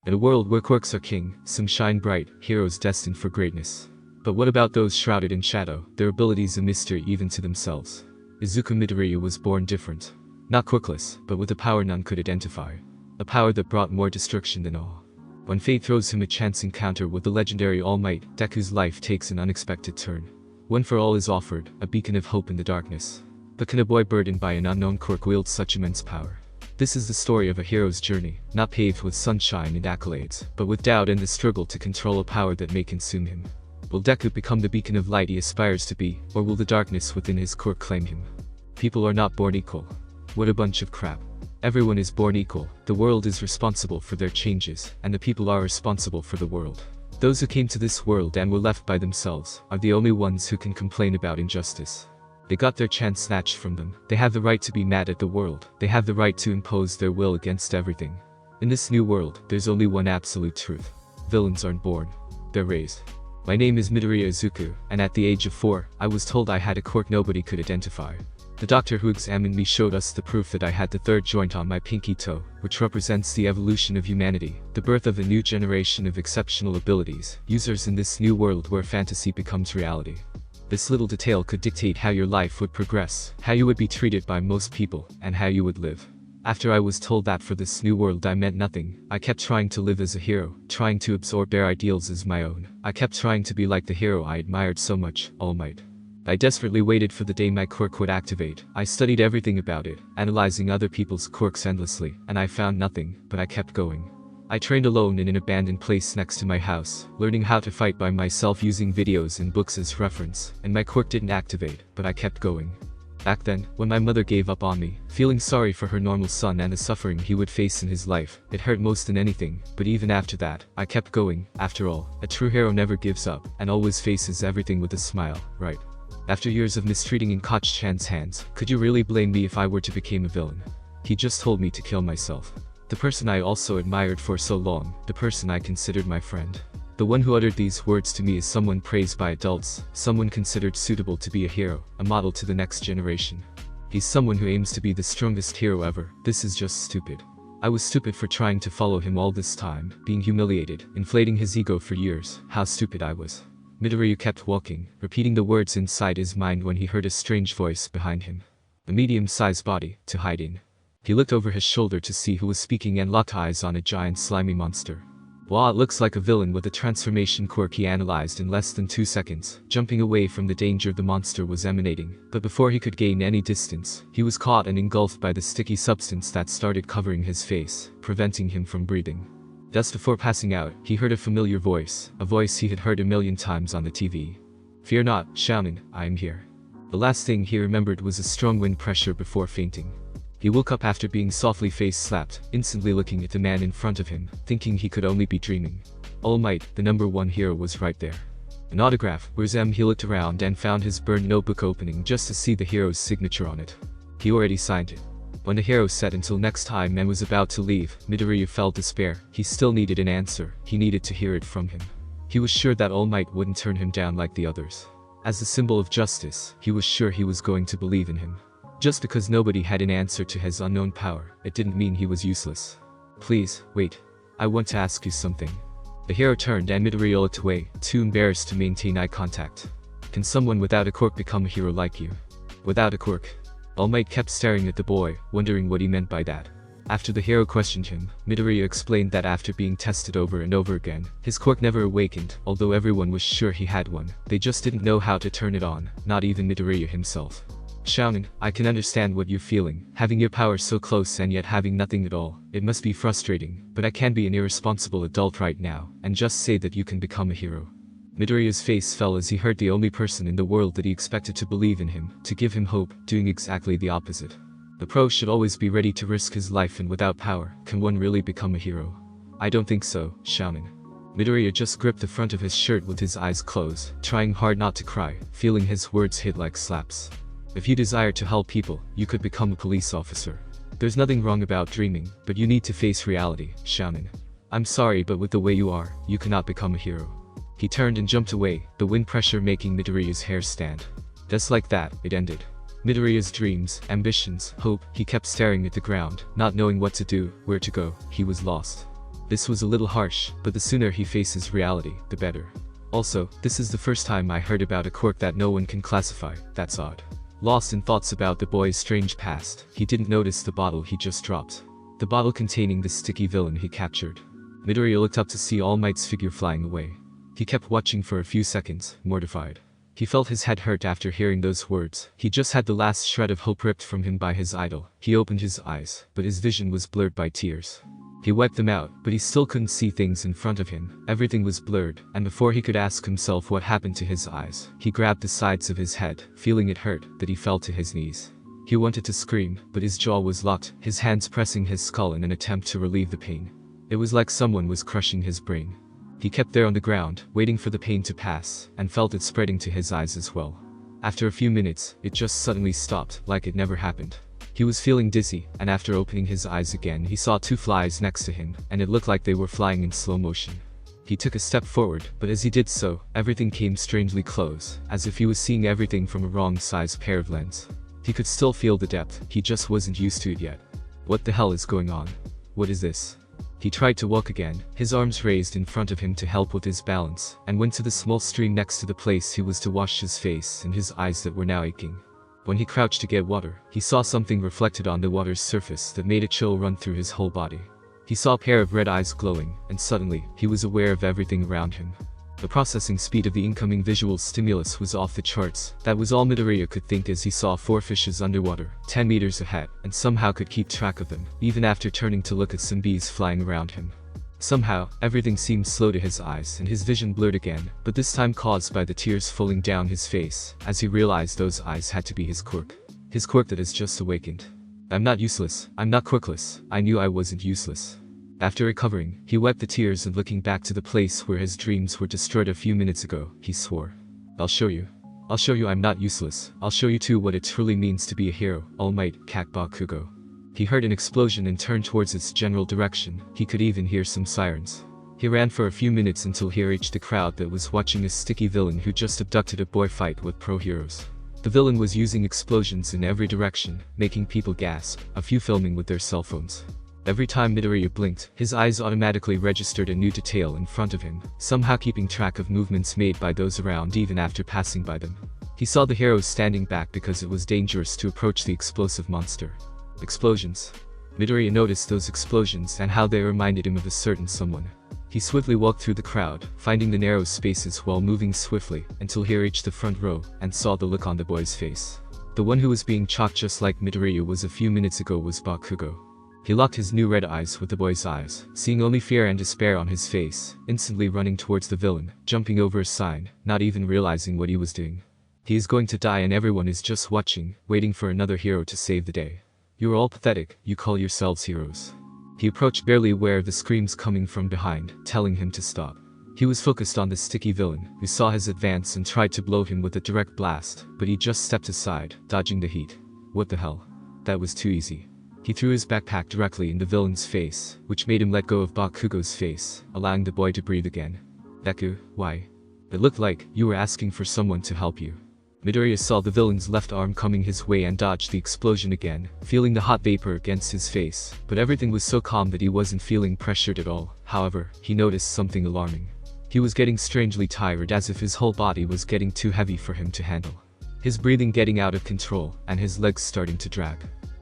In a world where quirks are king, some shine bright, heroes destined for greatness. But what about those shrouded in shadow, their abilities a mystery even to themselves? Izuku Midoriya was born different. Not quirkless, but with a power none could identify. A power that brought more destruction than awe. When fate throws him a chance encounter with the legendary All Might, Deku's life takes an unexpected turn. One for all is offered, a beacon of hope in the darkness. But can a boy burdened by an unknown quirk wield such immense power? This is the story of a hero's journey, not paved with sunshine and accolades, but with doubt and the struggle to control a power that may consume him. Will Deku become the beacon of light he aspires to be, or will the darkness within his quirk claim him? People are not born equal. What a bunch of crap. Everyone is born equal, the world is responsible for their changes, and the people are responsible for the world. Those who came to this world and were left by themselves are the only ones who can complain about injustice. They got their chance snatched from them. They have the right to be mad at the world. They have the right to impose their will against everything. In this new world, there's only one absolute truth. Villains aren't born. They're raised. My name is Midoriya Izuku, and at the age of 4, I was told I had a quirk nobody could identify. The doctor who examined me showed us the proof that I had the third joint on my pinky toe, which represents the evolution of humanity, the birth of a new generation of exceptional abilities, users in this new world where fantasy becomes reality. This little detail could dictate how your life would progress, how you would be treated by most people, and how you would live. After I was told that for this new world I meant nothing, I kept trying to live as a hero, trying to absorb their ideals as my own. I kept trying to be like the hero I admired so much, All Might. I desperately waited for the day my quirk would activate. I studied everything about it, analyzing other people's quirks endlessly, and I found nothing, but I kept going. I trained alone in an abandoned place next to my house, learning how to fight by myself using videos and books as reference, and my quirk didn't activate, but I kept going. Back then, when my mother gave up on me, feeling sorry for her normal son and the suffering he would face in his life, it hurt most than anything, but even after that, I kept going. After all, a true hero never gives up, and always faces everything with a smile, right? After years of mistreating in Koch-chan's hands, could you really blame me if I were to become a villain? He just told me to kill myself. The person I also admired for so long, the person I considered my friend. The one who uttered these words to me is someone praised by adults, someone considered suitable to be a hero, a model to the next generation. He's someone who aims to be the strongest hero ever. This is just stupid. I was stupid for trying to follow him all this time, being humiliated, inflating his ego for years. How stupid I was. Midoriya kept walking, repeating the words inside his mind when he heard a strange voice behind him. A medium-sized body, to hide in. He looked over his shoulder to see who was speaking and locked eyes on a giant slimy monster. Wow, it looks like a villain with a transformation quirk he analyzed in less than 2 seconds. Jumping away from the danger the monster was emanating, but before he could gain any distance, he was caught and engulfed by the sticky substance that started covering his face, preventing him from breathing. Just before passing out, he heard a familiar voice, a voice he had heard a million times on the TV. "Fear not, Xiaonin, I am here." The last thing he remembered was a strong wind pressure before fainting. He woke up after being softly face-slapped, instantly looking at the man in front of him, thinking he could only be dreaming. All Might, the #1 hero, was right there. An autograph. Where's M? He looked around and found his burned notebook opening just to see the hero's signature on it. He already signed it. When the hero said until next time and was about to leave, Midoriya felt despair. He still needed an answer. He needed to hear it from him. He was sure that All Might wouldn't turn him down like the others. As a symbol of justice, he was sure he was going to believe in him. Just because nobody had an answer to his unknown power, it didn't mean he was useless. "Please, wait. I want to ask you something." The hero turned and Midoriya looked away, too embarrassed to maintain eye contact. "Can someone without a quirk become a hero like you?" "Without a quirk?" All Might kept staring at the boy, wondering what he meant by that. After the hero questioned him, Midoriya explained that after being tested over and over again, his quirk never awakened, although everyone was sure he had one. They just didn't know how to turn it on, not even Midoriya himself. "Xiaonin, I can understand what you're feeling, having your power so close and yet having nothing at all. It must be frustrating, but I can't be an irresponsible adult right now, and just say that you can become a hero." Midoriya's face fell as he heard the only person in the world that he expected to believe in him, to give him hope, doing exactly the opposite. The pro should always be ready to risk his life, and without power, can one really become a hero? "I don't think so, Xiaonin." Midoriya just gripped the front of his shirt with his eyes closed, trying hard not to cry, feeling his words hit like slaps. "If you desire to help people, you could become a police officer. There's nothing wrong about dreaming, but you need to face reality, Xiaonin. I'm sorry, but with the way you are, you cannot become a hero." He turned and jumped away, the wind pressure making Midoriya's hair stand. Just like that, it ended. Midoriya's dreams, ambitions, hope, he kept staring at the ground, not knowing what to do, where to go. He was lost. This was a little harsh, but the sooner he faces reality, the better. Also, this is the first time I heard about a quirk that no one can classify. That's odd. Lost in thoughts about the boy's strange past, he didn't notice the bottle he just dropped. The bottle containing the sticky villain he captured. Midoriya looked up to see All Might's figure flying away. He kept watching for a few seconds, mortified. He felt his head hurt after hearing those words. He just had the last shred of hope ripped from him by his idol. He opened his eyes, but his vision was blurred by tears. He wiped them out, but he still couldn't see things in front of him. Everything was blurred, and before he could ask himself what happened to his eyes, he grabbed the sides of his head, feeling it hurt, that he fell to his knees. He wanted to scream, but his jaw was locked, his hands pressing his skull in an attempt to relieve the pain. It was like someone was crushing his brain. He kept there on the ground, waiting for the pain to pass, and felt it spreading to his eyes as well. After a few minutes, it just suddenly stopped, like it never happened. He was feeling dizzy, and after opening his eyes again he saw two flies next to him, and it looked like they were flying in slow motion. He took a step forward, but as he did so, everything came strangely close, as if he was seeing everything from a wrong-sized pair of lenses. He could still feel the depth, he just wasn't used to it yet. What the hell is going on? What is this? He tried to walk again, his arms raised in front of him to help with his balance, and went to the small stream next to the place he was to wash his face and his eyes that were now aching. When he crouched to get water, he saw something reflected on the water's surface that made a chill run through his whole body. He saw a pair of red eyes glowing, and suddenly, he was aware of everything around him. The processing speed of the incoming visual stimulus was off the charts. That was all Midoriya could think as he saw 4 fishes underwater, 10 meters ahead, and somehow could keep track of them, even after turning to look at some bees flying around him. Somehow, everything seemed slow to his eyes and his vision blurred again, but this time caused by the tears falling down his face, as he realized those eyes had to be his quirk. His quirk that has just awakened. I'm not useless, I'm not quirkless, I knew I wasn't useless. After recovering, he wiped the tears and looking back to the place where his dreams were destroyed a few minutes ago, he swore. I'll show you. I'll show you I'm not useless, I'll show you too what it truly means to be a hero, All Might, Bakugo. He heard an explosion and turned towards its general direction. He could even hear some sirens. He ran for a few minutes until he reached the crowd that was watching a sticky villain who just abducted a boy fight with pro heroes. The villain was using explosions in every direction, making people gasp, a few filming with their cell phones. Every time Midoriya blinked, his eyes automatically registered a new detail in front of him, somehow keeping track of movements made by those around even after passing by them. He saw the heroes standing back because it was dangerous to approach the explosive monster. Explosions. Midoriya noticed those explosions and how they reminded him of a certain someone. He swiftly walked through the crowd, finding the narrow spaces while moving swiftly, until he reached the front row, and saw the look on the boy's face. The one who was being chalked just like Midoriya was a few minutes ago was Bakugo. He locked his new red eyes with the boy's eyes, seeing only fear and despair on his face, instantly running towards the villain, jumping over a sign, not even realizing what he was doing. He is going to die and everyone is just watching, waiting for another hero to save the day. You are all pathetic, you call yourselves heroes. He approached barely aware of the screams coming from behind, telling him to stop. He was focused on the sticky villain, who saw his advance and tried to blow him with a direct blast, but he just stepped aside, dodging the heat. What the hell? That was too easy. He threw his backpack directly in the villain's face, which made him let go of Bakugo's face, allowing the boy to breathe again. Deku, why? It looked like you were asking for someone to help you. Midoriya saw the villain's left arm coming his way and dodged the explosion again, feeling the hot vapor against his face, but everything was so calm that he wasn't feeling pressured at all. However, he noticed something alarming. He was getting strangely tired, as if his whole body was getting too heavy for him to handle. His breathing getting out of control, and his legs starting to drag.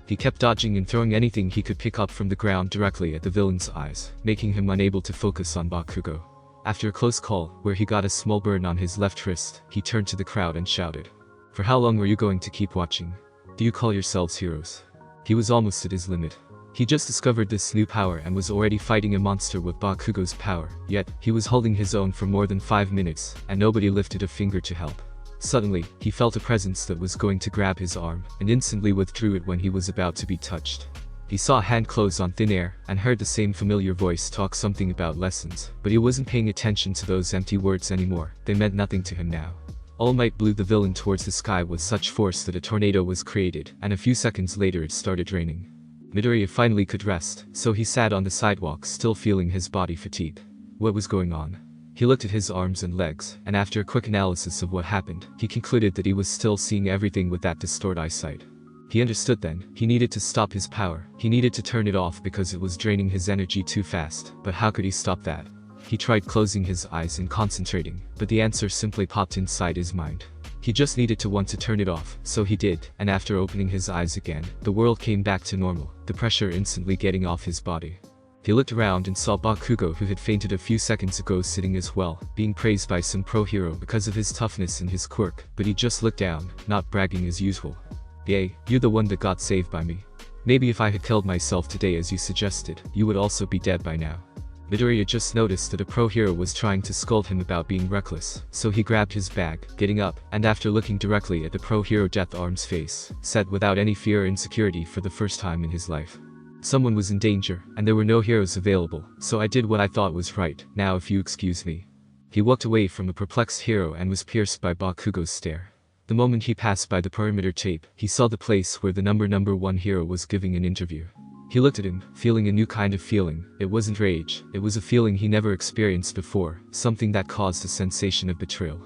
He kept dodging and throwing anything he could pick up from the ground directly at the villain's eyes, making him unable to focus on Bakugo. After a close call, where he got a small burn on his left wrist, he turned to the crowd and shouted, "For how long were you going to keep watching? Do you call yourselves heroes?" He was almost at his limit. He just discovered this new power and was already fighting a monster with Bakugo's power, yet, he was holding his own for more than 5 minutes, and nobody lifted a finger to help. Suddenly, he felt a presence that was going to grab his arm, and instantly withdrew it when he was about to be touched. He saw a hand close on thin air, and heard the same familiar voice talk something about lessons, but he wasn't paying attention to those empty words anymore. They meant nothing to him now. All Might blew the villain towards the sky with such force that a tornado was created, and a few seconds later it started raining. Midoriya finally could rest, so he sat on the sidewalk still feeling his body fatigued. What was going on? He looked at his arms and legs, and after a quick analysis of what happened, he concluded that he was still seeing everything with that distorted eyesight. He understood then. He needed to stop his power. He needed to turn it off because it was draining his energy too fast. But how could he stop that? He tried closing his eyes and concentrating, but the answer simply popped inside his mind. He just needed to want to turn it off, so he did, and after opening his eyes again, the world came back to normal, the pressure instantly getting off his body. He looked around and saw Bakugo, who had fainted a few seconds ago, sitting as well, being praised by some pro hero because of his toughness and his quirk, but he just looked down, not bragging as usual. Yay, you're the one that got saved by me. Maybe if I had killed myself today as you suggested, you would also be dead by now. Midoriya just noticed that a pro hero was trying to scold him about being reckless, so he grabbed his bag, getting up, and after looking directly at the pro hero Death Arm's face, said without any fear or insecurity for the first time in his life. Someone was in danger, and there were no heroes available, so I did what I thought was right. Now if you excuse me. He walked away from the perplexed hero and was pierced by Bakugo's stare. The moment he passed by the perimeter tape, he saw the place where the number 1 hero was giving an interview. He looked at him, feeling a new kind of feeling. It wasn't rage, it was a feeling he never experienced before, something that caused a sensation of betrayal.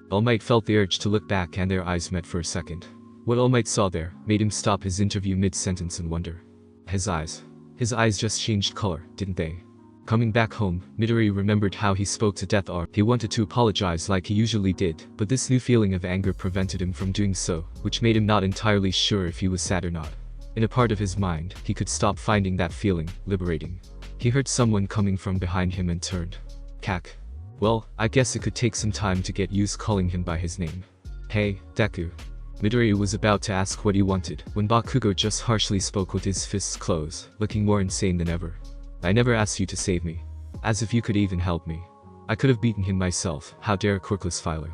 All Might felt the urge to look back, and their eyes met for a second. What All Might saw there made him stop his interview mid-sentence and wonder. His eyes just changed color, didn't they? Coming back home, Midoriya remembered how he spoke to Death Arm. He wanted to apologize like he usually did, but this new feeling of anger prevented him from doing so, which made him not entirely sure if he was sad or not. In a part of his mind, he could stop finding that feeling liberating. He heard someone coming from behind him and turned. Cack. Well, I guess it could take some time to get used calling him by his name. Hey, Deku. Midoriya was about to ask what he wanted, when Bakugo just harshly spoke with his fists closed, looking more insane than ever. I never asked you to save me. As if you could even help me. I could have beaten him myself, how dare a quirkless filer.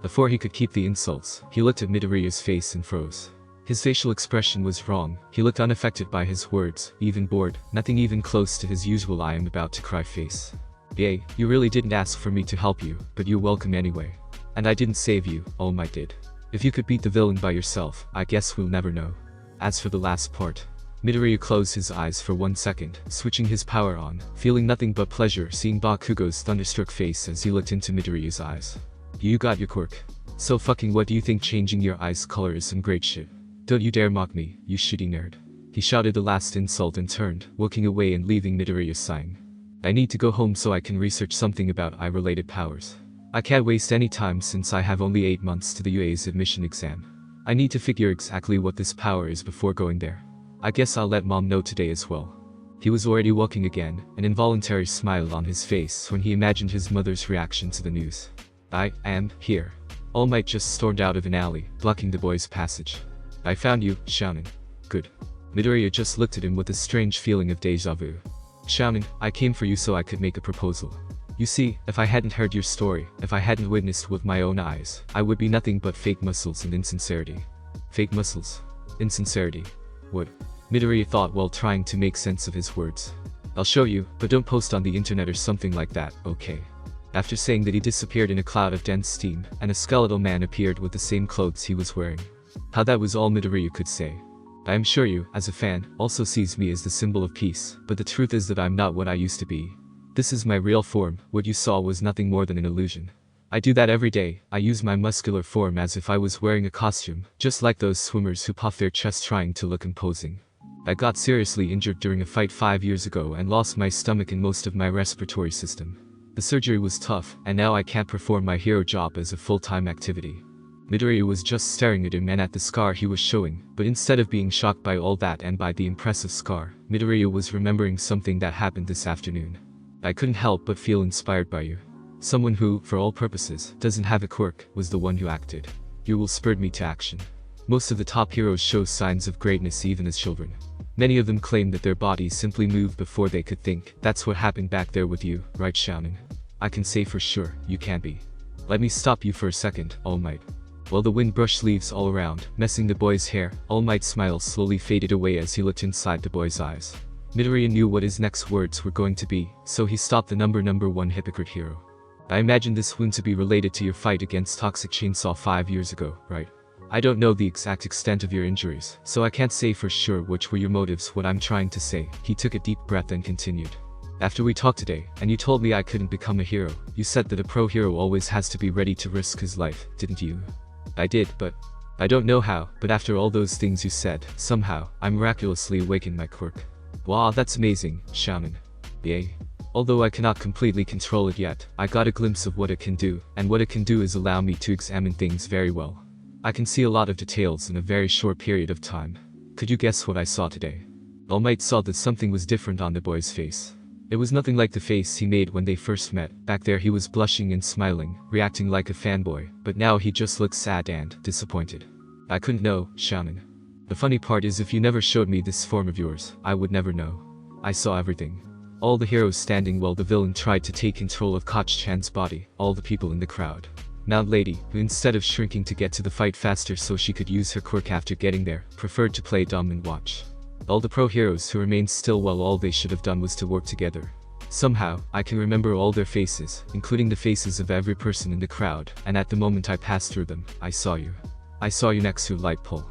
Before he could keep the insults, he looked at Midoriya's face and froze. His facial expression was wrong. He looked unaffected by his words, even bored, nothing even close to his usual I am about to cry face. Yay, you really didn't ask for me to help you, but you're welcome anyway. And I didn't save you, All Might did. If you could beat the villain by yourself, I guess we'll never know. As for the last part, Midoriya closed his eyes for 1 second, switching his power on, feeling nothing but pleasure seeing Bakugo's thunderstruck face as he looked into Midoriya's eyes. You got your quirk. So fucking what do you think changing your eyes color is some great shit? Don't you dare mock me, you shitty nerd. He shouted the last insult and turned, walking away and leaving Midoriya sighing. I need to go home so I can research something about eye-related powers. I can't waste any time since I have only 8 months to the UA's admission exam. I need to figure exactly what this power is before going there. I guess I'll let mom know today as well. He was already walking again, an involuntary smile on his face when he imagined his mother's reaction to the news. I am here. All Might just stormed out of an alley, blocking the boy's passage. I found you, Xiaonan. Good. Midoriya just looked at him with a strange feeling of deja vu. Xiaonan, I came for you so I could make a proposal. You see, if I hadn't heard your story, if I hadn't witnessed with my own eyes, I would be nothing but fake muscles and insincerity. Fake muscles? Insincerity? What? Midoriya thought while trying to make sense of his words. I'll show you, but don't post on the internet or something like that, okay? After saying that, he disappeared in a cloud of dense steam, and a skeletal man appeared with the same clothes he was wearing. How that was all Midoriya could say. I am sure you, as a fan, also sees me as the symbol of peace, but the truth is that I'm not what I used to be. This is my real form. What you saw was nothing more than an illusion. I do that every day. I use my muscular form as if I was wearing a costume, just like those swimmers who puff their chests trying to look imposing. I got seriously injured during a fight 5 years ago and lost my stomach and most of my respiratory system. The surgery was tough, and now I can't perform my hero job as a full-time activity. Midoriya was just staring at him and at the scar he was showing, but instead of being shocked by all that and by the impressive scar, Midoriya was remembering something that happened this afternoon. I couldn't help but feel inspired by you. Someone who, for all purposes, doesn't have a quirk, was the one who acted. You will spurred me to action. Most of the top heroes show signs of greatness even as children. Many of them claim that their bodies simply move before they could think. That's what happened back there with you, right, Xiaonan? I can say for sure, you can't be. Let me stop you for a second, All Might. While the wind brushed leaves all around, messing the boy's hair, All Might's smile slowly faded away as he looked inside the boy's eyes. Midoriya knew what his next words were going to be, so he stopped the number 1 hypocrite hero. I imagine this wound to be related to your fight against Toxic Chainsaw 5 years ago, right? I don't know the exact extent of your injuries, so I can't say for sure which were your motives. What I'm trying to say. He took a deep breath and continued. After we talked today, and you told me I couldn't become a hero, you said that a pro hero always has to be ready to risk his life, didn't you? I did, but I don't know how, but after all those things you said, somehow, I miraculously awakened my quirk. Wow, that's amazing, Shaman. Yay. Although I cannot completely control it yet, I got a glimpse of what it can do, and what it can do is allow me to examine things very well. I can see a lot of details in a very short period of time. Could you guess what I saw today? All Might saw that something was different on the boy's face. It was nothing like the face he made when they first met. Back there he was blushing and smiling, reacting like a fanboy, but now he just looked sad and disappointed. I couldn't know, Shaman. The funny part is if you never showed me this form of yours, I would never know. I saw everything. All the heroes standing while the villain tried to take control of Koch-chan's body, all the people in the crowd. Mount Lady, who instead of shrinking to get to the fight faster so she could use her quirk after getting there, preferred to play dumb and watch. All the pro heroes who remained still while all they should have done was to work together. Somehow, I can remember all their faces, including the faces of every person in the crowd, and at the moment I passed through them, I saw you. I saw you next to a light pole.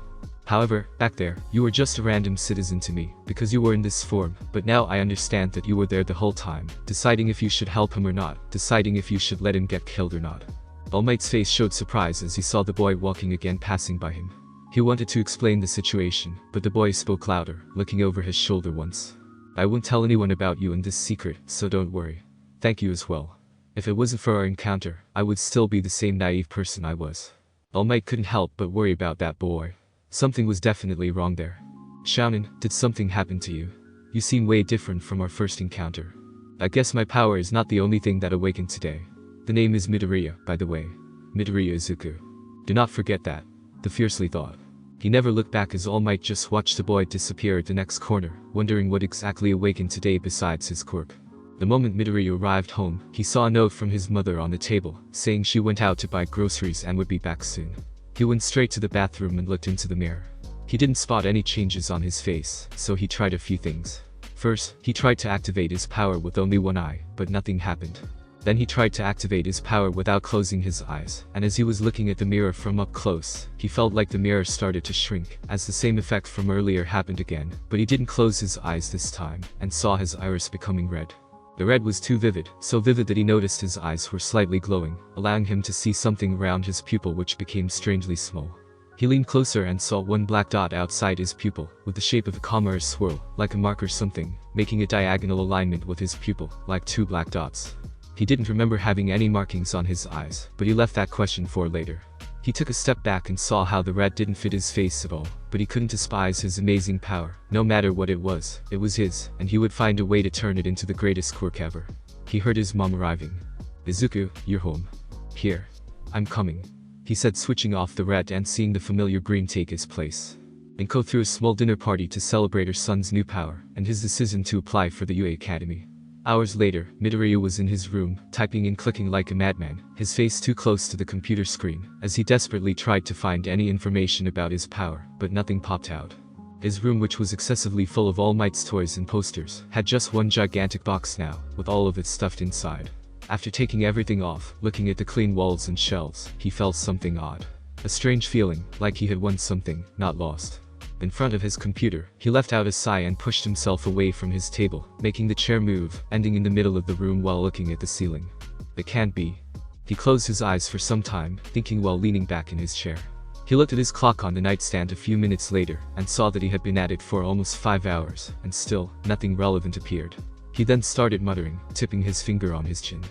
However, back there, you were just a random citizen to me, because you were in this form, but now I understand that you were there the whole time, deciding if you should help him or not, deciding if you should let him get killed or not. All Might's face showed surprise as he saw the boy walking again passing by him. He wanted to explain the situation, but the boy spoke louder, looking over his shoulder once. I won't tell anyone about you and this secret, so don't worry. Thank you as well. If it wasn't for our encounter, I would still be the same naive person I was. All Might couldn't help but worry about that boy. Something was definitely wrong there. Shaman, did something happen to you? You seem way different from our first encounter. I guess my power is not the only thing that awakened today. The name is Midoriya, by the way. Midoriya Izuku. Do not forget that. The fiercely thought. He never looked back as All Might just watched the boy disappear at the next corner, wondering what exactly awakened today besides his quirk. The moment Midoriya arrived home, he saw a note from his mother on the table, saying she went out to buy groceries and would be back soon. He went straight to the bathroom and looked into the mirror. He didn't spot any changes on his face, so he tried a few things. First, he tried to activate his power with only one eye, but nothing happened. Then he tried to activate his power without closing his eyes, and as he was looking at the mirror from up close, he felt like the mirror started to shrink, as the same effect from earlier happened again, but he didn't close his eyes this time, and saw his iris becoming red. The red was too vivid, so vivid that he noticed his eyes were slightly glowing, allowing him to see something around his pupil which became strangely small. He leaned closer and saw one black dot outside his pupil, with the shape of a comma or swirl, like a mark or something, making a diagonal alignment with his pupil, like two black dots. He didn't remember having any markings on his eyes, but he left that question for later. He took a step back and saw how the red didn't fit his face at all, but he couldn't despise his amazing power. No matter what it was his, and he would find a way to turn it into the greatest quirk ever. He heard his mom arriving. Izuku, you're home. Here. I'm coming. He said, switching off the red and seeing the familiar green take his place. Inko threw a small dinner party to celebrate her son's new power, and his decision to apply for the UA Academy. Hours later, Midoriya was in his room, typing and clicking like a madman, his face too close to the computer screen, as he desperately tried to find any information about his power, but nothing popped out. His room, which was excessively full of All Might's toys and posters, had just one gigantic box now, with all of it stuffed inside. After taking everything off, looking at the clean walls and shelves, he felt something odd. A strange feeling, like he had won something, not lost. In front of his computer, he let out a sigh and pushed himself away from his table, making the chair move, ending in the middle of the room while looking at the ceiling. It can't be. He closed his eyes for some time, thinking while leaning back in his chair. He looked at his clock on the nightstand a few minutes later, and saw that he had been at it for almost 5 hours, and still, nothing relevant appeared. He then started muttering, tipping his finger on his chin.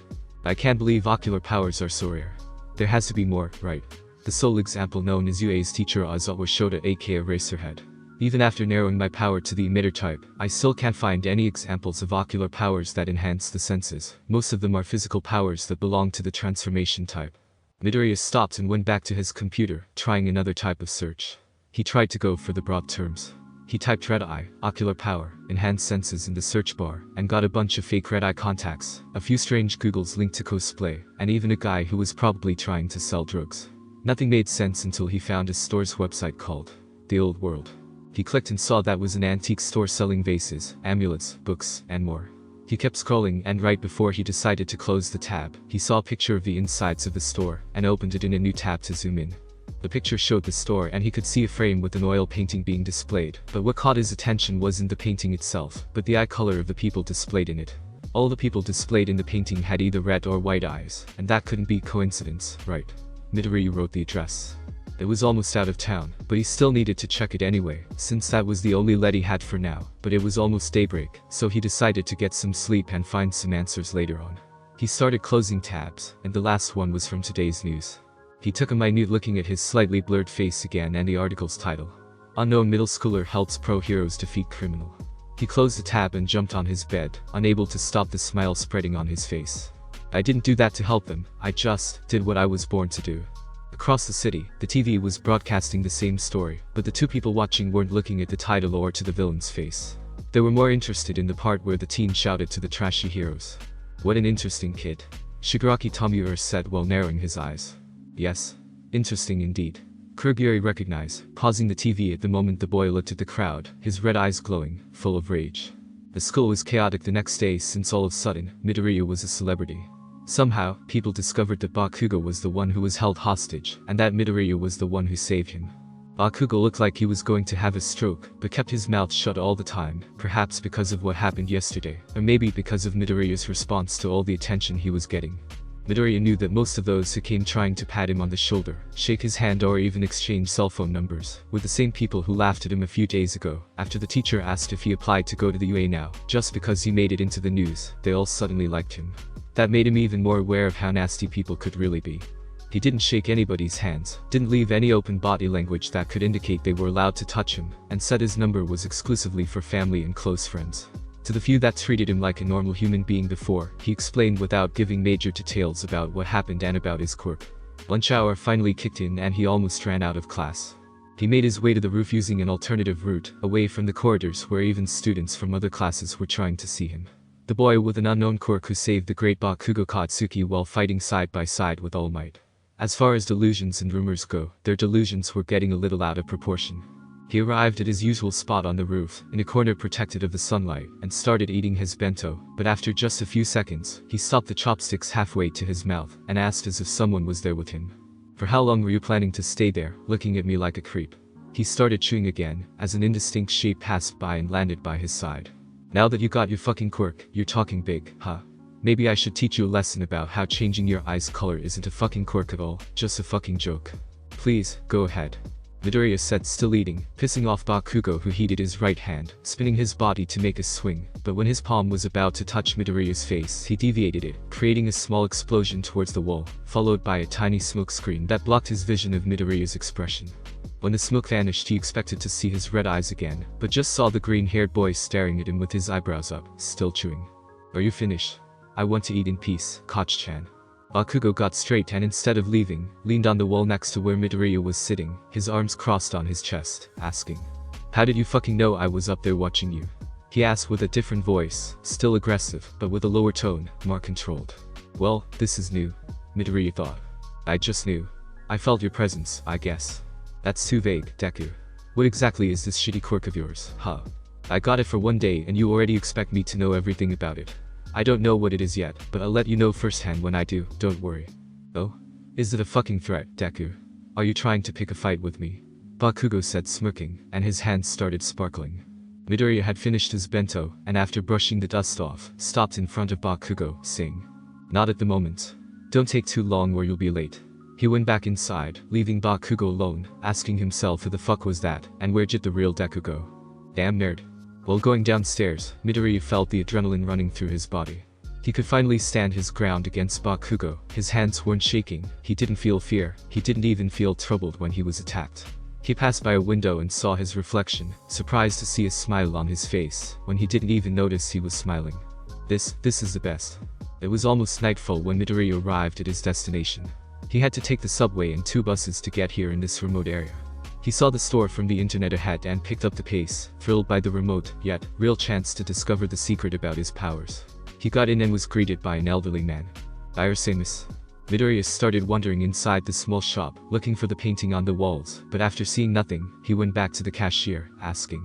I can't believe ocular powers are so rare. There has to be more, right? The sole example known as UA's teacher Ozawa Shota aka Eraserhead. Even after narrowing my power to the emitter type, I still can't find any examples of ocular powers that enhance the senses. Most of them are physical powers that belong to the transformation type. Midoriya stopped and went back to his computer, trying another type of search. He tried to go for the broad terms. He typed red eye, ocular power, enhanced senses in the search bar, and got a bunch of fake red eye contacts, a few strange Googles linked to cosplay, and even a guy who was probably trying to sell drugs. Nothing made sense until he found a store's website called The Old World. He clicked and saw that was an antique store selling vases, amulets, books, and more. He kept scrolling, and right before he decided to close the tab, he saw a picture of the insides of the store, and opened it in a new tab to zoom in. The picture showed the store and he could see a frame with an oil painting being displayed, but what caught his attention wasn't the painting itself, but the eye color of the people displayed in it. All the people displayed in the painting had either red or white eyes, and that couldn't be coincidence, right? Midoriya wrote the address. It was almost out of town, but he still needed to check it anyway, since that was the only lead he had for now. But it was almost daybreak, so he decided to get some sleep and find some answers later on. He started closing tabs, and the last one was from today's news. He took a minute looking at his slightly blurred face again and the article's title. Unknown middle schooler helps pro heroes defeat criminal. He closed the tab and jumped on his bed, unable to stop the smile spreading on his face. I didn't do that to help them, I just did what I was born to do. Across the city, the TV was broadcasting the same story, but the two people watching weren't looking at the title or to the villain's face. They were more interested in the part where the teen shouted to the trashy heroes. What an interesting kid. Shigaraki Tomura said while narrowing his eyes. Yes. Interesting indeed. Kurogiri recognized, pausing the TV at the moment the boy looked at the crowd, his red eyes glowing, full of rage. The school was chaotic the next day since all of a sudden, Midoriya was a celebrity. Somehow, people discovered that Bakugo was the one who was held hostage, and that Midoriya was the one who saved him. Bakugo looked like he was going to have a stroke, but kept his mouth shut all the time, perhaps because of what happened yesterday, or maybe because of Midoriya's response to all the attention he was getting. Midoriya knew that most of those who came trying to pat him on the shoulder, shake his hand or even exchange cell phone numbers, were the same people who laughed at him a few days ago, after the teacher asked if he applied to go to the UA now, just because he made it into the news, they all suddenly liked him. That made him even more aware of how nasty people could really be. He didn't shake anybody's hands, didn't leave any open body language that could indicate they were allowed to touch him, and said his number was exclusively for family and close friends. To the few that treated him like a normal human being before, he explained without giving major details about what happened and about his quirk. Lunch hour finally kicked in and he almost ran out of class. He made his way to the roof using an alternative route, away from the corridors where even students from other classes were trying to see him. The boy with an unknown quirk who saved the great Bakugo Katsuki while fighting side by side with All Might. As far as delusions and rumors go, their delusions were getting a little out of proportion. He arrived at his usual spot on the roof, in a corner protected of the sunlight, and started eating his bento, but after just a few seconds, he stopped the chopsticks halfway to his mouth, and asked as if someone was there with him. For how long were you planning to stay there, looking at me like a creep? He started chewing again, as an indistinct shape passed by and landed by his side. Now that you got your fucking quirk, you're talking big, huh? Maybe I should teach you a lesson about how changing your eyes color isn't a fucking quirk at all, just a fucking joke. Please, go ahead. Midoriya said, still eating, pissing off Bakugo who heated his right hand, spinning his body to make a swing, but when his palm was about to touch Midoriya's face, he deviated it, creating a small explosion towards the wall, followed by a tiny smoke screen that blocked his vision of Midoriya's expression. When the smoke vanished, he expected to see his red eyes again, but just saw the green-haired boy staring at him with his eyebrows up, still chewing. Are you finished? I want to eat in peace, Koch-chan. Bakugo got straight and instead of leaving, leaned on the wall next to where Midoriya was sitting, his arms crossed on his chest, asking. How did you fucking know I was up there watching you? He asked with a different voice, still aggressive, but with a lower tone, more controlled. Well, this is new. Midoriya thought. I just knew. I felt your presence, I guess. That's too vague, Deku. What exactly is this shitty quirk of yours, huh? I got it for one day and you already expect me to know everything about it. I don't know what it is yet, but I'll let you know firsthand when I do, don't worry. Oh? Is it a fucking threat, Deku? Are you trying to pick a fight with me? Bakugo said, smirking, and his hands started sparkling. Midoriya had finished his bento, and after brushing the dust off, stopped in front of Bakugo, saying, Not at the moment. Don't take too long or you'll be late. He went back inside, leaving Bakugo alone, asking himself who the fuck was that, and where did the real Deku go? Damn nerd. While going downstairs, Midoriya felt the adrenaline running through his body. He could finally stand his ground against Bakugo, his hands weren't shaking, he didn't feel fear, he didn't even feel troubled when he was attacked. He passed by a window and saw his reflection, surprised to see a smile on his face, when he didn't even notice he was smiling. This is the best. It was almost nightfall when Midoriya arrived at his destination. He had to take the subway and 2 buses to get here in this remote area. He saw the store from the internet ahead and picked up the pace, thrilled by the remote, yet, real chance to discover the secret about his powers. He got in and was greeted by an elderly man. Irasimus. Midoriya started wandering inside the small shop, looking for the painting on the walls, but after seeing nothing, he went back to the cashier, asking.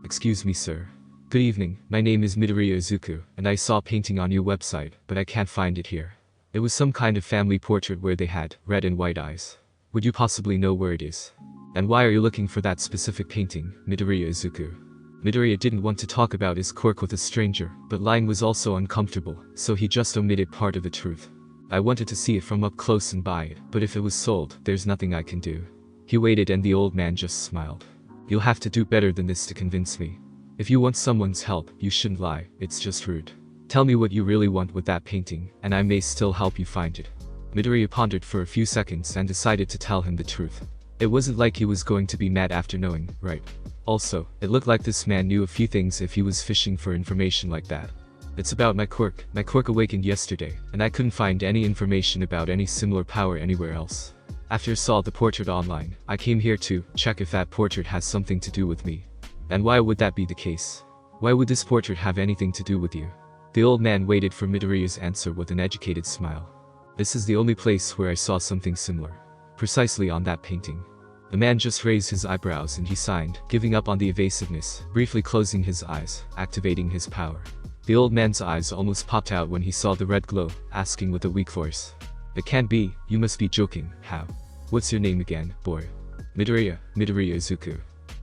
Excuse me, sir. Good evening, my name is Midoriya Izuku, and I saw a painting on your website, but I can't find it here. It was some kind of family portrait where they had red and white eyes. Would you possibly know where it is? And why are you looking for that specific painting, Midoriya Izuku? Midoriya didn't want to talk about his quirk with a stranger, but lying was also uncomfortable, so he just omitted part of the truth. I wanted to see it from up close and buy it, but if it was sold, there's nothing I can do. He waited and the old man just smiled. You'll have to do better than this to convince me. If you want someone's help, you shouldn't lie, it's just rude. Tell me what you really want with that painting, and I may still help you find it. Midoriya pondered for a few seconds and decided to tell him the truth. It wasn't like he was going to be mad after knowing, right? Also, it looked like this man knew a few things if he was fishing for information like that. It's about my quirk. My quirk awakened yesterday, and I couldn't find any information about any similar power anywhere else. After I saw the portrait online, I came here to check if that portrait has something to do with me. And why would that be the case? Why would this portrait have anything to do with you? The old man waited for Midoriya's answer with an educated smile. This is the only place where I saw something similar. Precisely on that painting. The man just raised his eyebrows and he signed, giving up on the evasiveness, briefly closing his eyes, activating his power. The old man's eyes almost popped out when he saw the red glow, asking with a weak voice. It can't be, you must be joking, how? What's your name again, boy? Midoriya Izuku.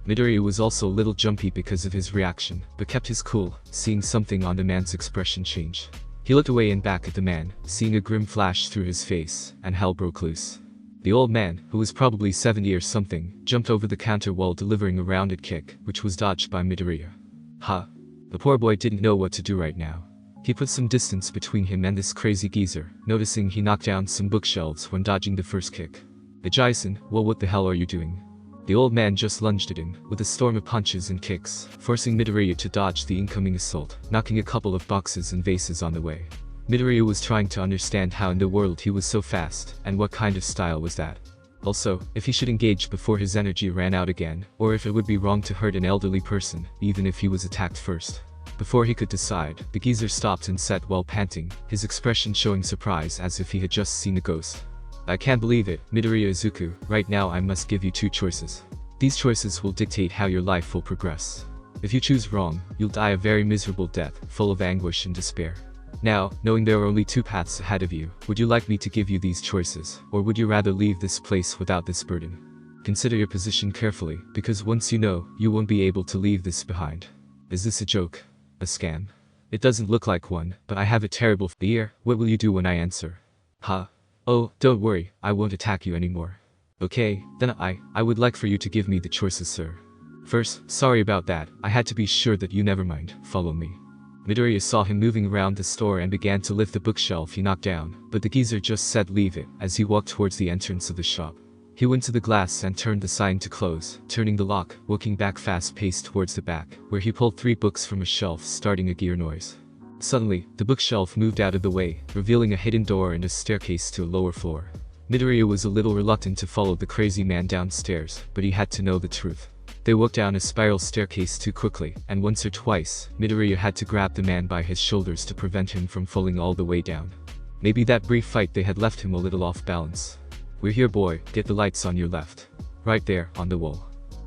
Midoriya was also a little jumpy because of his reaction, but kept his cool, seeing something on the man's expression change. He looked away and back at the man, seeing a grim flash through his face, and hell broke loose. The old man, who was probably 70 or something, jumped over the counter while delivering a rounded kick, which was dodged by Midoriya. Huh? The poor boy didn't know what to do right now. He put some distance between him and this crazy geezer, noticing he knocked down some bookshelves when dodging the first kick. Jason, well, what the hell are you doing? The old man just lunged at him, with a storm of punches and kicks, forcing Midoriya to dodge the incoming assault, knocking a couple of boxes and vases on the way. Midoriya was trying to understand how in the world he was so fast, and what kind of style was that. Also, if he should engage before his energy ran out again, or if it would be wrong to hurt an elderly person, even if he was attacked first. Before he could decide, the geezer stopped and sat while panting, his expression showing surprise as if he had just seen a ghost. I can't believe it, Midoriya Izuku, right now I must give you two choices. These choices will dictate how your life will progress. If you choose wrong, you'll die a very miserable death, full of anguish and despair. Now, knowing there are only two paths ahead of you, would you like me to give you these choices, or would you rather leave this place without this burden? Consider your position carefully, because once you know, you won't be able to leave this behind. Is this a joke? A scam? It doesn't look like one, but I have a terrible fear. What will you do when I answer? Huh? Oh, don't worry, I won't attack you anymore. Okay, then I would like for you to give me the choices, sir. First, sorry about that, I had to be sure that you never mind, follow me. Midoriya saw him moving around the store and began to lift the bookshelf he knocked down, but the geezer just said leave it, as he walked towards the entrance of the shop. He went to the glass and turned the sign to close, turning the lock, walking back fast-paced towards the back, where he pulled 3 books from a shelf, starting a gear noise. Suddenly, the bookshelf moved out of the way, revealing a hidden door and a staircase to a lower floor. Midoriya was a little reluctant to follow the crazy man downstairs, but he had to know the truth. They walked down a spiral staircase too quickly, and once or twice, Midoriya had to grab the man by his shoulders to prevent him from falling all the way down. Maybe that brief fight they had left him a little off balance. We're here, boy, get the lights on your left. Right there, on the wall.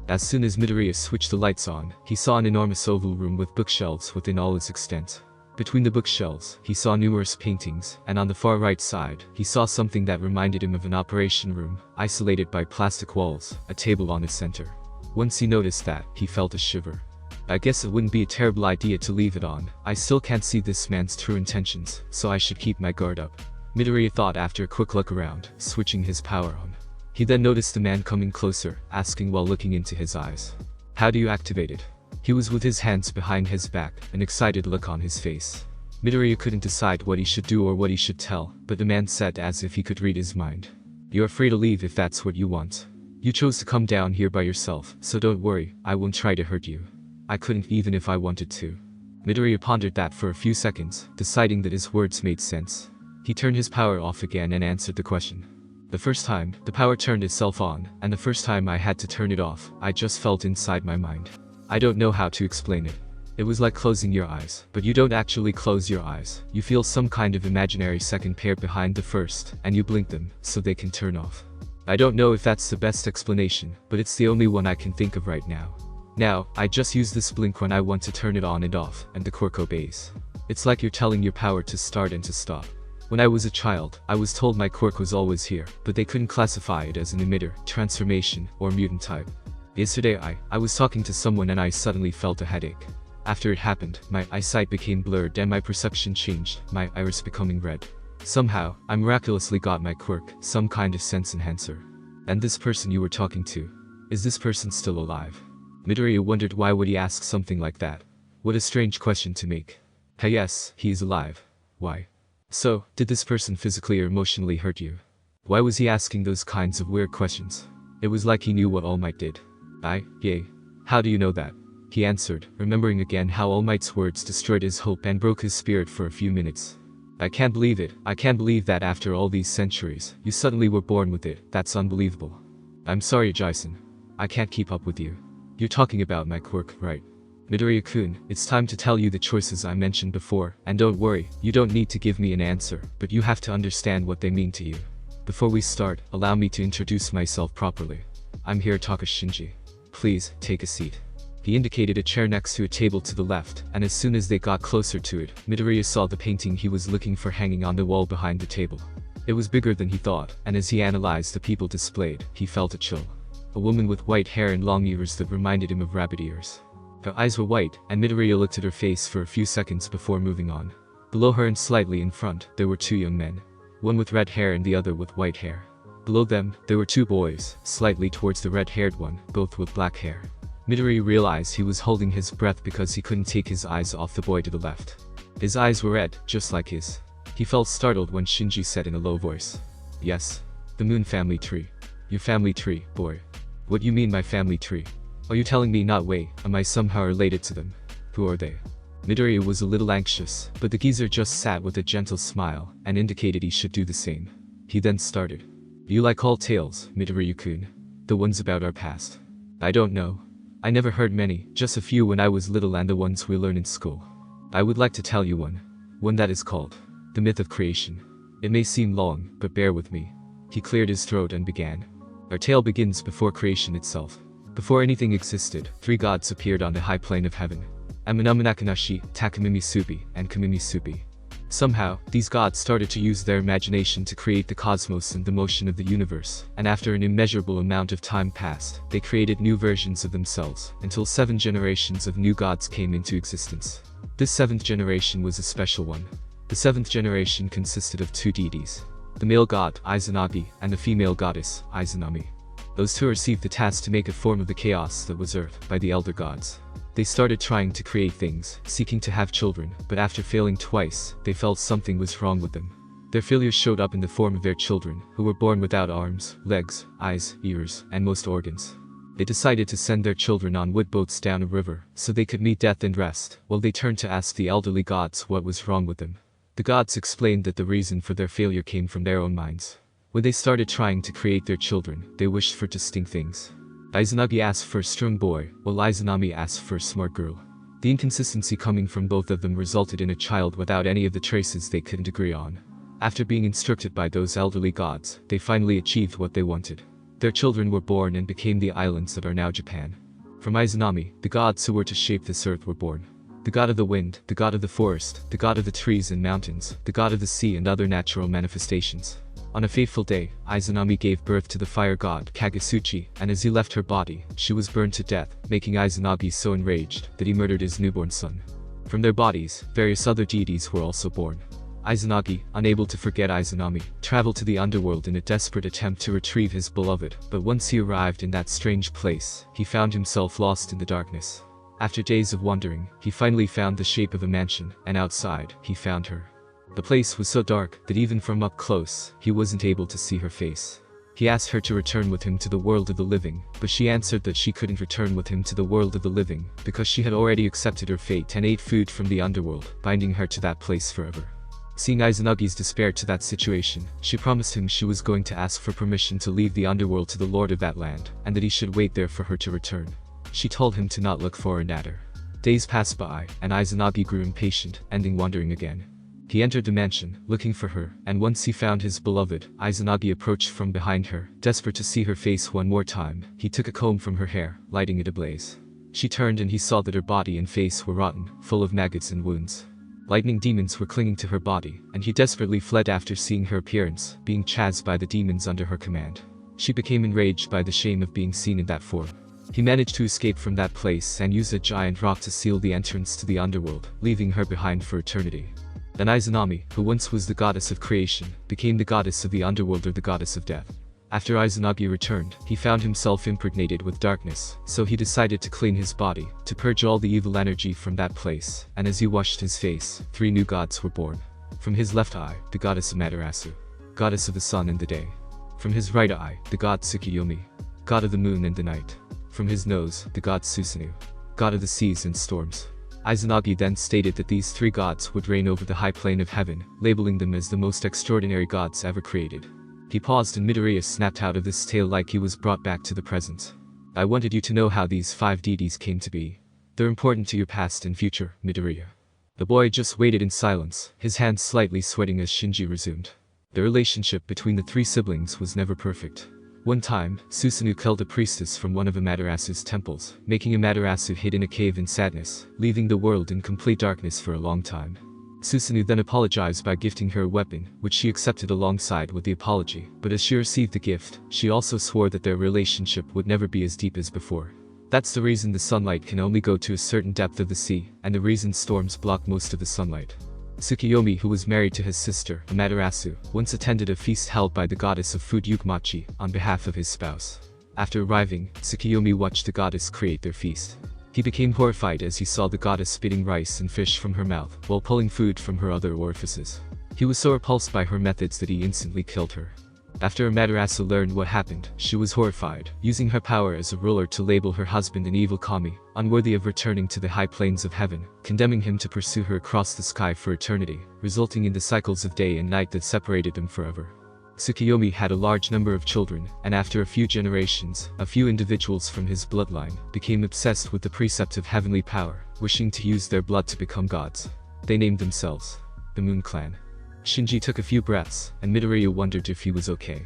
As soon as Midoriya switched the lights on, he saw an enormous oval room with bookshelves within all its extent. Between the bookshelves, he saw numerous paintings, and on the far right side, he saw something that reminded him of an operation room, isolated by plastic walls, a table on its center. Once he noticed that, he felt a shiver. I guess it wouldn't be a terrible idea to leave it on. I still can't see this man's true intentions, so I should keep my guard up. Midoriya thought after a quick look around, switching his power on. He then noticed the man coming closer, asking while looking into his eyes. How do you activate it? He was with his hands behind his back, an excited look on his face. Midoriya couldn't decide what he should do or what he should tell, but the man said as if he could read his mind. You're free to leave if that's what you want. You chose to come down here by yourself, so don't worry, I won't try to hurt you. I couldn't even if I wanted to. Midoriya pondered that for a few seconds, deciding that his words made sense. He turned his power off again and answered the question. The first time, the power turned itself on, and the first time I had to turn it off, I just felt inside my mind. I don't know how to explain it. It was like closing your eyes, but you don't actually close your eyes. You feel some kind of imaginary second pair behind the first, and you blink them, so they can turn off. I don't know if that's the best explanation, but it's the only one I can think of right now. Now, I just use this blink when I want to turn it on and off, and the quirk obeys. It's like you're telling your power to start and to stop. When I was a child, I was told my quirk was always here, but they couldn't classify it as an emitter, transformation, or mutant type. Yesterday I was talking to someone and I suddenly felt a headache. After it happened, my eyesight became blurred and my perception changed, my iris becoming red. Somehow, I miraculously got my quirk, some kind of sense enhancer. And this person you were talking to, is this person still alive? Midoriya wondered why would he ask something like that. What a strange question to make. Hey, yes, he is alive. Why? So, did this person physically or emotionally hurt you? Why was he asking those kinds of weird questions? It was like he knew what All Might did. Yay. How do you know that? He answered, remembering again how All Might's words destroyed his hope and broke his spirit for a few minutes. I can't believe it. I can't believe that after all these centuries, you suddenly were born with it. That's unbelievable. I'm sorry, Jason. I can't keep up with you. You're talking about my quirk, right? Midoriya-kun, it's time to tell you the choices I mentioned before, and don't worry, you don't need to give me an answer, but you have to understand what they mean to you. Before we start, allow me to introduce myself properly. I'm Hirotaka Shinji. Please, take a seat. He indicated a chair next to a table to the left, and as soon as they got closer to it, Midoriya saw the painting he was looking for hanging on the wall behind the table. It was bigger than he thought, and as he analyzed the people displayed, he felt a chill. A woman with white hair and long ears that reminded him of rabbit ears. Her eyes were white, and Midoriya looked at her face for a few seconds before moving on. Below her and slightly in front, there were two young men. One with red hair and the other with white hair. Below them, there were two boys, slightly towards the red-haired one, both with black hair. Midoriya realized he was holding his breath because he couldn't take his eyes off the boy to the left. His eyes were red, just like his. He felt startled when Shinji said in a low voice. Yes. The Moon family tree. Your family tree, boy. What do you mean my family tree? Are you telling me not wait, am I somehow related to them? Who are they? Midoriya was a little anxious, but the geezer just sat with a gentle smile, and indicated he should do the same. He then started. Do you like all tales, Midoriya-kun? The ones about our past? I don't know. I never heard many, just a few when I was little and the ones we learn in school. I would like to tell you one that is called The Myth of Creation. It may seem long, but bear with me. He cleared his throat and began. Our tale begins before creation itself. Before anything existed, three gods appeared on the high plane of heaven. Amanamanakannashi, Takamimisubi, and Kamimisubi. Somehow, these gods started to use their imagination to create the cosmos and the motion of the universe, and after an immeasurable amount of time passed, they created new versions of themselves, until 7 generations of new gods came into existence. This 7th generation was a special one. The 7th generation consisted of 2 deities. The male god, Izanagi, and the female goddess, Izanami. Those two received the task to make a form of the chaos that was Earth by the elder gods. They started trying to create things, seeking to have children, but after failing twice, they felt something was wrong with them. Their failures showed up in the form of their children, who were born without arms, legs, eyes, ears, and most organs. They decided to send their children on wood boats down a river, so they could meet death and rest, while they turned to ask the elderly gods what was wrong with them. The gods explained that the reason for their failure came from their own minds. When they started trying to create their children, they wished for distinct things. Izanagi asked for a strong boy, while Izanami asked for a smart girl. The inconsistency coming from both of them resulted in a child without any of the traces they couldn't agree on. After being instructed by those elderly gods, they finally achieved what they wanted. Their children were born and became the islands that are now Japan. From Izanami, the gods who were to shape this earth were born. The god of the wind, the god of the forest, the god of the trees and mountains, the god of the sea and other natural manifestations. On a fateful day, Izanami gave birth to the fire god Kagasuchi, and as he left her body, she was burned to death, making Izanagi so enraged that he murdered his newborn son. From their bodies, various other deities were also born. Izanagi, unable to forget Izanami, traveled to the underworld in a desperate attempt to retrieve his beloved, but once he arrived in that strange place, he found himself lost in the darkness. After days of wandering, he finally found the shape of a mansion, and outside, he found her. The place was so dark that even from up close, he wasn't able to see her face. He asked her to return with him to the world of the living, but she answered that she couldn't return with him to the world of the living, because she had already accepted her fate and ate food from the underworld, binding her to that place forever. Seeing Izanagi's despair to that situation, she promised him she was going to ask for permission to leave the underworld to the lord of that land, and that he should wait there for her to return. She told him to not look for her natter. Days passed by, and Izanagi grew impatient, ending wandering again. He entered the mansion, looking for her, and once he found his beloved, Izanagi approached from behind her, desperate to see her face one more time. He took a comb from her hair, lighting it ablaze. She turned and he saw that her body and face were rotten, full of maggots and wounds. Lightning demons were clinging to her body, and he desperately fled after seeing her appearance, being chased by the demons under her command. She became enraged by the shame of being seen in that form. He managed to escape from that place and used a giant rock to seal the entrance to the underworld, leaving her behind for eternity. Then Izanami, who once was the goddess of creation, became the goddess of the underworld or the goddess of death. After Izanagi returned, he found himself impregnated with darkness, so he decided to clean his body, to purge all the evil energy from that place, and as he washed his face, 3 new gods were born. From his left eye, the goddess Amaterasu, goddess of the sun and the day. From his right eye, the god Tsukuyomi, god of the moon and the night. From his nose, the god Susanoo, god of the seas and storms. Izanagi then stated that these 3 gods would reign over the high plane of heaven, labeling them as the most extraordinary gods ever created. He paused and Midoriya snapped out of this tale like he was brought back to the present. I wanted you to know how these 5 deities came to be. They're important to your past and future, Midoriya. The boy just waited in silence, his hands slightly sweating as Shinji resumed. The relationship between the 3 siblings was never perfect. One time, Susanoo killed a priestess from one of Amaterasu's temples, making Amaterasu hid in a cave in sadness, leaving the world in complete darkness for a long time. Susanoo then apologized by gifting her a weapon, which she accepted alongside with the apology, but as she received the gift, she also swore that their relationship would never be as deep as before. That's the reason the sunlight can only go to a certain depth of the sea, and the reason storms block most of the sunlight. Tsukuyomi, who was married to his sister, Amaterasu, once attended a feast held by the goddess of food Yukmachi, on behalf of his spouse. After arriving, Tsukuyomi watched the goddess create their feast. He became horrified as he saw the goddess spitting rice and fish from her mouth, while pulling food from her other orifices. He was so repulsed by her methods that he instantly killed her. After Amaterasu learned what happened, she was horrified, using her power as a ruler to label her husband an evil kami, unworthy of returning to the high plains of heaven, condemning him to pursue her across the sky for eternity, resulting in the cycles of day and night that separated them forever. Tsukuyomi had a large number of children, and after a few generations, a few individuals from his bloodline became obsessed with the precept of heavenly power, wishing to use their blood to become gods. They named themselves the Moon Clan. Shinji took a few breaths, and Midoriya wondered if he was okay.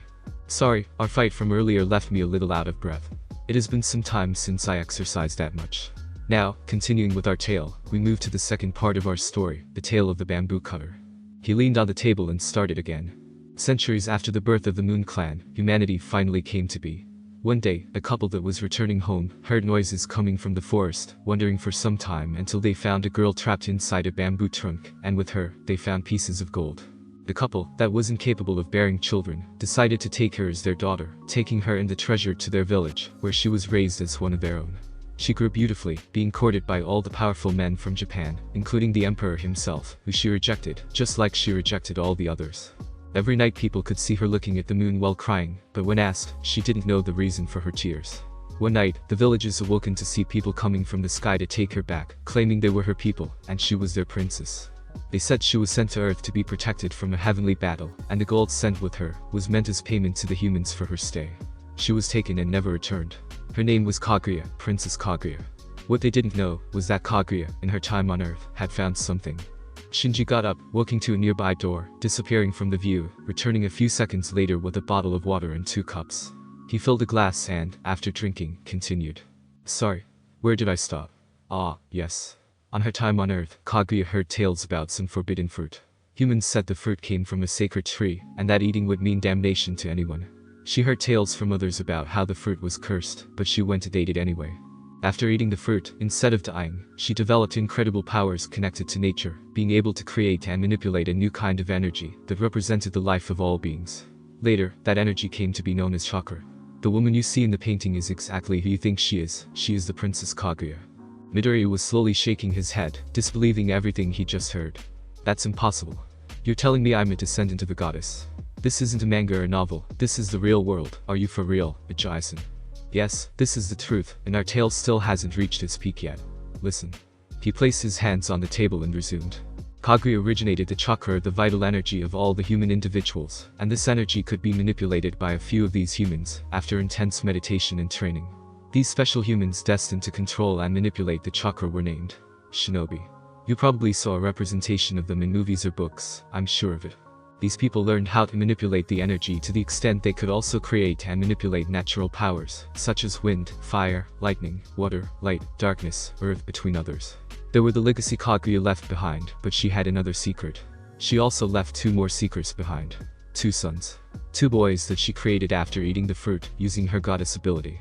Sorry, our fight from earlier left me a little out of breath. It has been some time since I exercised that much. Now, continuing with our tale, we move to the second part of our story, the tale of the bamboo cutter. He leaned on the table and started again. Centuries after the birth of the Moon Clan, humanity finally came to be. One day, a couple that was returning home heard noises coming from the forest, wandering for some time until they found a girl trapped inside a bamboo trunk, and with her, they found pieces of gold. The couple, that was incapable of bearing children, decided to take her as their daughter, taking her and the treasure to their village, where she was raised as one of their own. She grew beautifully, being courted by all the powerful men from Japan, including the emperor himself, who she rejected, just like she rejected all the others. Every night people could see her looking at the moon while crying, but when asked, she didn't know the reason for her tears. One night, the villagers awoken to see people coming from the sky to take her back, claiming they were her people, and she was their princess. They said she was sent to Earth to be protected from a heavenly battle, and the gold sent with her was meant as payment to the humans for her stay. She was taken and never returned. Her name was Kaguya, Princess Kaguya. What they didn't know was that Kaguya, in her time on Earth, had found something. Shinji got up, walking to a nearby door, disappearing from the view, returning a few seconds later with a bottle of water and 2 cups. He filled a glass and, after drinking, continued. Sorry, where did I stop? Ah, yes. On her time on Earth, Kaguya heard tales about some forbidden fruit. Humans said the fruit came from a sacred tree, and that eating would mean damnation to anyone. She heard tales from others about how the fruit was cursed, but she went to eat it anyway. After eating the fruit, instead of dying, she developed incredible powers connected to nature, being able to create and manipulate a new kind of energy that represented the life of all beings. Later, that energy came to be known as chakra. The woman you see in the painting is exactly who you think she is the Princess Kaguya. Midoriya was slowly shaking his head, disbelieving everything he just heard. That's impossible. You're telling me I'm a descendant of a goddess? This isn't a manga or novel, this is the real world. Are you for real, Jason? Yes, this is the truth, and our tale still hasn't reached its peak yet. Listen. He placed his hands on the table and resumed. Kaguya originated the chakra, the vital energy of all the human individuals, and this energy could be manipulated by a few of these humans, after intense meditation and training. These special humans destined to control and manipulate the chakra were named Shinobi. You probably saw a representation of them in movies or books, I'm sure of it. These people learned how to manipulate the energy to the extent they could also create and manipulate natural powers, such as wind, fire, lightning, water, light, darkness, earth, between others. There were the legacy Kaguya left behind, but she had another secret. She also left 2 more secrets behind. 2 sons. 2 boys that she created after eating the fruit, using her goddess ability.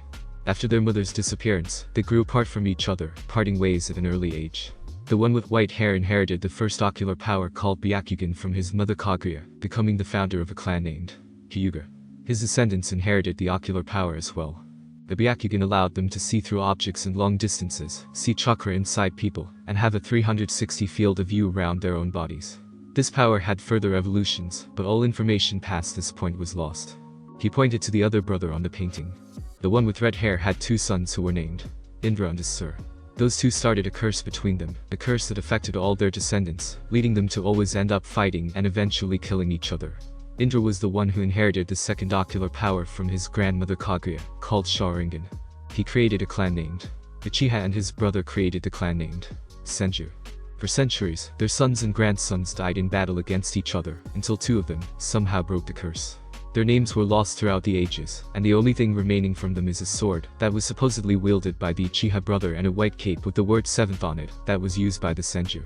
After their mother's disappearance, they grew apart from each other, parting ways at an early age. The one with white hair inherited the first ocular power called Byakugan from his mother Kaguya, becoming the founder of a clan named Hyuga. His descendants inherited the ocular power as well. The Byakugan allowed them to see through objects and long distances, see chakra inside people, and have a 360 field of view around their own bodies. This power had further evolutions, but all information past this point was lost. He pointed to the other brother on the painting. The one with red hair had two sons who were named Indra and Asur. Those two started a curse between them, a curse that affected all their descendants, leading them to always end up fighting and eventually killing each other. Indra was the one who inherited the second ocular power from his grandmother Kaguya, called Sharingan. He created a clan named Uchiha and his brother created the clan named Senju. For centuries, their sons and grandsons died in battle against each other, until two of them somehow broke the curse. Their names were lost throughout the ages, and the only thing remaining from them is a sword that was supposedly wielded by the Uchiha brother and a white cape with the word 7th on it that was used by the Senju.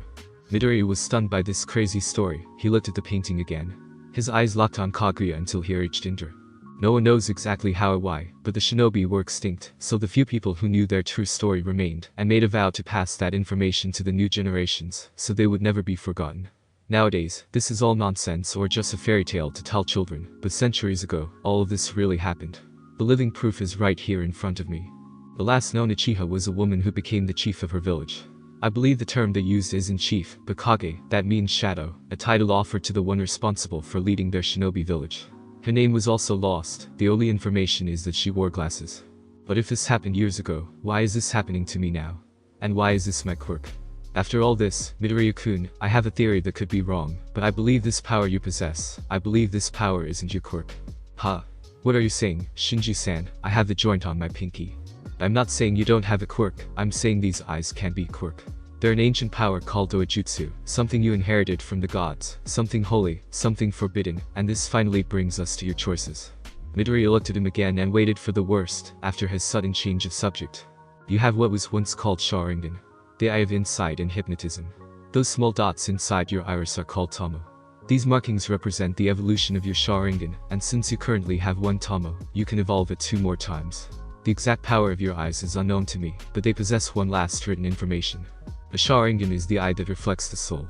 Midoriya was stunned by this crazy story. He looked at the painting again. His eyes locked on Kaguya until he reached Indra. No one knows exactly how or why, but the shinobi were extinct, so the few people who knew their true story remained, and made a vow to pass that information to the new generations, so they would never be forgotten. Nowadays, this is all nonsense or just a fairy tale to tell children, but centuries ago, all of this really happened. The living proof is right here in front of me. The last known Uchiha was a woman who became the chief of her village. I believe the term they used isn't chief, but Kage, that means shadow, a title offered to the one responsible for leading their shinobi village. Her name was also lost, the only information is that she wore glasses. But if this happened years ago, why is this happening to me now? And why is this my quirk? After all this, Midoriya-kun, I have a theory that could be wrong, but I believe this power you possess, I believe this power isn't your quirk. Ha! What are you saying, Shinji-san? I have the joint on my pinky. I'm not saying you don't have a quirk, I'm saying these eyes can't be quirk. They're an ancient power called Doujutsu, something you inherited from the gods, something holy, something forbidden, and this finally brings us to your choices. Midoriya looked at him again and waited for the worst, after his sudden change of subject. You have what was once called Sharingan, the eye of insight and hypnotism. Those small dots inside your iris are called Tomo. These markings represent the evolution of your Sharingan, and since you currently have one Tomo, you can evolve it 2 more times. The exact power of your eyes is unknown to me, but they possess one last written information. A Sharingan is the eye that reflects the soul.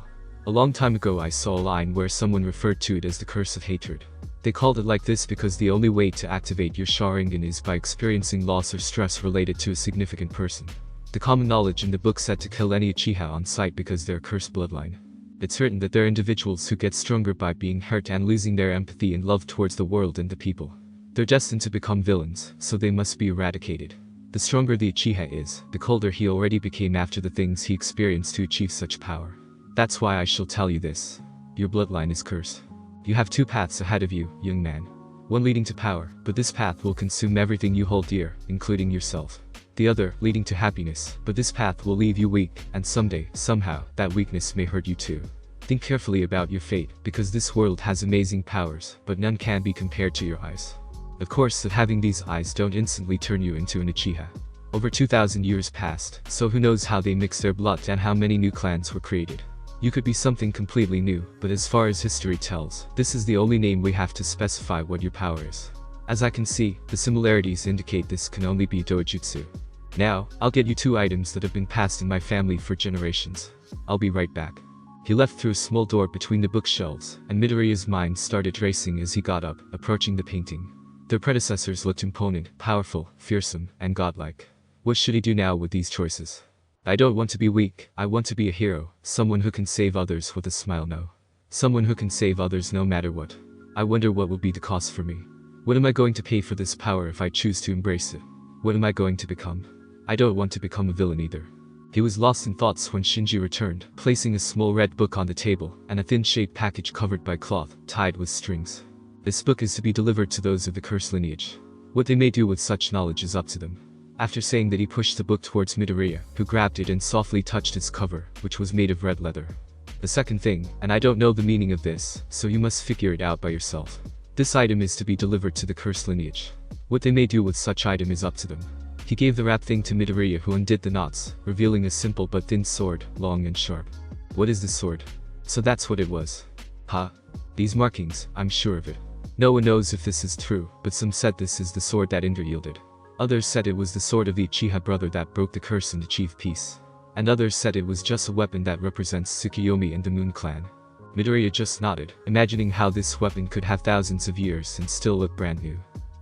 A long time ago I saw a line where someone referred to it as the curse of hatred. They called it like this because the only way to activate your Sharingan is by experiencing loss or stress related to a significant person. The common knowledge in the book said to kill any Uchiha on sight because they're a cursed bloodline. It's written that there are individuals who get stronger by being hurt and losing their empathy and love towards the world and the people. They're destined to become villains, so they must be eradicated. The stronger the Uchiha is, the colder he already became after the things he experienced to achieve such power. That's why I shall tell you this. Your bloodline is cursed. You have 2 paths ahead of you, young man. One leading to power, but this path will consume everything you hold dear, including yourself. The other, leading to happiness, but this path will leave you weak, and someday, somehow, that weakness may hurt you too. Think carefully about your fate, because this world has amazing powers, but none can be compared to your eyes. Of course, that having these eyes don't instantly turn you into an Uchiha. Over 2,000 years passed, so who knows how they mixed their blood and how many new clans were created. You could be something completely new, but as far as history tells, this is the only name we have to specify what your power is. As I can see, the similarities indicate this can only be Doujutsu. Now, I'll get you 2 items that have been passed in my family for generations. I'll be right back. He left through a small door between the bookshelves, and Midoriya's mind started racing as he got up, approaching the painting. Their predecessors looked imponent, powerful, fearsome, and godlike. What should he do now with these choices? I don't want to be weak, I want to be a hero, someone who can save others with a smile. No. Someone who can save others no matter what. I wonder what will be the cost for me. What am I going to pay for this power if I choose to embrace it? What am I going to become? I don't want to become a villain either. He was lost in thoughts when Shinji returned, placing a small red book on the table, and a thin shaped package covered by cloth, tied with strings. This book is to be delivered to those of the cursed lineage. What they may do with such knowledge is up to them. After saying that, he pushed the book towards Midoriya, who grabbed it and softly touched its cover, which was made of red leather. The second thing, and I don't know the meaning of this, so you must figure it out by yourself. This item is to be delivered to the cursed lineage. What they may do with such item is up to them. He gave the wrapped thing to Midoriya, who undid the knots, revealing a simple but thin sword, long and sharp. What is this sword? So that's what it was. Ha! These markings, I'm sure of it. No one knows if this is true, but some said this is the sword that Indra yielded. Others said it was the sword of the Uchiha brother that broke the curse and achieved peace. And others said it was just a weapon that represents Tsukuyomi and the Moon Clan. Midoriya just nodded, imagining how this weapon could have thousands of years and still look brand new.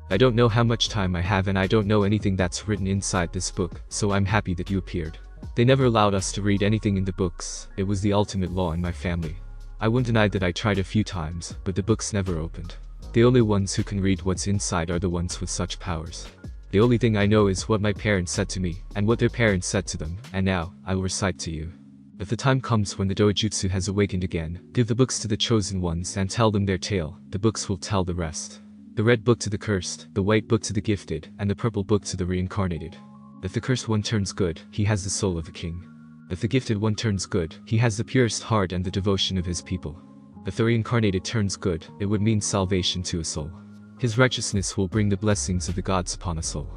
I don't know how much time I have and I don't know anything that's written inside this book, so I'm happy that you appeared. They never allowed us to read anything in the books, it was the ultimate law in my family. I won't deny that I tried a few times, but the books never opened. The only ones who can read what's inside are the ones with such powers. The only thing I know is what my parents said to me, and what their parents said to them, and now, I will recite to you. If the time comes when the Dojutsu has awakened again, give the books to the chosen ones and tell them their tale, the books will tell the rest. The red book to the cursed, the white book to the gifted, and the purple book to the reincarnated. If the cursed one turns good, he has the soul of a king. If the gifted one turns good, he has the purest heart and the devotion of his people. If the reincarnated turns good, it would mean salvation to a soul. His righteousness will bring the blessings of the gods upon a soul.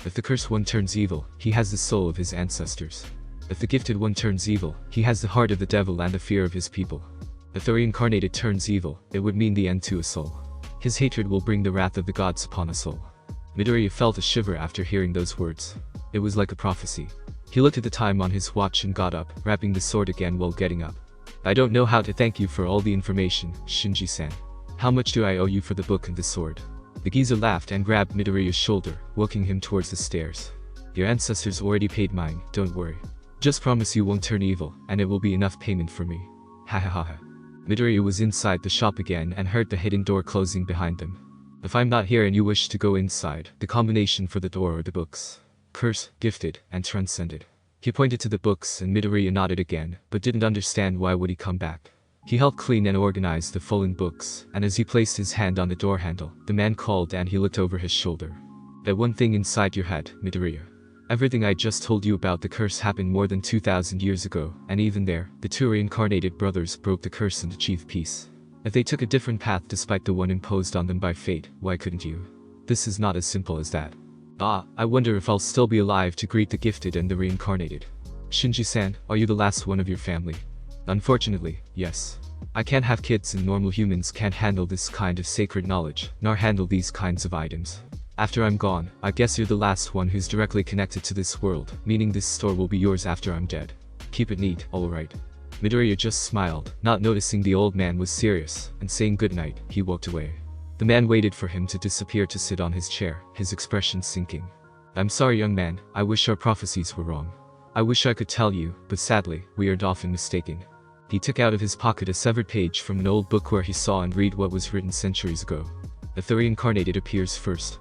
If the cursed one turns evil, he has the soul of his ancestors. If the gifted one turns evil, he has the heart of the devil and the fear of his people. If the reincarnated turns evil, it would mean the end to a soul. His hatred will bring the wrath of the gods upon a soul. Midoriya felt a shiver after hearing those words. It was like a prophecy. He looked at the time on his watch and got up, wrapping the sword again while getting up. I don't know how to thank you for all the information, Shinji-san. How much do I owe you for the book and the sword? The geezer laughed and grabbed Midoriya's shoulder, walking him towards the stairs. Your ancestors already paid mine, don't worry. Just promise you won't turn evil, and it will be enough payment for me. Ha ha ha ha. Midoriya was inside the shop again and heard the hidden door closing behind them. If I'm not here and you wish to go inside, the combination for the door are the books. Curse, gifted, and transcended. He pointed to the books and Midoriya nodded again, but didn't understand why would he come back. He helped clean and organize the fallen books, and as he placed his hand on the door handle, the man called and he looked over his shoulder. That one thing inside your head, Midoriya. Everything I just told you about the curse happened more than 2,000 years ago, and even there, the two reincarnated brothers broke the curse and achieved peace. If they took a different path despite the one imposed on them by fate, why couldn't you? This is not as simple as that. I wonder if I'll still be alive to greet the gifted and the reincarnated. Shinji-san, are you the last one of your family? Unfortunately, yes. I can't have kids and normal humans can't handle this kind of sacred knowledge, nor handle these kinds of items. After I'm gone, I guess you're the last one who's directly connected to this world, meaning this store will be yours after I'm dead. Keep it neat, alright. Midoriya just smiled, not noticing the old man was serious, and saying goodnight, he walked away. The man waited for him to disappear to sit on his chair, his expression sinking. I'm sorry young man, I wish our prophecies were wrong. I wish I could tell you, but sadly, we are often mistaken. He took out of his pocket a severed page from an old book where he saw and read what was written centuries ago. If the reincarnated appears first,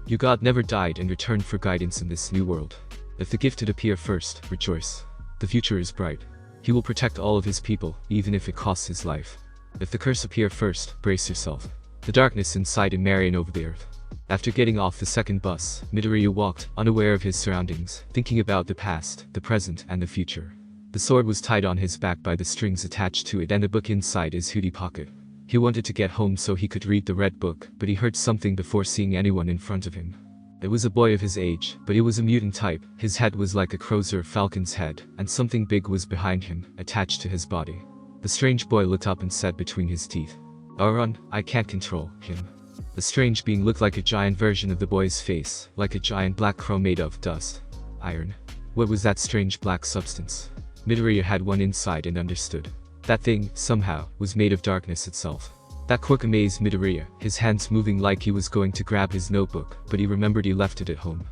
you God never died and returned for guidance in this new world. If the gifted appear first, rejoice. The future is bright. He will protect all of his people, even if it costs his life. If the curse appear first, brace yourself. The darkness inside him marrying over the earth. After getting off the second bus, Midoriya walked, unaware of his surroundings, thinking about the past, the present, and the future. The sword was tied on his back by the strings attached to it and a book inside his hoodie pocket. He wanted to get home so he could read the red book, but he heard something before seeing anyone in front of him. It was a boy of his age, but he was a mutant type, his head was like a crow's or falcon's head, and something big was behind him, attached to his body. The strange boy looked up and said between his teeth, Run, I can't control him. The strange being looked like a giant version of the boy's face, like a giant black crow made of dust. Iron. What was that strange black substance? Midoriya had one inside and understood. That thing, somehow, was made of darkness itself. That Quirk amazed Midoriya, his hands moving like he was going to grab his notebook, but he remembered he left it at home.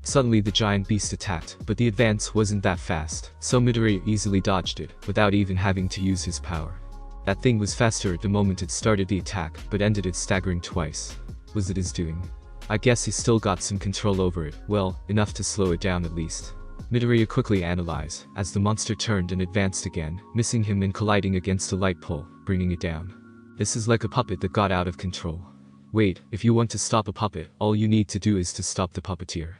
Suddenly the giant beast attacked, but the advance wasn't that fast, so Midoriya easily dodged it, without even having to use his power. That thing was faster at the moment it started the attack, but ended it staggering twice. Was it his doing? I guess he still got some control over it, well, enough to slow it down at least. Midoriya quickly analyzed, as the monster turned and advanced again, missing him and colliding against a light pole, bringing it down. This is like a puppet that got out of control. Wait, if you want to stop a puppet, all you need to do is to stop the puppeteer.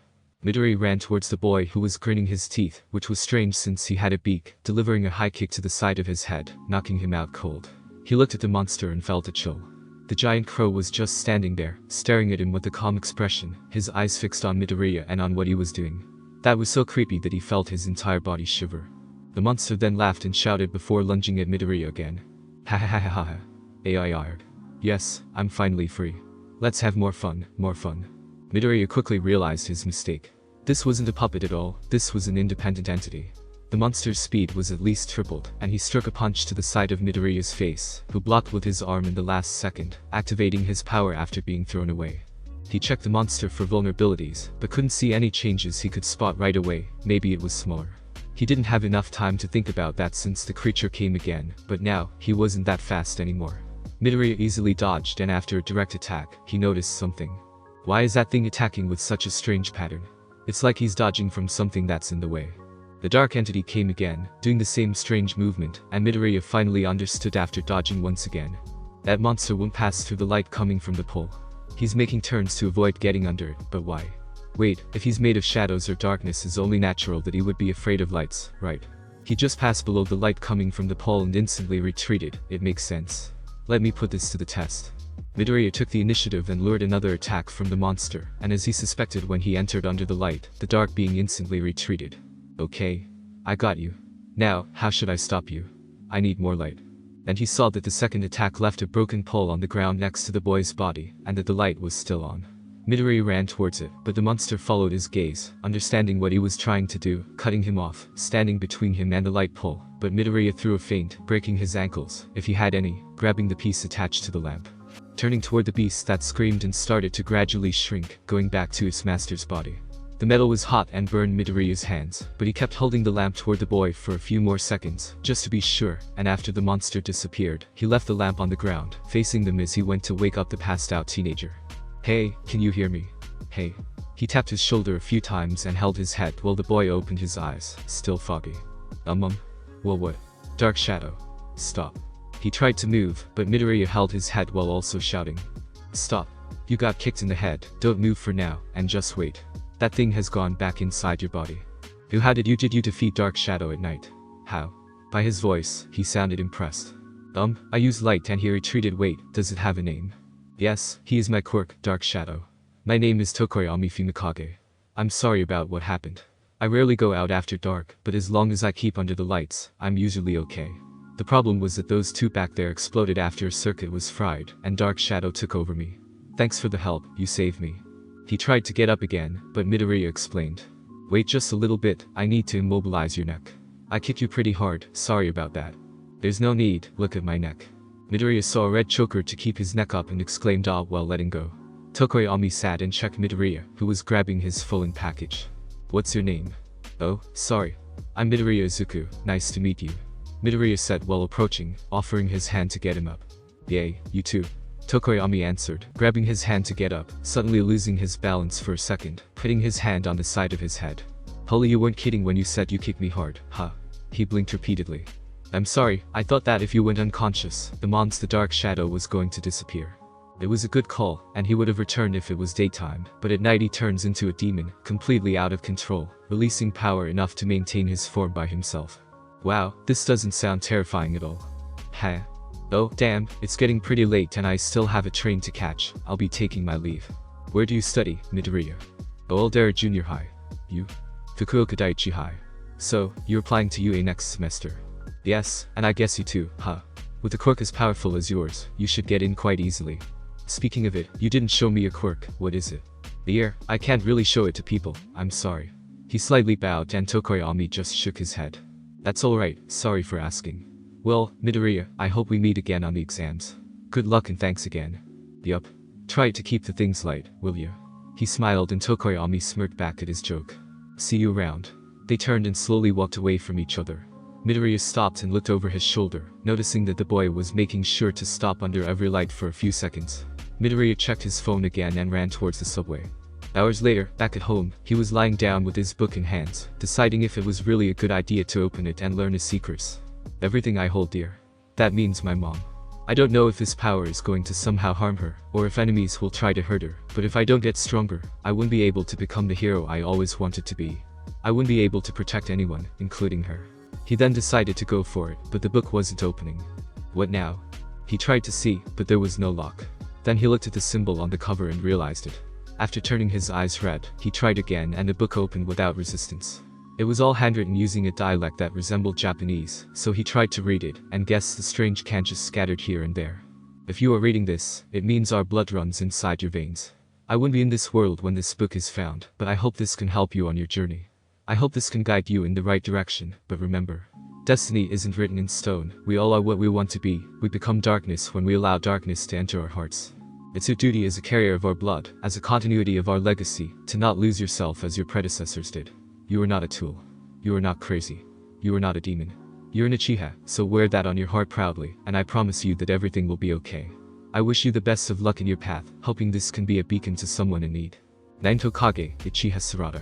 Midoriya ran towards the boy who was gritting his teeth, which was strange since he had a beak, delivering a high kick to the side of his head, knocking him out cold. He looked at the monster and felt a chill. The giant crow was just standing there, staring at him with a calm expression, his eyes fixed on Midoriya and on what he was doing. That was so creepy that he felt his entire body shiver. The monster then laughed and shouted before lunging at Midoriya again. Ha ha ha ha ha. AIR. Yes, I'm finally free. Let's have more fun, more fun. Midoriya quickly realized his mistake. This wasn't a puppet at all, this was an independent entity. The The monster's speed was at least tripled, and he struck a punch to the side of Midoriya's face, who blocked with his arm in the last second, activating his power after being thrown away. He checked the monster for vulnerabilities, but couldn't see any changes he could spot right away. Maybe it was smaller. He didn't have enough time to think about that since the creature came again, but now, he wasn't that fast anymore. Midoriya easily dodged, and after a direct attack, he noticed something. Why is that thing attacking with such a strange pattern? It's like he's dodging from something that's in the way. The dark entity came again, doing the same strange movement, and Midoriya finally understood after dodging once again. That monster won't pass through the light coming from the pole. He's making turns to avoid getting under it, but why? Wait, if he's made of shadows or darkness, it's only natural that he would be afraid of lights, right? He just passed below the light coming from the pole and instantly retreated. It makes sense. Let me put this to the test. Midoriya took the initiative and lured another attack from the monster, and as he suspected when he entered under the light, the dark being instantly retreated. Okay. I got you. Now, how should I stop you? I need more light. And he saw that the second attack left a broken pole on the ground next to the boy's body, and that the light was still on. Midoriya ran towards it, but the monster followed his gaze, understanding what he was trying to do, cutting him off, standing between him and the light pole. But Midoriya threw a feint, breaking his ankles, if he had any, grabbing the piece attached to the lamp. Turning toward the beast that screamed and started to gradually shrink, going back to its master's body. The metal was hot and burned Midoriya's hands, but he kept holding the lamp toward the boy for a few more seconds, just to be sure, and after the monster disappeared, he left the lamp on the ground, facing them as he went to wake up the passed-out teenager. Hey, can you hear me? Hey. He tapped his shoulder a few times and held his head while the boy opened his eyes, still foggy. Well, what? Dark shadow. Stop. He tried to move, but Midoriya held his head while also shouting. Stop. You got kicked in the head, don't move for now, and just wait. That thing has gone back inside your body. How did you defeat Dark Shadow at night? How? By his voice, he sounded impressed. I used light and he retreated. Wait, does it have a name? Yes, he is my quirk, Dark Shadow. My name is Tokoyami Fumikage. I'm sorry about what happened. I rarely go out after dark, but as long as I keep under the lights, I'm usually okay. The problem was that those two back there exploded after a circuit was fried, and Dark Shadow took over me. Thanks for the help, you saved me. He tried to get up again, but Midoriya explained. Wait just a little bit, I need to immobilize your neck. I kicked you pretty hard, sorry about that. There's no need, look at my neck. Midoriya saw a red choker to keep his neck up and exclaimed ah while letting go. Tokoyami sat and checked Midoriya, who was grabbing his fallen package. What's your name? Oh, sorry. I'm Midoriya Izuku, nice to meet you. Midoriya said while approaching, offering his hand to get him up. Yay, you too. Tokoyami answered, grabbing his hand to get up, suddenly losing his balance for a second, putting his hand on the side of his head. Holy, you weren't kidding when you said you kicked me hard, huh? He blinked repeatedly. I'm sorry, I thought that if you went unconscious, the Dark Shadow was going to disappear. It was a good call, and he would have returned if it was daytime, but at night he turns into a demon, completely out of control, releasing power enough to maintain his form by himself. Wow, this doesn't sound terrifying at all. Huh? Oh, damn, it's getting pretty late and I still have a train to catch. I'll be taking my leave. Where do you study, Midoriya? Oldera Junior High. You? Fukuoka Daiichi High. So, you're applying to UA next semester? Yes, and I guess you too, huh? With a quirk as powerful as yours, you should get in quite easily. Speaking of it, you didn't show me your quirk, what is it? The ear, I can't really show it to people, I'm sorry. He slightly bowed and Tokoyami just shook his head. That's alright, sorry for asking. Well, Midoriya, I hope we meet again on the exams. Good luck and thanks again. Yup. Try to keep the things light, will you? He smiled and Tokoyami smirked back at his joke. See you around. They turned and slowly walked away from each other. Midoriya stopped and looked over his shoulder, noticing that the boy was making sure to stop under every light for a few seconds. Midoriya checked his phone again and ran towards the subway. Hours later, back at home, he was lying down with his book in hands, deciding if it was really a good idea to open it and learn his secrets. Everything I hold dear. That means my mom. I don't know if this power is going to somehow harm her, or if enemies will try to hurt her, but if I don't get stronger, I wouldn't be able to become the hero I always wanted to be. I wouldn't be able to protect anyone, including her. He then decided to go for it, but the book wasn't opening. What now? He tried to see, but there was no lock. Then he looked at the symbol on the cover and realized it. After turning his eyes red, he tried again and the book opened without resistance. It was all handwritten using a dialect that resembled Japanese, so he tried to read it, and guessed the strange kanji scattered here and there. If you are reading this, it means our blood runs inside your veins. I wouldn't be in this world when this book is found, but I hope this can help you on your journey. I hope this can guide you in the right direction, but remember, destiny isn't written in stone. We all are what we want to be. We become darkness when we allow darkness to enter our hearts. It's your duty as a carrier of our blood, as a continuity of our legacy, to not lose yourself as your predecessors did. You are not a tool. You are not crazy. You are not a demon. You're an Uchiha, so wear that on your heart proudly, and I promise you that everything will be okay. I wish you the best of luck in your path, hoping this can be a beacon to someone in need. Naito Kage, Uchiha Sarada.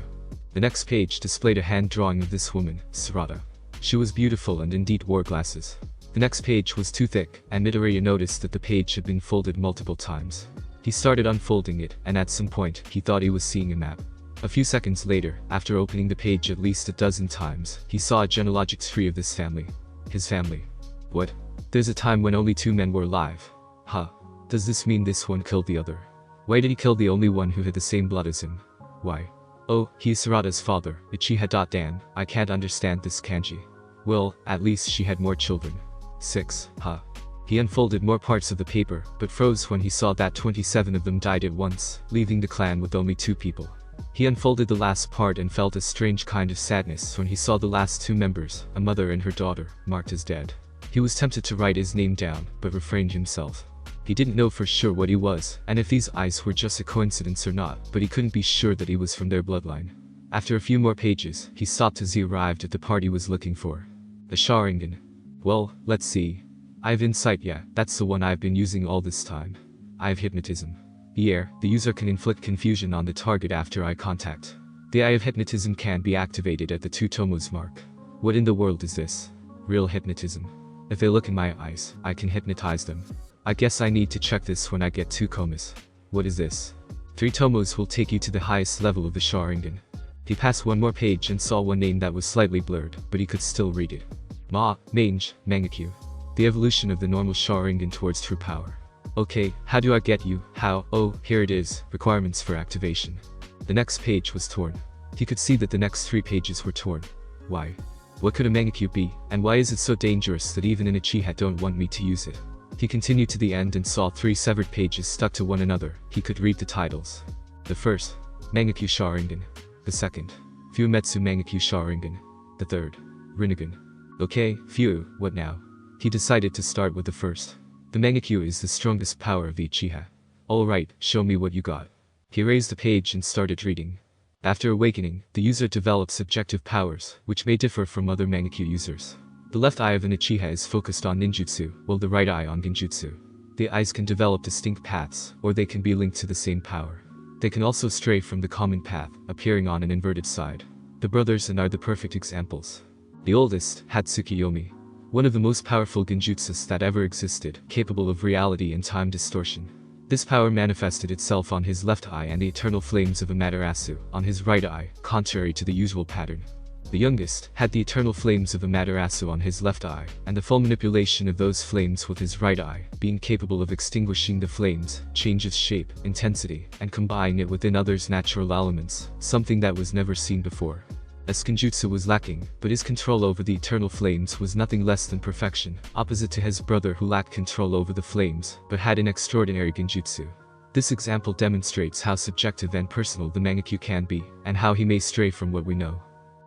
The next page displayed a hand drawing of this woman, Sarada. She was beautiful and indeed wore glasses. The next page was too thick, and Midoriya noticed that the page had been folded multiple times. He started unfolding it, and at some point, he thought he was seeing a map. A few seconds later, after opening the page at least a dozen times, he saw a genealogic tree of this family. His family. What? There's a time when only 2 men were alive. Huh. Does this mean this one killed the other? Why did he kill the only one who had the same blood as him? Why? Oh, he is Sarada's father, Uchiha. Dan, I can't understand this kanji. Well, at least she had more children. 6, huh. He unfolded more parts of the paper, but froze when he saw that 27 of them died at once, leaving the clan with only 2 people. He unfolded the last part and felt a strange kind of sadness when he saw the last 2 members, a mother and her daughter, marked as dead. He was tempted to write his name down, but refrained himself. He didn't know for sure what he was, and if these eyes were just a coincidence or not, but he couldn't be sure that he was from their bloodline. After a few more pages, he stopped as he arrived at the part he was looking for. The Sharingan. Well, let's see. I have insight, yeah, that's the one I've been using all this time. I have hypnotism. The user can inflict confusion on the target after eye contact. The eye of hypnotism can be activated at the 2 tomos mark. What in the world is this? Real hypnotism. If they look in my eyes, I can hypnotize them. I guess I need to check this when I get 2 komas. What is this? 3 tomos will take you to the highest level of the Sharingan. He passed one more page and saw one name that was slightly blurred, but he could still read it. Mange, Mangekyu. The evolution of the normal Sharingan towards true power. Okay, how do I get you? How? Oh, here it is, requirements for activation. The next page was torn. He could see that the next 3 pages were torn. Why? What could a Mangekyu be, and why is it so dangerous that even an Uchiha don't want me to use it? He continued to the end and saw 3 severed pages stuck to one another. He could read the titles. The first, Mangekyu Sharingan. The second, Fumetsu Mangekyu Sharingan. The third, Rinnegan. Okay, phew, what now? He decided to start with the first. The Mangekyu is the strongest power of the Uchiha. Alright, show me what you got. He raised the page and started reading. After awakening, the user develops subjective powers, which may differ from other Mangekyu users. The left eye of an Uchiha is focused on ninjutsu, while the right eye on genjutsu. The eyes can develop distinct paths, or they can be linked to the same power. They can also stray from the common path, appearing on an inverted side. The brothers are the perfect examples. The oldest, had Tsukiyomi. One of the most powerful genjutsus that ever existed, capable of reality and time distortion. This power manifested itself on his left eye and the eternal flames of Amaterasu on his right eye, contrary to the usual pattern. The youngest had the eternal flames of Amaterasu on his left eye, and the full manipulation of those flames with his right eye, being capable of extinguishing the flames, changes shape, intensity, and combining it within others' natural elements, something that was never seen before. As genjutsu was lacking, but his control over the eternal flames was nothing less than perfection, opposite to his brother who lacked control over the flames, but had an extraordinary genjutsu. This example demonstrates how subjective and personal the Mangekyu can be, and how he may stray from what we know.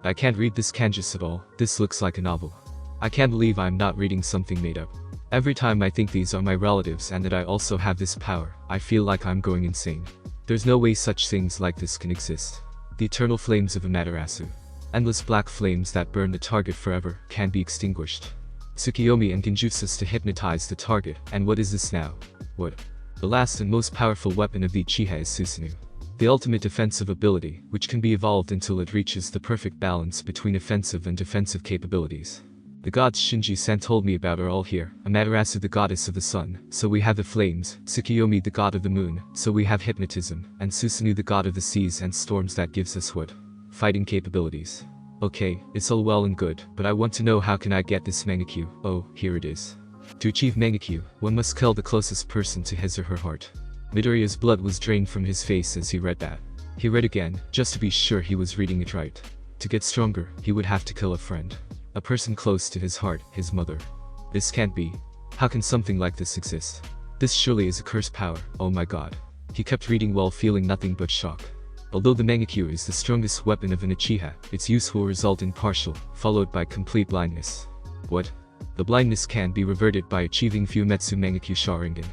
I can't read this kanjis at all, this looks like a novel. I can't believe I'm not reading something made up. Every time I think these are my relatives and that I also have this power, I feel like I'm going insane. There's no way such things like this can exist. The eternal flames of Amaterasu. Endless black flames that burn the target forever, can be extinguished. Tsukiyomi and genjutsus to hypnotize the target, and what is this now? What? The last and most powerful weapon of the Uchiha is Susanoo. The ultimate defensive ability, which can be evolved until it reaches the perfect balance between offensive and defensive capabilities. The gods Shinji-san told me about are all here. Amaterasu the goddess of the sun, so we have the flames, Tsukiyomi the god of the moon, so we have hypnotism, and Susanoo the god of the seas and storms that gives us what? Fighting capabilities. Okay, it's all well and good, but I want to know how can I get this Mangekyu. Oh, here it is. To achieve Mangekyu, one must kill the closest person to his or her heart. Midoriya's blood was drained from his face as he read that. He read again, just to be sure he was reading it right. To get stronger, he would have to kill a friend. A person close to his heart, his mother. This can't be. How can something like this exist? This surely is a cursed power, oh my god. He kept reading while feeling nothing but shock. Although the Mangekyo is the strongest weapon of an Uchiha, its use will result in partial, followed by complete blindness. What? The blindness can be reverted by achieving Fumetsu Mangekyo Sharingan.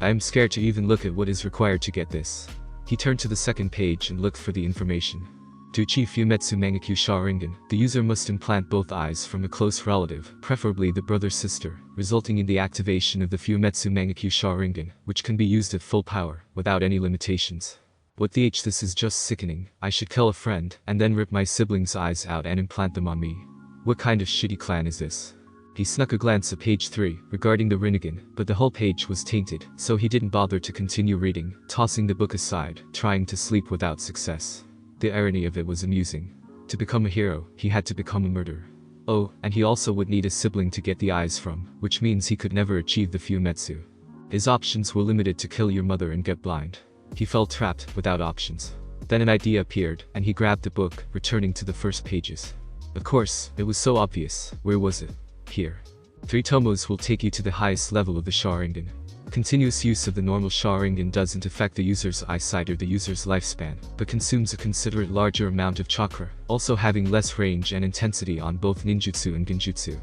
I am scared to even look at what is required to get this. He turned to the second page and looked for the information. To achieve Fumetsu Mangekyo Sharingan, the user must implant both eyes from a close relative, preferably the brother-sister, resulting in the activation of the Fumetsu Mangekyo Sharingan, which can be used at full power, without any limitations. What the h, this is just sickening. I should kill a friend, and then rip my siblings' eyes out and implant them on me. What kind of shitty clan is this? He snuck a glance at page 3, regarding the Rinnegan, but the whole page was tainted, so he didn't bother to continue reading, tossing the book aside, trying to sleep without success. The irony of it was amusing. To become a hero, he had to become a murderer. Oh, and he also would need a sibling to get the eyes from, which means he could never achieve the Fumetsu. His options were limited to kill your mother and get blind. He felt trapped, without options. Then an idea appeared, and he grabbed the book, returning to the first pages. Of course, it was so obvious. Where was it? Here. 3 tomos will take you to the highest level of the Sharingan. Continuous use of the normal Sharingan doesn't affect the user's eyesight or the user's lifespan, but consumes a considerate larger amount of chakra, also having less range and intensity on both ninjutsu and genjutsu.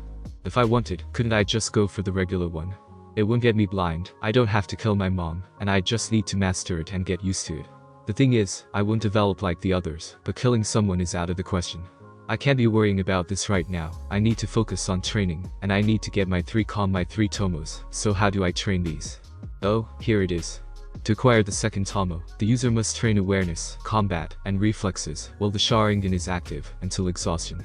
If I wanted, couldn't I just go for the regular one? It wouldn't get me blind, I don't have to kill my mom, and I just need to master it and get used to it. The thing is, I wouldn't develop like the others, but killing someone is out of the question. I can't be worrying about this right now. I need to focus on training, and I need to get my 3 tomos, so how do I train these? Oh, here it is. To acquire the second tomo, the user must train awareness, combat, and reflexes, while the Sharingan is active, until exhaustion.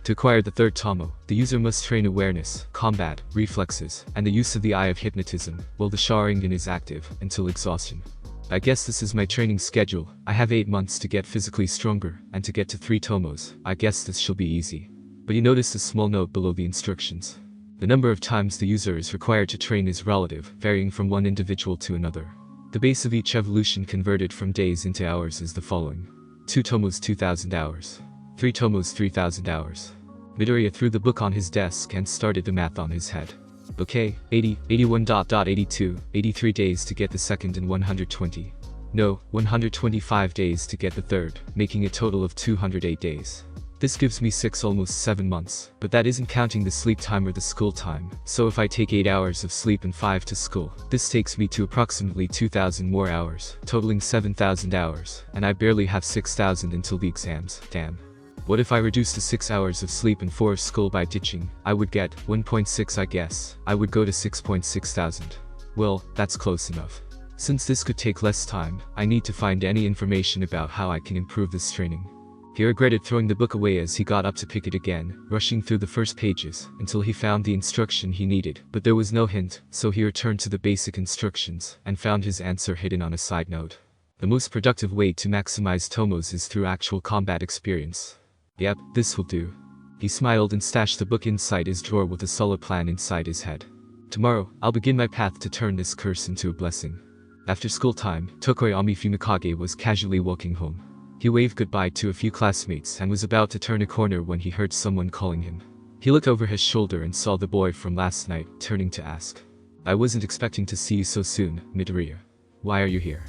To acquire the third tomo, the user must train awareness, combat, reflexes, and the use of the Eye of Hypnotism, while the Sharingan is active, until exhaustion. I guess this is my training schedule. I have 8 months to get physically stronger, and to get to 3 tomos. I guess this shall be easy. But you notice the small note below the instructions. The number of times the user is required to train is relative, varying from one individual to another. The base of each evolution converted from days into hours is the following. 2 tomos 2,000 hours. 3 tomos 3,000 hours. Midoriya threw the book on his desk and started the math on his head. Okay, 80, 81.82, 83 days to get the second and 120. No, 125 days to get the third, making a total of 208 days. This gives me 6 almost 7 months, but that isn't counting the sleep time or the school time, so if I take 8 hours of sleep and 5 to school, this takes me to approximately 2,000 more hours, totaling 7,000 hours, and I barely have 6,000 until the exams, damn. What if I reduce to 6 hours of sleep and 4 of school by ditching? I would get 1.6 I guess. I would go to 6.6 thousand. Well, that's close enough. Since this could take less time, I need to find any information about how I can improve this training. He regretted throwing the book away as he got up to pick it again, rushing through the first pages, until he found the instruction he needed, but there was no hint, so he returned to the basic instructions, and found his answer hidden on a side note. The most productive way to maximize tomos is through actual combat experience. Yep, this will do. He smiled and stashed the book inside his drawer with a solid plan inside his head. Tomorrow, I'll begin my path to turn this curse into a blessing. After school time, Tokoyami Fumikage was casually walking home. He waved goodbye to a few classmates and was about to turn a corner when he heard someone calling him. He looked over his shoulder and saw the boy from last night, turning to ask. I wasn't expecting to see you so soon, Midoriya. Why are you here?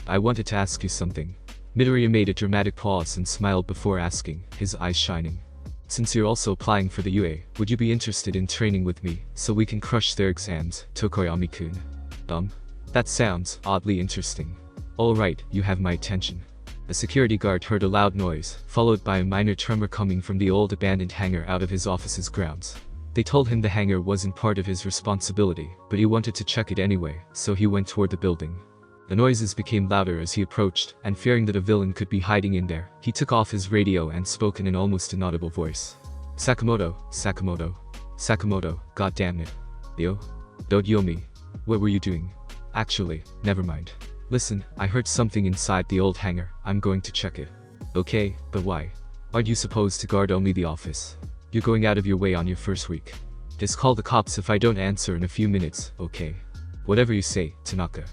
I wanted to ask you something. Midoriya made a dramatic pause and smiled before asking, his eyes shining. Since you're also applying for the UA, would you be interested in training with me, so we can crush their exams, Tokoyami-kun? That sounds oddly interesting. Alright, you have my attention. A security guard heard a loud noise, followed by a minor tremor coming from the old abandoned hangar out of his office's grounds. They told him the hangar wasn't part of his responsibility, but he wanted to check it anyway, so he went toward the building. The noises became louder as he approached, and fearing that a villain could be hiding in there, he took off his radio and spoke in an almost inaudible voice. Sakamoto, Sakamoto. Sakamoto, goddammit. Yo? Don't yo me. What were you doing? Actually, never mind. Listen, I heard something inside the old hangar, I'm going to check it. Okay, but why? Aren't you supposed to guard only the office? You're going out of your way on your first week. Just call the cops if I don't answer in a few minutes, okay? Whatever you say, Tanaka.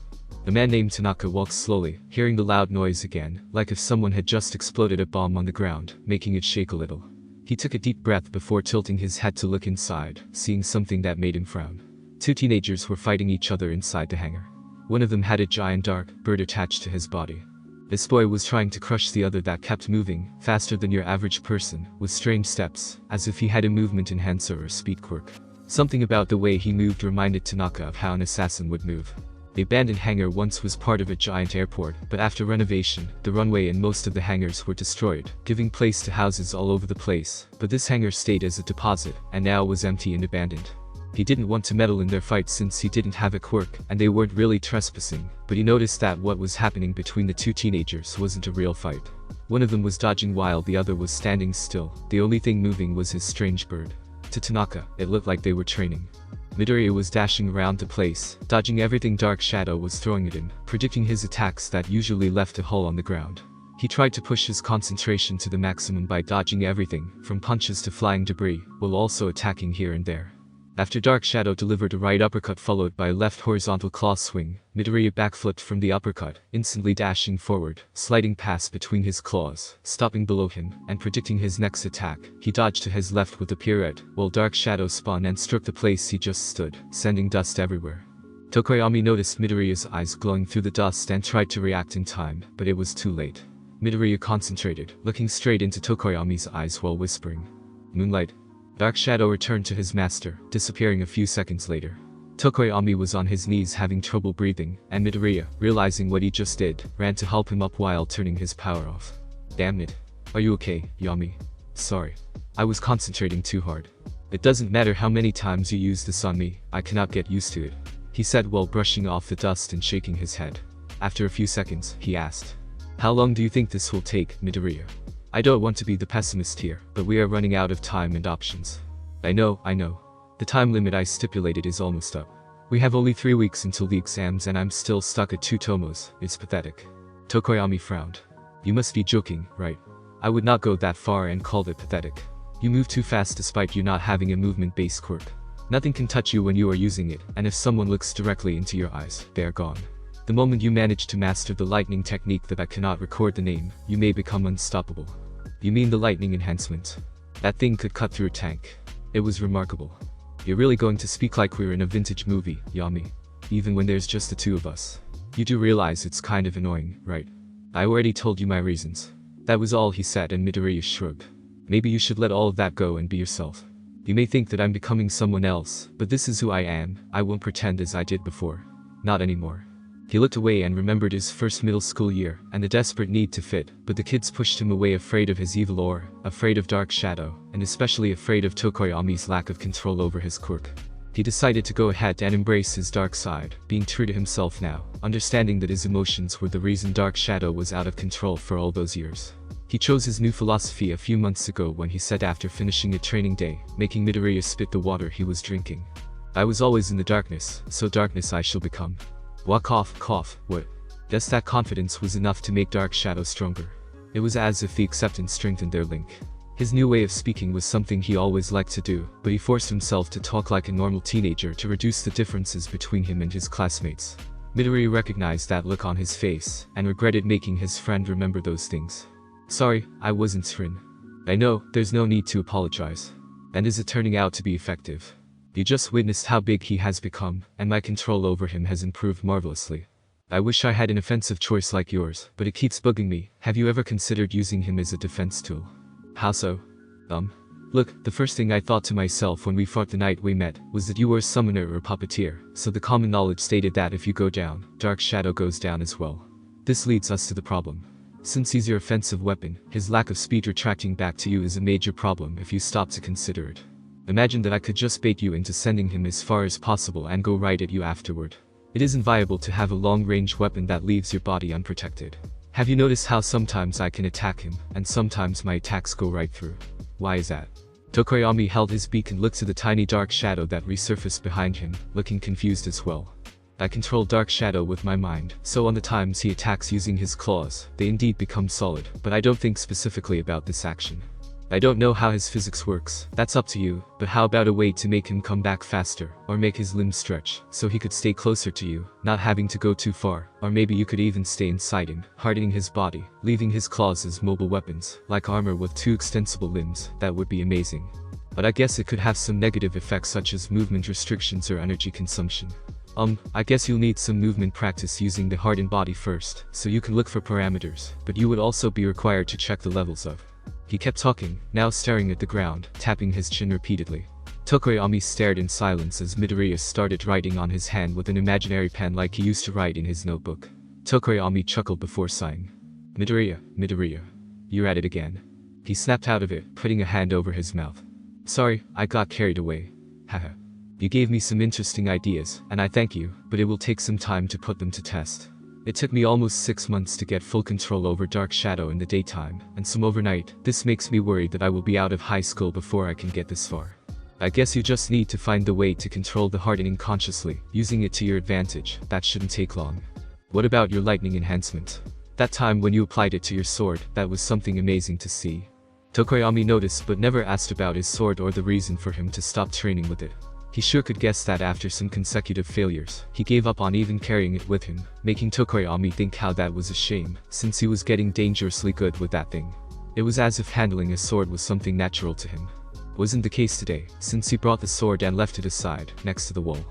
The man named Tanaka walked slowly, hearing the loud noise again, like if someone had just exploded a bomb on the ground, making it shake a little. He took a deep breath before tilting his head to look inside, seeing something that made him frown. 2 teenagers were fighting each other inside the hangar. One of them had a giant dark bird attached to his body. This boy was trying to crush the other that kept moving, faster than your average person, with strange steps, as if he had a movement enhancer or speed quirk. Something about the way he moved reminded Tanaka of how an assassin would move. The abandoned hangar once was part of a giant airport, but after renovation, the runway and most of the hangars were destroyed, giving place to houses all over the place, but this hangar stayed as a deposit, and now was empty and abandoned. He didn't want to meddle in their fight since he didn't have a quirk, and they weren't really trespassing, but he noticed that what was happening between the two teenagers wasn't a real fight. One of them was dodging while the other was standing still. The only thing moving was his strange bird. To Tanaka, it looked like they were training. Midoriya was dashing around the place, dodging everything Dark Shadow was throwing at him, predicting his attacks that usually left a hole on the ground. He tried to push his concentration to the maximum by dodging everything, from punches to flying debris, while also attacking here and there. After Dark Shadow delivered a right uppercut followed by a left horizontal claw swing, Midoriya backflipped from the uppercut, instantly dashing forward, sliding past between his claws, stopping below him, and predicting his next attack. He dodged to his left with a pirouette, while Dark Shadow spun and struck the place he just stood, sending dust everywhere. Tokoyami noticed Midoriya's eyes glowing through the dust and tried to react in time, but it was too late. Midoriya concentrated, looking straight into Tokoyami's eyes while whispering, "Moonlight." Dark Shadow returned to his master, disappearing a few seconds later. Tokoyami was on his knees having trouble breathing, and Midoriya, realizing what he just did, ran to help him up while turning his power off. "Damn it. Are you okay, Yami?" "Sorry. I was concentrating too hard. It doesn't matter how many times you use this on me, I cannot get used to it," he said while brushing off the dust and shaking his head. After a few seconds, he asked, "How long do you think this will take, Midoriya? I don't want to be the pessimist here, but we are running out of time and options." I know. The time limit I stipulated is almost up. We have only 3 weeks until the exams and I'm still stuck at 2 tomos. It's pathetic." Tokoyami frowned. "You must be joking, right? I would not go that far and call it pathetic. You move too fast despite you not having a movement-based quirk. Nothing can touch you when you are using it, and if someone looks directly into your eyes, they are gone. The moment you manage to master the lightning technique that I cannot record the name, you may become unstoppable." "You mean the lightning enhancement? That thing could cut through a tank. It was remarkable." "You're really going to speak like we're in a vintage movie, Yami? Even when there's just the two of us. You do realize it's kind of annoying, right? I already told you my reasons." That was all he said, and Midoriya shrugged. "Maybe you should let all of that go and be yourself. You may think that I'm becoming someone else, but this is who I am. I won't pretend as I did before. Not anymore." He looked away and remembered his first middle school year, and the desperate need to fit, but the kids pushed him away afraid of his evil aura, afraid of Dark Shadow, and especially afraid of Tokoyami's lack of control over his quirk. He decided to go ahead and embrace his dark side, being true to himself now, understanding that his emotions were the reason Dark Shadow was out of control for all those years. He chose his new philosophy a few months ago when he said after finishing a training day, making Midoriya spit the water he was drinking, "I was always in the darkness, so darkness I shall become." Cough, what? Just that confidence was enough to make Dark Shadow stronger. It was as if the acceptance strengthened their link. His new way of speaking was something he always liked to do, but he forced himself to talk like a normal teenager to reduce the differences between him and his classmates. Midoriya recognized that look on his face, and regretted making his friend remember those things. "Sorry, I wasn't Rin. I know, there's no need to apologize. And is it turning out to be effective? You just witnessed how big he has become, and my control over him has improved marvelously. I wish I had an offensive choice like yours, but it keeps bugging me. Have you ever considered using him as a defense tool?" "How so?" Look, the first thing I thought to myself when we fought the night we met, was that you were a summoner or puppeteer, so the common knowledge stated that if you go down, Dark Shadow goes down as well. This leads us to the problem. Since he's your offensive weapon, his lack of speed retracting back to you is a major problem if you stop to consider it. Imagine that I could just bait you into sending him as far as possible and go right at you afterward. It isn't viable to have a long-range weapon that leaves your body unprotected. Have you noticed how sometimes I can attack him, and sometimes my attacks go right through? Why is that?" Tokoyami held his beak and looked to the tiny Dark Shadow that resurfaced behind him, looking confused as well. "I control Dark Shadow with my mind, so on the times he attacks using his claws, they indeed become solid, but I don't think specifically about this action. I don't know how his physics works, that's up to you, but how about a way to make him come back faster, or make his limbs stretch, so he could stay closer to you, not having to go too far, or maybe you could even stay inside him, hardening his body, leaving his claws as mobile weapons, like armor with 2 extensible limbs, that would be amazing. But I guess it could have some negative effects such as movement restrictions or energy consumption. I guess you'll need some movement practice using the heart and body first, so you can look for parameters, but you would also be required to check the levels of. He kept talking, now staring at the ground, tapping his chin repeatedly. Tokoyami stared in silence as Midoriya started writing on his hand with an imaginary pen like he used to write in his notebook. Tokoyami chuckled before sighing. Midoriya. You're at it again. He snapped out of it, putting a hand over his mouth. Sorry, I got carried away. Haha. You gave me some interesting ideas, and I thank you, but it will take some time to put them to test. It took me almost 6 months to get full control over Dark Shadow in the daytime, and some overnight. This makes me worried that I will be out of high school before I can get this far. I guess you just need to find the way to control the hardening consciously, using it to your advantage. That shouldn't take long. What about your lightning enhancement? That time when you applied it to your sword, that was something amazing to see. Tokoyami noticed but never asked about his sword or the reason for him to stop training with it. He sure could guess that after some consecutive failures, he gave up on even carrying it with him, making Tokoyami think how that was a shame, since he was getting dangerously good with that thing. It was as if handling a sword was something natural to him. Wasn't the case today, since he brought the sword and left it aside, next to the wall.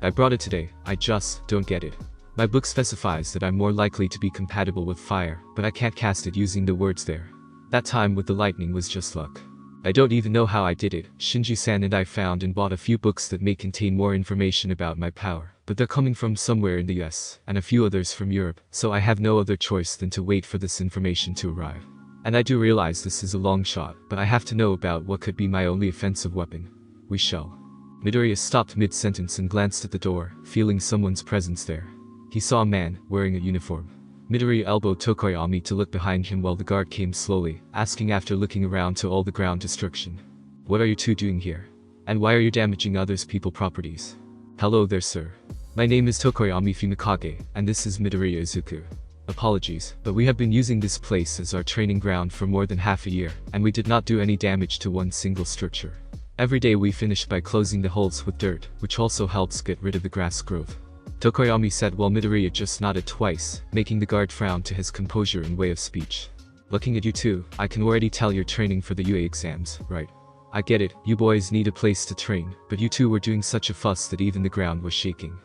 I brought it today, I just don't get it. My book specifies that I'm more likely to be compatible with fire, but I can't cast it using the words there. That time with the lightning was just luck. I don't even know how I did it. Shinji-san and I found and bought a few books that may contain more information about my power, but they're coming from somewhere in the US, and a few others from Europe, so I have no other choice than to wait for this information to arrive. And I do realize this is a long shot, but I have to know about what could be my only offensive weapon. We shall. Midoriya stopped mid-sentence and glanced at the door, feeling someone's presence there. He saw a man, wearing a uniform. Midoriya elbowed Tokoyami to look behind him while the guard came slowly, asking after looking around to all the ground destruction. What are you two doing here? And why are you damaging others' people's properties? Hello there, sir. My name is Tokoyami Fumikage, and this is Midoriya Izuku. Apologies, but we have been using this place as our training ground for more than half a year, and we did not do any damage to one single structure. Every day we finish by closing the holes with dirt, which also helps get rid of the grass growth. Tokoyami said while Midoriya just nodded twice, making the guard frown to his composure and way of speech. Looking at you two, I can already tell you're training for the UA exams, right? I get it, you boys need a place to train, but you two were doing such a fuss that even the ground was shaking.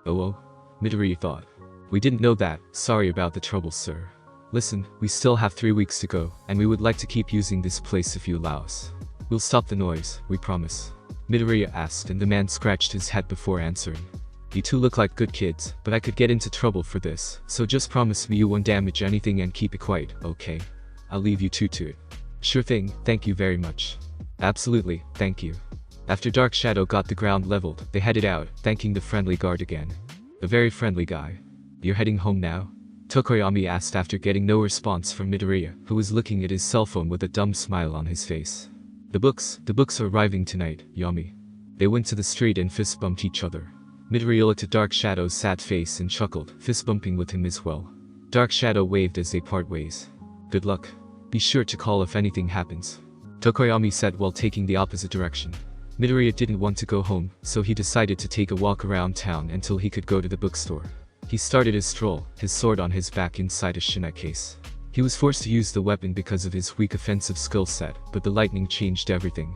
Oh, Midoriya thought. We didn't know that, sorry about the trouble, sir. Listen, we still have 3 weeks to go, and we would like to keep using this place if you allow us. We'll stop the noise, we promise. Midoriya asked, and the man scratched his head before answering. You two look like good kids, but I could get into trouble for this, so just promise me you won't damage anything and keep it quiet, okay? I'll leave you two to it. Sure thing, thank you very much. Absolutely, thank you. After Dark Shadow got the ground leveled, they headed out, thanking the friendly guard again. A very friendly guy. You're heading home now? Tokoyami asked after getting no response from Midoriya, who was looking at his cell phone with a dumb smile on his face. The books are arriving tonight, Yami. They went to the street and fist bumped each other. Midoriya looked at Dark Shadow's sad face and chuckled, fist bumping with him as well. Dark Shadow waved as they part ways. Good luck. Be sure to call if anything happens. Tokoyami said while taking the opposite direction. Midoriya didn't want to go home, so he decided to take a walk around town until he could go to the bookstore. He started his stroll, his sword on his back inside a shinai case. He was forced to use the weapon because of his weak offensive skill set, but the lightning changed everything.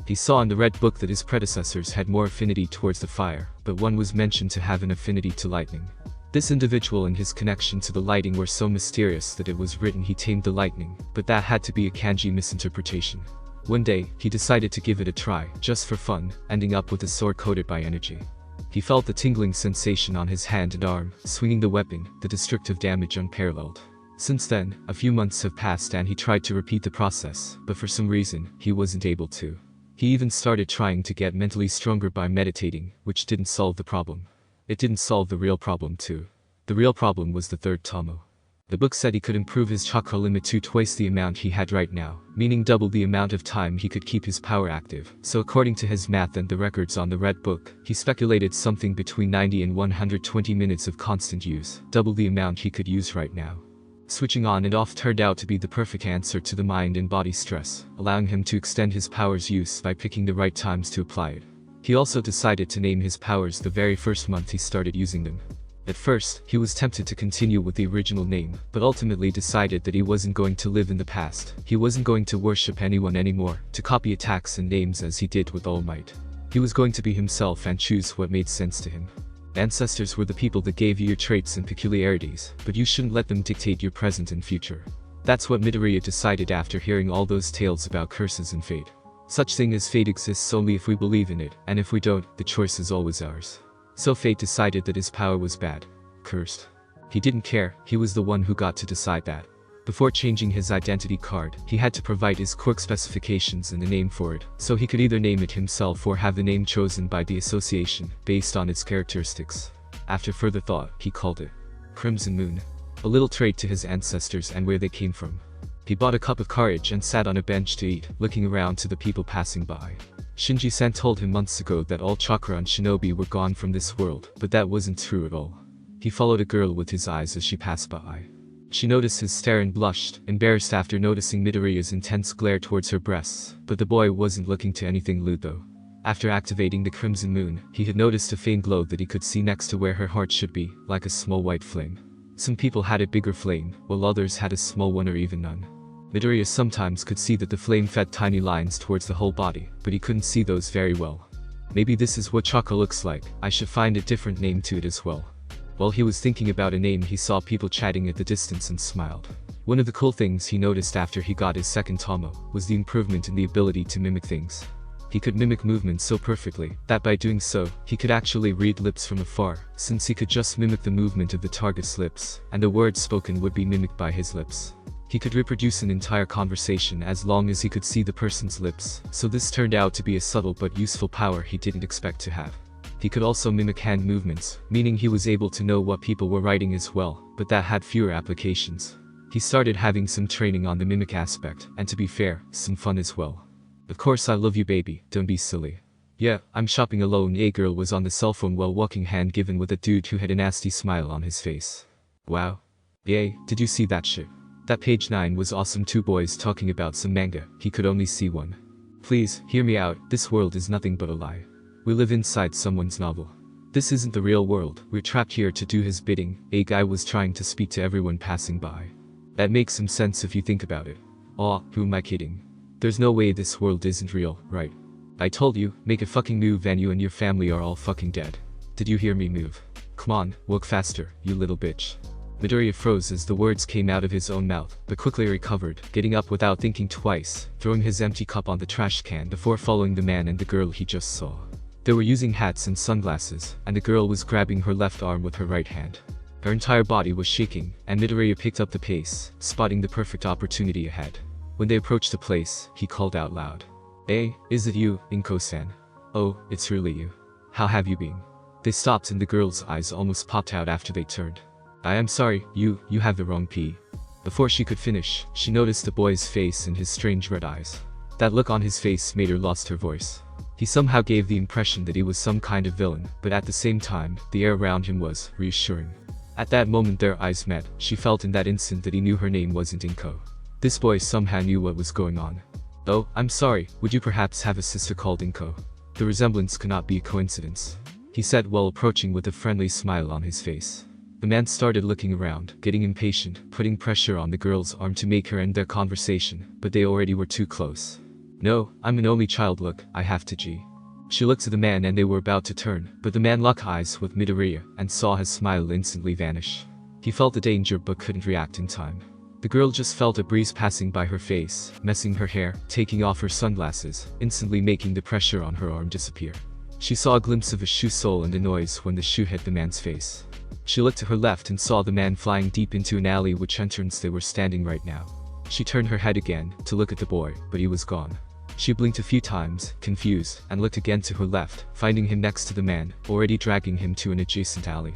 He saw in the red book that his predecessors had more affinity towards the fire, but one was mentioned to have an affinity to lightning. This individual and his connection to the lighting were so mysterious that it was written he tamed the lightning, but that had to be a kanji misinterpretation. One day, he decided to give it a try, just for fun, ending up with a sword coated by energy. He felt the tingling sensation on his hand and arm, swinging the weapon, the destructive damage unparalleled. Since then, a few months have passed and he tried to repeat the process, but for some reason, he wasn't able to. He even started trying to get mentally stronger by meditating, which didn't solve the problem. It didn't solve the real problem too. The real problem was the third tomo. The book said he could improve his chakra limit to twice the amount he had right now, meaning double the amount of time he could keep his power active, so according to his math and the records on the red book, he speculated something between 90 and 120 minutes of constant use, double the amount he could use right now. Switching on and off turned out to be the perfect answer to the mind and body stress, allowing him to extend his power's use by picking the right times to apply it. He also decided to name his powers the very first month he started using them. At first, he was tempted to continue with the original name, but ultimately decided that he wasn't going to live in the past. He wasn't going to worship anyone anymore, to copy attacks and names as he did with All Might. He was going to be himself and choose what made sense to him. Ancestors were the people that gave you your traits and peculiarities, but you shouldn't let them dictate your present and future. That's what Midoriya decided after hearing all those tales about curses and fate. Such thing as fate exists only if we believe in it, and if we don't, the choice is always ours. So fate decided that his power was bad. Cursed. He didn't care, he was the one who got to decide that. Before changing his identity card, he had to provide his quirk specifications and a name for it, so he could either name it himself or have the name chosen by the association, based on its characteristics. After further thought, he called it Crimson Moon. A little trait to his ancestors and where they came from. He bought a cup of courage and sat on a bench to eat, looking around to the people passing by. Shinji-san told him months ago that all chakra and shinobi were gone from this world, but that wasn't true at all. He followed a girl with his eyes as she passed by. She noticed his stare and blushed, embarrassed after noticing Midoriya's intense glare towards her breasts, but the boy wasn't looking to anything lewd though. After activating the Crimson Moon, he had noticed a faint glow that he could see next to where her heart should be, like a small white flame. Some people had a bigger flame, while others had a small one or even none. Midoriya sometimes could see that the flame fed tiny lines towards the whole body, but he couldn't see those very well. Maybe this is what chakra looks like, I should find a different name to it as well. While he was thinking about a name, he saw people chatting at the distance and smiled. One of the cool things he noticed after he got his second Tomo was the improvement in the ability to mimic things. He could mimic movements so perfectly that by doing so, he could actually read lips from afar, since he could just mimic the movement of the target's lips, and the words spoken would be mimicked by his lips. He could reproduce an entire conversation as long as he could see the person's lips, so this turned out to be a subtle but useful power he didn't expect to have. He could also mimic hand movements, meaning he was able to know what people were writing as well, but that had fewer applications. He started having some training on the mimic aspect, and to be fair, some fun as well. Of course I love you baby, don't be silly. Yeah, I'm shopping alone. A girl was on the cell phone while walking hand given with a dude who had a nasty smile on his face. Wow. Yay, did you see that shit? That page 9 was awesome. Two boys talking about some manga, he could only see one. Please, hear me out, this world is nothing but a lie. We live inside someone's novel. This isn't the real world, we're trapped here to do his bidding. A guy was trying to speak to everyone passing by. That makes some sense if you think about it. Aw, who am I kidding? There's no way this world isn't real, right? I told you, make a fucking move and you and your family are all fucking dead. Did you hear me? Move. Come on, walk faster, you little bitch. Midoriya froze as the words came out of his own mouth, but quickly recovered, getting up without thinking twice, throwing his empty cup on the trash can before following the man and the girl he just saw. They were using hats and sunglasses, and the girl was grabbing her left arm with her right hand. Her entire body was shaking, and Midoriya picked up the pace, spotting the perfect opportunity ahead. When they approached the place, he called out loud. Hey, is it you, Inko-san? Oh, it's really you. How have you been? They stopped and the girl's eyes almost popped out after they turned. I am sorry, you have the wrong P. Before she could finish, she noticed the boy's face and his strange red eyes. That look on his face made her lost her voice. He somehow gave the impression that he was some kind of villain, but at the same time, the air around him was reassuring. At that moment their eyes met, she felt in that instant that he knew her name wasn't Inko. This boy somehow knew what was going on. Oh, I'm sorry, would you perhaps have a sister called Inko? The resemblance could not be a coincidence, he said while approaching with a friendly smile on his face. The man started looking around, getting impatient, putting pressure on the girl's arm to make her end their conversation, but they already were too close. No, I'm an only child, look, I have to G. She looked to the man and they were about to turn, but the man locked eyes with Midoriya and saw his smile instantly vanish. He felt the danger but couldn't react in time. The girl just felt a breeze passing by her face, messing her hair, taking off her sunglasses, instantly making the pressure on her arm disappear. She saw a glimpse of a shoe sole and a noise when the shoe hit the man's face. She looked to her left and saw the man flying deep into an alley which entrance they were standing right now. She turned her head again to look at the boy, but he was gone. She blinked a few times, confused, and looked again to her left, finding him next to the man, already dragging him to an adjacent alley.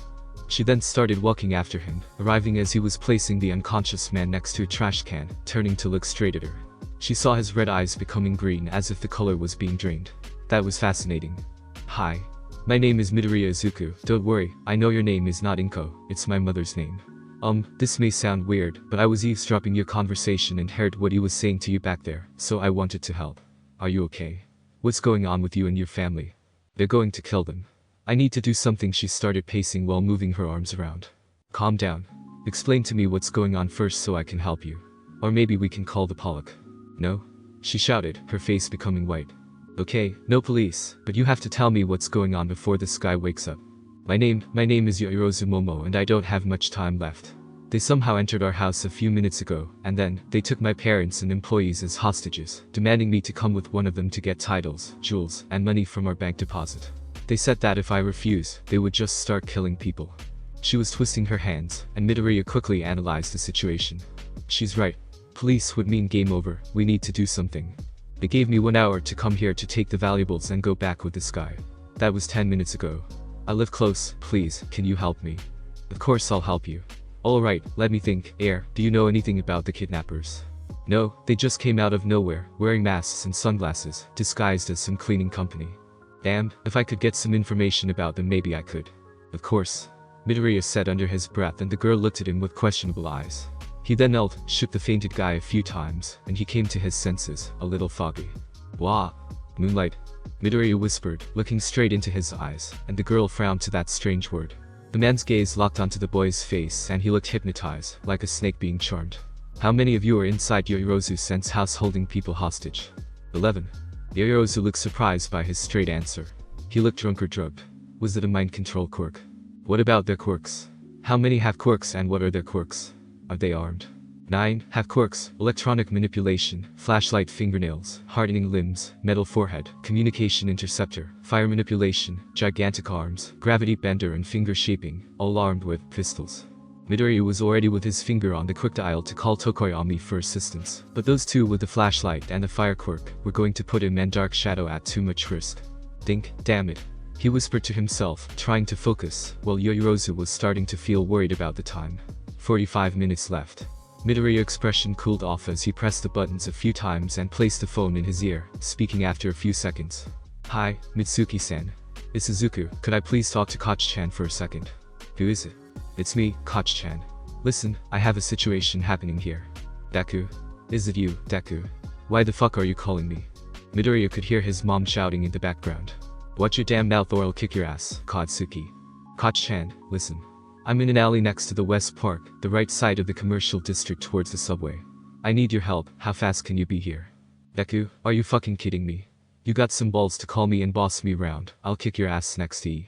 She then started walking after him, arriving as he was placing the unconscious man next to a trash can, turning to look straight at her. She saw his red eyes becoming green as if the color was being drained. That was fascinating. Hi. My name is Midoriya Izuku. Don't worry, I know your name is not Inko, it's my mother's name. This may sound weird, but I was eavesdropping your conversation and heard what he was saying to you back there, so I wanted to help. Are you okay? What's going on with you and your family? They're going to kill them. I need to do something. She started pacing while moving her arms around. Calm down. Explain to me what's going on first so I can help you. Or maybe we can call the Pollock. No? She shouted, her face becoming white. Okay, no police, but you have to tell me what's going on before this guy wakes up. My name is Yoirozu Momo and I don't have much time left. They somehow entered our house a few minutes ago, and then, they took my parents and employees as hostages, demanding me to come with one of them to get titles, jewels, and money from our bank deposit. They said that if I refuse, they would just start killing people. She was twisting her hands, and Midoriya quickly analyzed the situation. She's right. Police would mean game over, we need to do something. They gave me 1 hour to come here to take the valuables and go back with this guy. That was 10 minutes ago. I live close, please, can you help me? Of course I'll help you. Alright, let me think. Do you know anything about the kidnappers? No, they just came out of nowhere, wearing masks and sunglasses, disguised as some cleaning company. Damn, if I could get some information about them maybe I could. Of course. Midoriya said under his breath, and the girl looked at him with questionable eyes. He then knelt, shook the fainted guy a few times, and he came to his senses, a little foggy. Wah! Moonlight. Midoriya whispered, looking straight into his eyes, and the girl frowned to that strange word. The man's gaze locked onto the boy's face and he looked hypnotized, like a snake being charmed. How many of you are inside Yoirozu-sen's house holding people hostage? 11. Yoirozu looked surprised by his straight answer. He looked drunk or drugged. Was it a mind control quirk? What about their quirks? How many have quirks and what are their quirks? Are they armed? 9. Have quirks, electronic manipulation, flashlight fingernails, hardening limbs, metal forehead, communication interceptor, fire manipulation, gigantic arms, gravity bender and finger shaping, all armed with pistols. Midoriya was already with his finger on the quick dial to call Tokoyami for assistance, but those two with the flashlight and the fire quirk were going to put him and Dark Shadow at too much risk. Think, damn it. He whispered to himself, trying to focus, while Yoirozu was starting to feel worried about the time. 45 minutes left. Midoriya's expression cooled off as he pressed the buttons a few times and placed the phone in his ear, speaking after a few seconds. Hi, Mitsuki-san. It's Izuku, could I please talk to Koch-chan for a second? Who is it? It's me, Koch-chan. Listen, I have a situation happening here. Deku? Is it you, Deku? Why the fuck are you calling me? Midoriya could hear his mom shouting in the background. Watch your damn mouth or I'll kick your ass, Katsuki. Koch-chan, listen. I'm in an alley next to the West Park, the right side of the commercial district towards the subway. I need your help, how fast can you be here? Deku, are you fucking kidding me? You got some balls to call me and boss me around, I'll kick your ass next to you.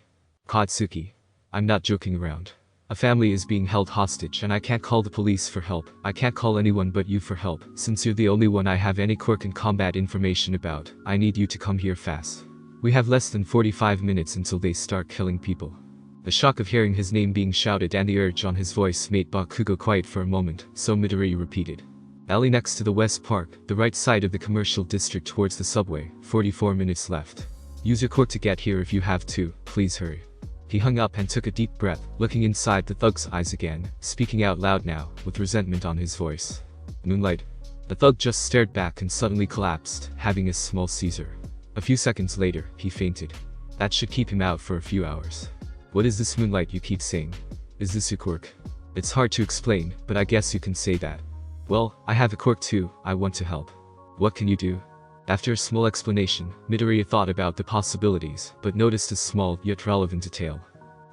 Katsuki. I'm not joking around. A family is being held hostage and I can't call the police for help, I can't call anyone but you for help, since you're the only one I have any quirk and combat information about, I need you to come here fast. We have less than 45 minutes until they start killing people. The shock of hearing his name being shouted and the urge on his voice made Bakugo quiet for a moment, so Midoriya repeated. Alley next to the West Park, the right side of the commercial district towards the subway, 44 minutes left. Use your quirk to get here if you have to, please hurry. He hung up and took a deep breath, looking inside the thug's eyes again, speaking out loud now, with resentment on his voice. Moonlight. The thug just stared back and suddenly collapsed, having a small seizure. A few seconds later, he fainted. That should keep him out for a few hours. What is this Moonlight you keep saying? Is this your quirk? It's hard to explain, but I guess you can say that. Well, I have a quirk too, I want to help. What can you do? After a small explanation, Midoriya thought about the possibilities, but noticed a small yet relevant detail.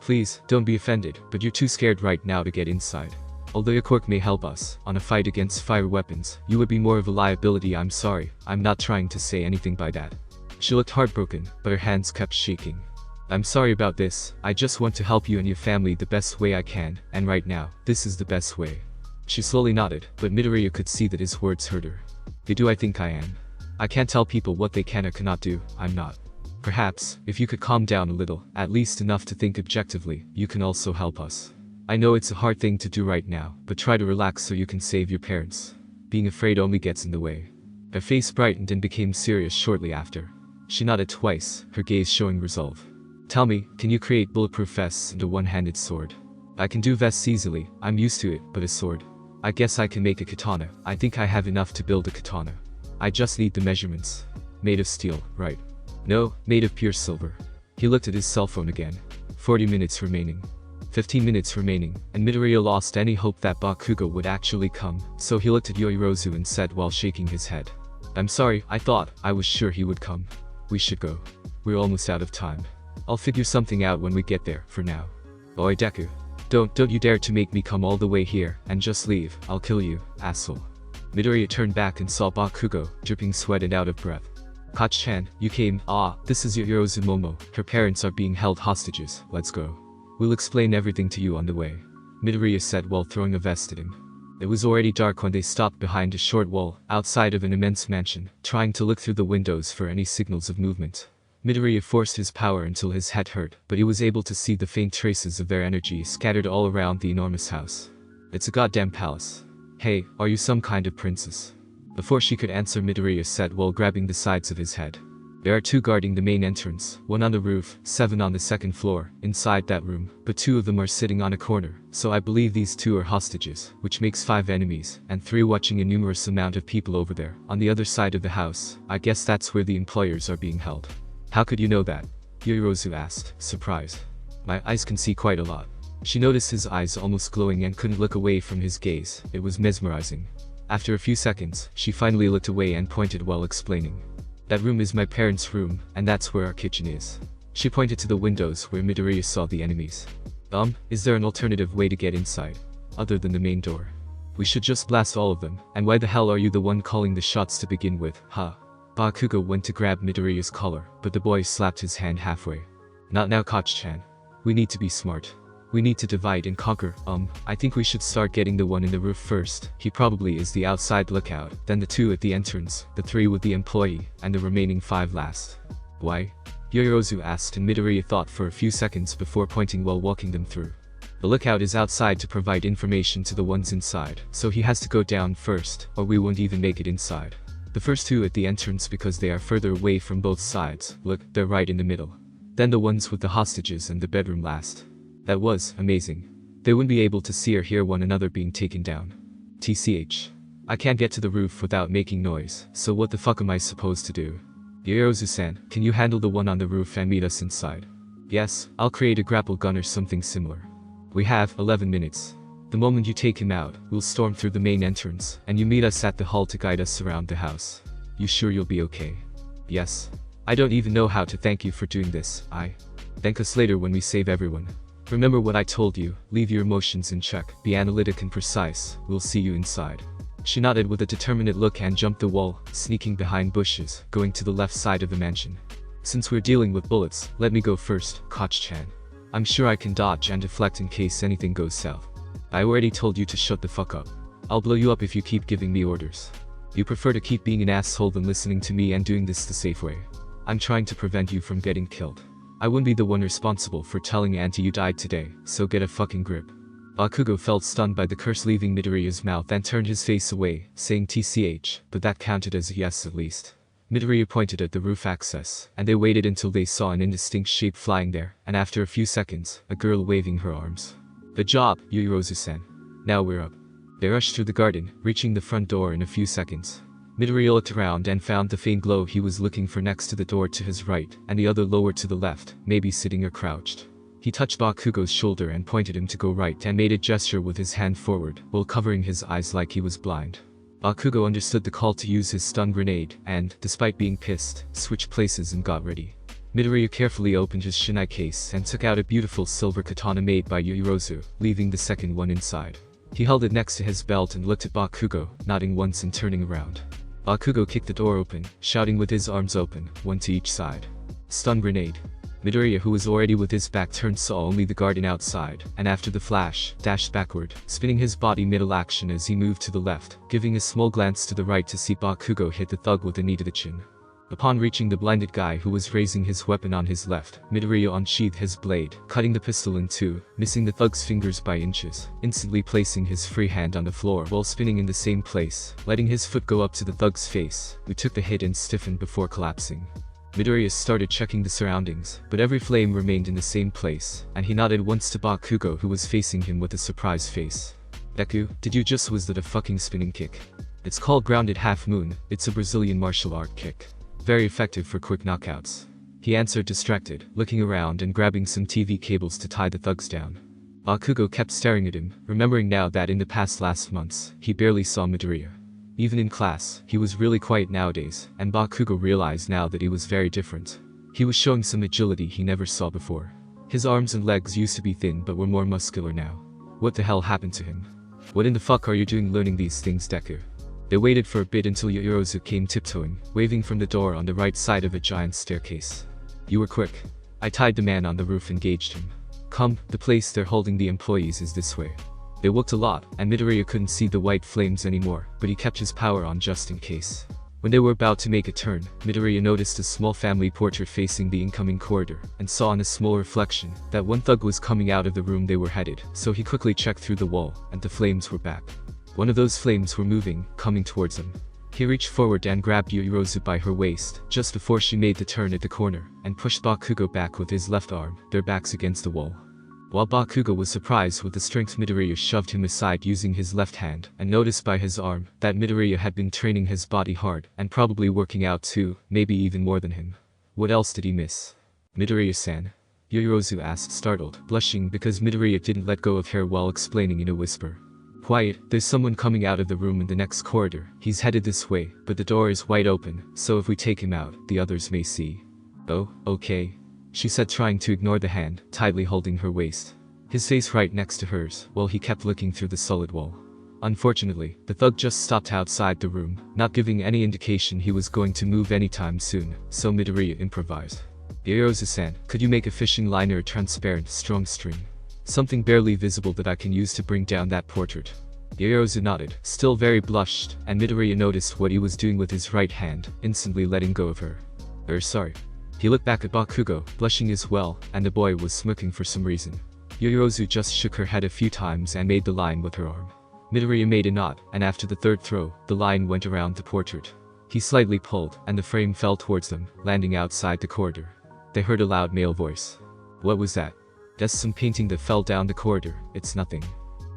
Please, don't be offended, but you're too scared right now to get inside. Although your quirk may help us, on a fight against fire weapons, you would be more of a liability. I'm sorry, I'm not trying to say anything by that. She looked heartbroken, but her hands kept shaking. I'm sorry about this, I just want to help you and your family the best way I can, and right now, this is the best way. She slowly nodded, but Midoriya could see that his words hurt her. Who do I think I am? I can't tell people what they can or cannot do, I'm not. Perhaps, if you could calm down a little, at least enough to think objectively, you can also help us. I know it's a hard thing to do right now, but try to relax so you can save your parents. Being afraid only gets in the way. Her face brightened and became serious shortly after. She nodded twice, her gaze showing resolve. Tell me, can you create bulletproof vests and a one-handed sword? I can do vests easily, I'm used to it, but a sword? I guess I can make a katana, I think I have enough to build a katana. I just need the measurements. Made of steel, right? No, made of pure silver. He looked at his cell phone again. 40 minutes remaining. 15 minutes remaining, and Midoriya lost any hope that Bakugo would actually come, so he looked at Yoirozu and said while shaking his head. I'm sorry, I was sure he would come. We should go. We're almost out of time. I'll figure something out when we get there, for now. Oi Deku. Don't you dare to make me come all the way here, and just leave, I'll kill you, asshole. Midoriya turned back and saw Bakugo, dripping sweat and out of breath. Koch-chan, you came, this is Yoirozu Momo, her parents are being held hostages, let's go. We'll explain everything to you on the way, Midoriya said while throwing a vest at him. It was already dark when they stopped behind a short wall, outside of an immense mansion, trying to look through the windows for any signals of movement. Midoriya forced his power until his head hurt, but he was able to see the faint traces of their energy scattered all around the enormous house. It's a goddamn palace. Hey, are you some kind of princess? Before she could answer, Midoriya said while grabbing the sides of his head. There are 2 guarding the main entrance, 1 on the roof, 7 on the 2nd floor, inside that room, but 2 of them are sitting on a corner, so I believe these 2 are hostages, which makes 5 enemies, and 3 watching a numerous amount of people over there, on the other side of the house. I guess that's where the employers are being held. How could you know that? Yorozu asked, surprised. My eyes can see quite a lot. She noticed his eyes almost glowing and couldn't look away from his gaze. It was mesmerizing. After a few seconds, she finally looked away and pointed while explaining. That room is my parents' room, and that's where our kitchen is. She pointed to the windows where Midoriya saw the enemies. Is there an alternative way to get inside? Other than the main door? We should just blast all of them, and why the hell are you the one calling the shots to begin with, huh? Bakugo went to grab Midoriya's collar, but the boy slapped his hand halfway. Not now, Koch-chan. We need to be smart. We need to divide and conquer. I think we should start getting the one in the roof first. He probably is the outside lookout, then the 2 at the entrance, the 3 with the employee, and the remaining 5 last. Why? Yorozu asked, and Midoriya thought for a few seconds before pointing while walking them through. The lookout is outside to provide information to the ones inside, so he has to go down first, or we won't even make it inside. The first 2 at the entrance because they are further away from both sides. Look, they're right in the middle. Then the ones with the hostages and the bedroom last. That was amazing. They wouldn't be able to see or hear one another being taken down. TCH. I can't get to the roof without making noise, so what the fuck am I supposed to do? Yorozu-san, can you handle the one on the roof and meet us inside? Yes, I'll create a grapple gun or something similar. We have 11 minutes. The moment you take him out, we'll storm through the main entrance, and you meet us at the hall to guide us around the house. You sure you'll be okay? Yes. I don't even know how to thank you for doing this. Thank us later when we save everyone. Remember what I told you, leave your emotions in check, be analytic and precise, we'll see you inside. She nodded with a determinate look and jumped the wall, sneaking behind bushes, going to the left side of the mansion. Since we're dealing with bullets, let me go first, Koch-chan. I'm sure I can dodge and deflect in case anything goes south. I already told you to shut the fuck up. I'll blow you up if you keep giving me orders. You prefer to keep being an asshole than listening to me and doing this the safe way. I'm trying to prevent you from getting killed. I wouldn't be the one responsible for telling Auntie you died today, so get a fucking grip. Bakugo felt stunned by the curse leaving Midoriya's mouth and turned his face away, saying TCH, but that counted as a yes at least. Midoriya pointed at the roof access, and they waited until they saw an indistinct shape flying there, and after a few seconds, a girl waving her arms. Good job, Yorozu-san. Now we're up. They rushed through the garden, reaching the front door in a few seconds. Midoriya looked around and found the faint glow he was looking for next to the door to his right, and the other lower to the left, maybe sitting or crouched. He touched Bakugo's shoulder and pointed him to go right and made a gesture with his hand forward, while covering his eyes like he was blind. Bakugo understood the call to use his stun grenade, and, despite being pissed, switched places and got ready. Midoriya carefully opened his shinai case and took out a beautiful silver katana made by Yorozu, leaving the second one inside. He held it next to his belt and looked at Bakugo, nodding once and turning around. Bakugo kicked the door open, shouting with his arms open, one to each side. Stun grenade. Midoriya, who was already with his back turned, saw only the garden outside, and after the flash, dashed backward, spinning his body middle action as he moved to the left, giving a small glance to the right to see Bakugo hit the thug with a knee to the chin. Upon reaching the blinded guy who was raising his weapon on his left, Midoriya unsheathed his blade, cutting the pistol in two, missing the thug's fingers by inches, instantly placing his free hand on the floor while spinning in the same place, letting his foot go up to the thug's face, who took the hit and stiffened before collapsing. Midoriya started checking the surroundings, but every flame remained in the same place, and he nodded once to Bakugo, who was facing him with a surprised face. Deku, did you just was that a fucking spinning kick? It's called grounded half moon, it's a Brazilian martial art kick. Very effective for quick knockouts. He answered, distracted, looking around and grabbing some TV cables to tie the thugs down. Bakugo kept staring at him, remembering now that in the past last months, he barely saw Midoriya. Even in class, he was really quiet nowadays, and Bakugo realized now that he was very different. He was showing some agility he never saw before. His arms and legs used to be thin but were more muscular now. What the hell happened to him? What in the fuck are you doing learning these things, Deku? They waited for a bit until Yorozu came tiptoeing, waving from the door on the right side of a giant staircase. You were quick. I tied the man on the roof and gauged him. Come, the place they're holding the employees is this way. They looked a lot, and Midoriya couldn't see the white flames anymore, but he kept his power on just in case. When they were about to make a turn, Midoriya noticed a small family portrait facing the incoming corridor, and saw in a small reflection that one thug was coming out of the room they were headed, so he quickly checked through the wall, and the flames were back. One of those flames were moving, coming towards him. He reached forward and grabbed Yoyorozu by her waist, just before she made the turn at the corner, and pushed Bakugo back with his left arm, their backs against the wall. While Bakugo was surprised with the strength, Midoriya shoved him aside using his left hand, and noticed by his arm that Midoriya had been training his body hard, and probably working out too, maybe even more than him. What else did he miss? Midoriya-san? Yoyorozu asked, startled, blushing because Midoriya didn't let go of her while explaining in a whisper. Quiet, there's someone coming out of the room in the next corridor. He's headed this way, but the door is wide open, so if we take him out, the others may see. Oh, okay. She said, trying to ignore the hand, tightly holding her waist. His face right next to hers, while he kept looking through the solid wall. Unfortunately, the thug just stopped outside the room, not giving any indication he was going to move anytime soon, so Midoriya improvised. Yoyorozu-san, could you make a fishing line or a transparent, strong string? Something barely visible that I can use to bring down that portrait. Yoyorozu nodded, still very blushed, and Midoriya noticed what he was doing with his right hand, instantly letting go of her. Sorry. He looked back at Bakugo, blushing as well, and the boy was smirking for some reason. Yoyorozu just shook her head a few times and made the line with her arm. Midoriya made a nod, and after the third throw, the line went around the portrait. He slightly pulled, and the frame fell towards them, landing outside the corridor. They heard a loud male voice. What was that? That's some painting that fell down the corridor, it's nothing.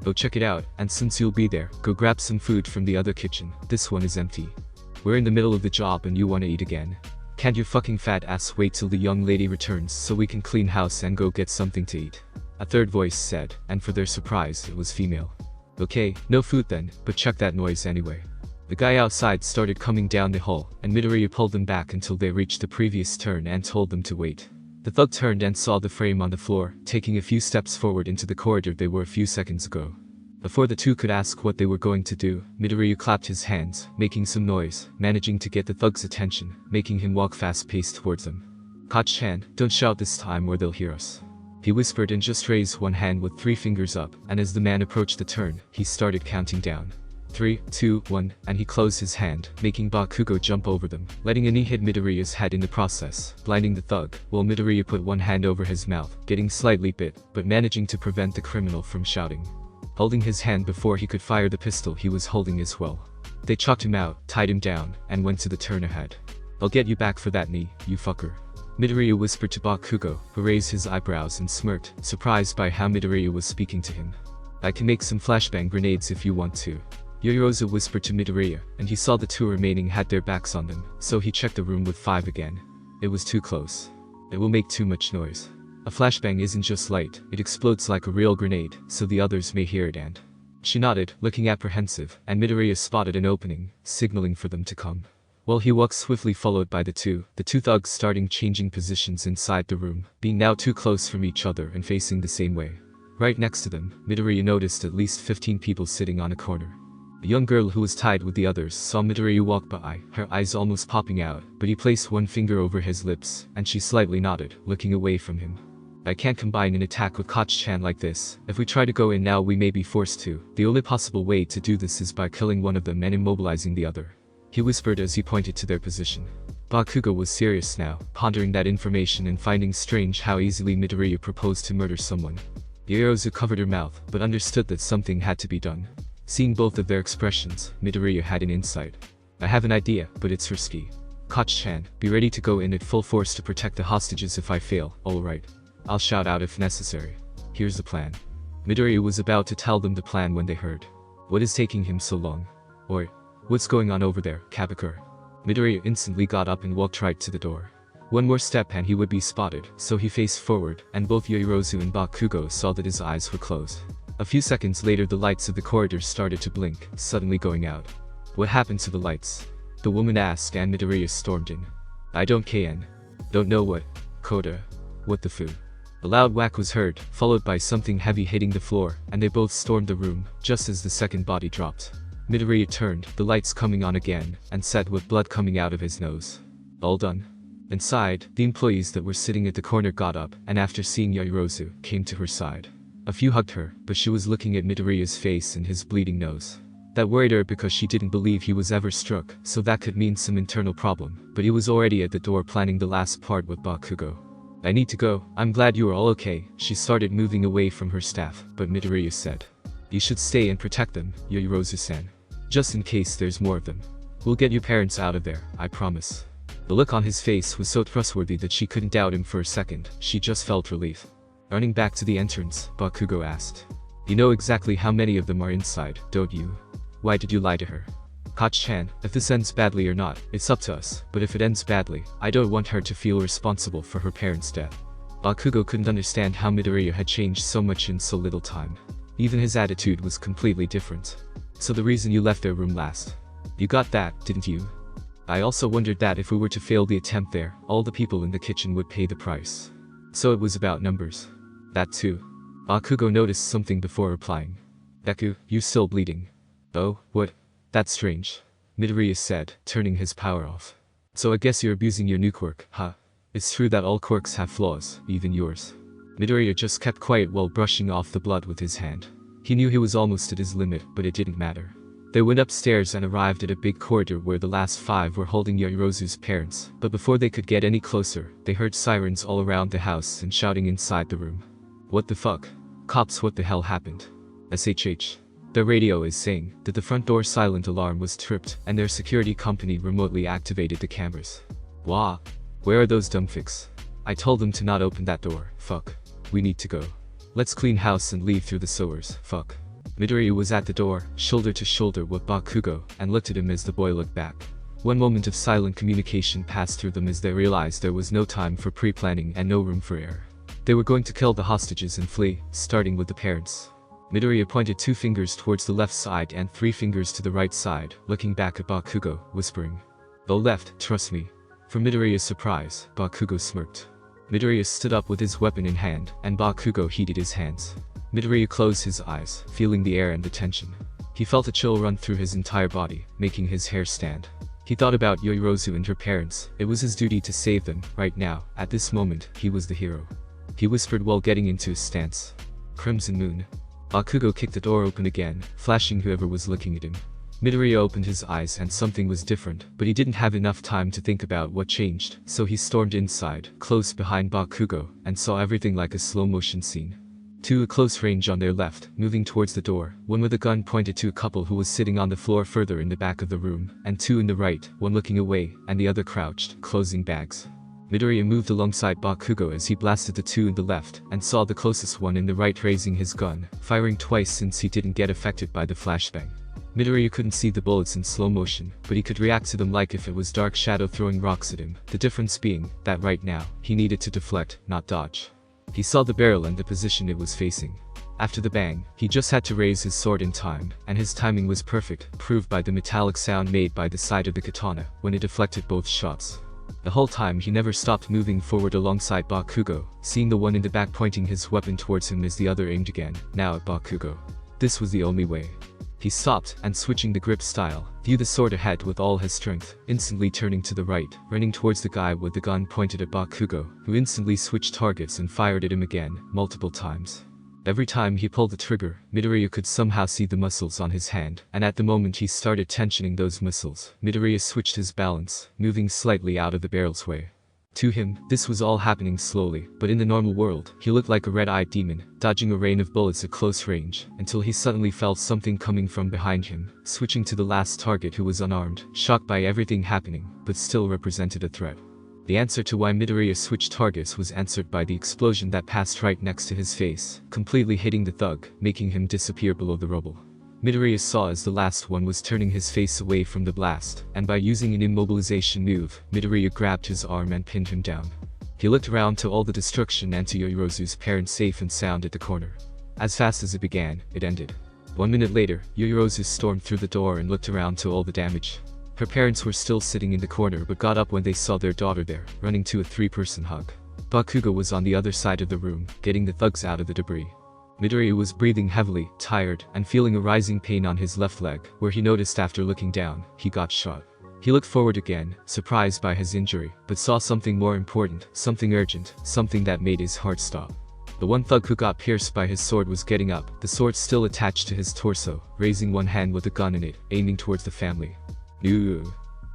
Go check it out, and since you'll be there, go grab some food from the other kitchen, this one is empty. We're in the middle of the job and you wanna eat again. Can't your fucking fat ass wait till the young lady returns so we can clean house and go get something to eat? A third voice said, and for their surprise, it was female. Okay, no food then, but check that noise anyway. The guy outside started coming down the hall, and Midoriya pulled them back until they reached the previous turn and told them to wait. The thug turned and saw the frame on the floor, taking a few steps forward into the corridor they were a few seconds ago. Before the two could ask what they were going to do, Midoriya clapped his hands, making some noise, managing to get the thug's attention, making him walk fast-paced towards them. Koch-chan, don't shout this time or they'll hear us. He whispered and just raised one hand with 3 fingers up, and as the man approached the turn, he started counting down. 3, 2, 1, and he closed his hand, making Bakugo jump over them, letting a knee hit Midoriya's head in the process, blinding the thug, while Midoriya put one hand over his mouth, getting slightly bit, but managing to prevent the criminal from shouting. Holding his hand before he could fire the pistol he was holding as well. They chalked him out, tied him down, and went to the turn ahead. I'll get you back for that knee, you fucker. Midoriya whispered to Bakugo, who raised his eyebrows and smirked, surprised by how Midoriya was speaking to him. I can make some flashbang grenades if you want to. Yoyorozu whispered to Midoriya, and he saw the 2 remaining had their backs on them, so he checked the room with 5 again. It was too close. It will make too much noise. A flashbang isn't just light, it explodes like a real grenade, so the others may hear it and... She nodded, looking apprehensive, and Midoriya spotted an opening, signaling for them to come. While he walked swiftly followed by the two thugs starting changing positions inside the room, being now too close from each other and facing the same way. Right next to them, Midoriya noticed at least 15 people sitting on a corner. A young girl who was tied with the others saw Midoriya walk by, her eyes almost popping out, but he placed one finger over his lips, and she slightly nodded, looking away from him. I can't combine an attack with Koch-chan like this. If we try to go in now we may be forced to. The only possible way to do this is by killing one of them and immobilizing the other. He whispered as he pointed to their position. Bakugo was serious now, pondering that information and finding strange how easily Midoriya proposed to murder someone. Yoyorozu covered her mouth, but understood that something had to be done. Seeing both of their expressions, Midoriya had an insight. I have an idea, but it's risky. Koch-chan, be ready to go in at full force to protect the hostages if I fail, alright. I'll shout out if necessary. Here's the plan. Midoriya was about to tell them the plan when they heard. What is taking him so long? Oi, what's going on over there, Kabakura? Midoriya instantly got up and walked right to the door. One more step and he would be spotted, so he faced forward, and both Yoyorozu and Bakugo saw that his eyes were closed. A few seconds later the lights of the corridor started to blink, suddenly going out. What happened to the lights? The woman asked and Midoriya stormed in. I don't know what. Koda. What the foo? A loud whack was heard, followed by something heavy hitting the floor, and they both stormed the room, just as the second body dropped. Midoriya turned, the lights coming on again, and said with blood coming out of his nose. All done. Inside, the employees that were sitting at the corner got up, and after seeing Yaoyorozu, came to her side. A few hugged her, but she was looking at Midoriya's face and his bleeding nose. That worried her because she didn't believe he was ever struck, so that could mean some internal problem, but he was already at the door planning the last part with Bakugo. I need to go, I'm glad you are all okay. She started moving away from her staff, but Midoriya said, you should stay and protect them, Yaoyorozu-san. Just in case there's more of them. We'll get your parents out of there, I promise. The look on his face was so trustworthy that she couldn't doubt him for a second, she just felt relief. Running back to the entrance, Bakugo asked, you know exactly how many of them are inside, don't you? Why did you lie to her? Koch-chan, if this ends badly or not, it's up to us, but if it ends badly, I don't want her to feel responsible for her parents' death. Bakugo couldn't understand how Midoriya had changed so much in so little time. Even his attitude was completely different. So the reason you left their room last. You got that, didn't you? I also wondered that if we were to fail the attempt there, all the people in the kitchen would pay the price. So it was about numbers. That too. Bakugo noticed something before replying. Deku, you're still bleeding. Oh, what? That's strange. Midoriya said, turning his power off. So I guess you're abusing your new quirk, huh? It's true that all quirks have flaws, even yours. Midoriya just kept quiet while brushing off the blood with his hand. He knew he was almost at his limit, but it didn't matter. They went upstairs and arrived at a big corridor where the last 5 were holding Yaoyorozu's parents, but before they could get any closer, they heard sirens all around the house and shouting inside the room. What the fuck? Cops, what the hell happened? SHH. The radio is saying that the front door silent alarm was tripped and their security company remotely activated the cameras. Wah. Where are those dumbfucks? I told them to not open that door, fuck. We need to go. Let's clean house and leave through the sewers, fuck. Midoriya was at the door, shoulder to shoulder with Bakugo, and looked at him as the boy looked back. One moment of silent communication passed through them as they realized there was no time for pre-planning and no room for error. They were going to kill the hostages and flee, starting with the parents. Midoriya pointed 2 fingers towards the left side and 3 fingers to the right side, looking back at Bakugo, whispering, "The left, trust me." For Midoriya's surprise, Bakugo smirked. Midoriya stood up with his weapon in hand, and Bakugo heated his hands. Midoriya closed his eyes, feeling the air and the tension. He felt a chill run through his entire body, making his hair stand. He thought about Yaoyorozu and her parents. It was his duty to save them, right now, at this moment, he was the hero. He whispered while getting into his stance. Crimson Moon. Bakugo kicked the door open again, flashing whoever was looking at him. Midoriya opened his eyes and something was different, but he didn't have enough time to think about what changed, so he stormed inside, close behind Bakugo, and saw everything like a slow-motion scene. 2 at close range on their left, moving towards the door, 1 with a gun pointed to a couple who was sitting on the floor further in the back of the room, and 2 in the right, 1 looking away, and the other crouched, closing bags. Midoriya moved alongside Bakugo as he blasted the 2 in the left, and saw the closest one in the right raising his gun, firing twice since he didn't get affected by the flashbang. Midoriya couldn't see the bullets in slow motion, but he could react to them like if it was Dark Shadow throwing rocks at him, the difference being that right now, he needed to deflect, not dodge. He saw the barrel and the position it was facing. After the bang, he just had to raise his sword in time, and his timing was perfect, proved by the metallic sound made by the side of the katana when it deflected both shots. The whole time he never stopped moving forward alongside Bakugo, seeing the one in the back pointing his weapon towards him as the other aimed again, now at Bakugo. This was the only way. He stopped, and switching the grip style, viewed the sword ahead with all his strength, instantly turning to the right, running towards the guy with the gun pointed at Bakugo, who instantly switched targets and fired at him again, multiple times. Every time he pulled the trigger, Midoriya could somehow see the muscles on his hand, and at the moment he started tensioning those muscles, Midoriya switched his balance, moving slightly out of the barrel's way. To him, this was all happening slowly, but in the normal world, he looked like a red-eyed demon, dodging a rain of bullets at close range, until he suddenly felt something coming from behind him, switching to the last target who was unarmed, shocked by everything happening, but still represented a threat. The answer to why Midoriya switched targets was answered by the explosion that passed right next to his face, completely hitting the thug, making him disappear below the rubble. Midoriya saw as the last one was turning his face away from the blast, and by using an immobilization move, Midoriya grabbed his arm and pinned him down. He looked around to all the destruction and to Yaoyorozu's parents safe and sound at the corner. As fast as it began, it ended. 1 minute later, Yaoyorozu stormed through the door and looked around to all the damage. Her parents were still sitting in the corner but got up when they saw their daughter there, running to a 3-person hug. Bakugo was on the other side of the room, getting the thugs out of the debris. Midoriya was breathing heavily, tired, and feeling a rising pain on his left leg, where he noticed after looking down, he got shot. He looked forward again, surprised by his injury, but saw something more important, something urgent, something that made his heart stop. The one thug who got pierced by his sword was getting up, the sword still attached to his torso, raising one hand with a gun in it, aiming towards the family. "No!"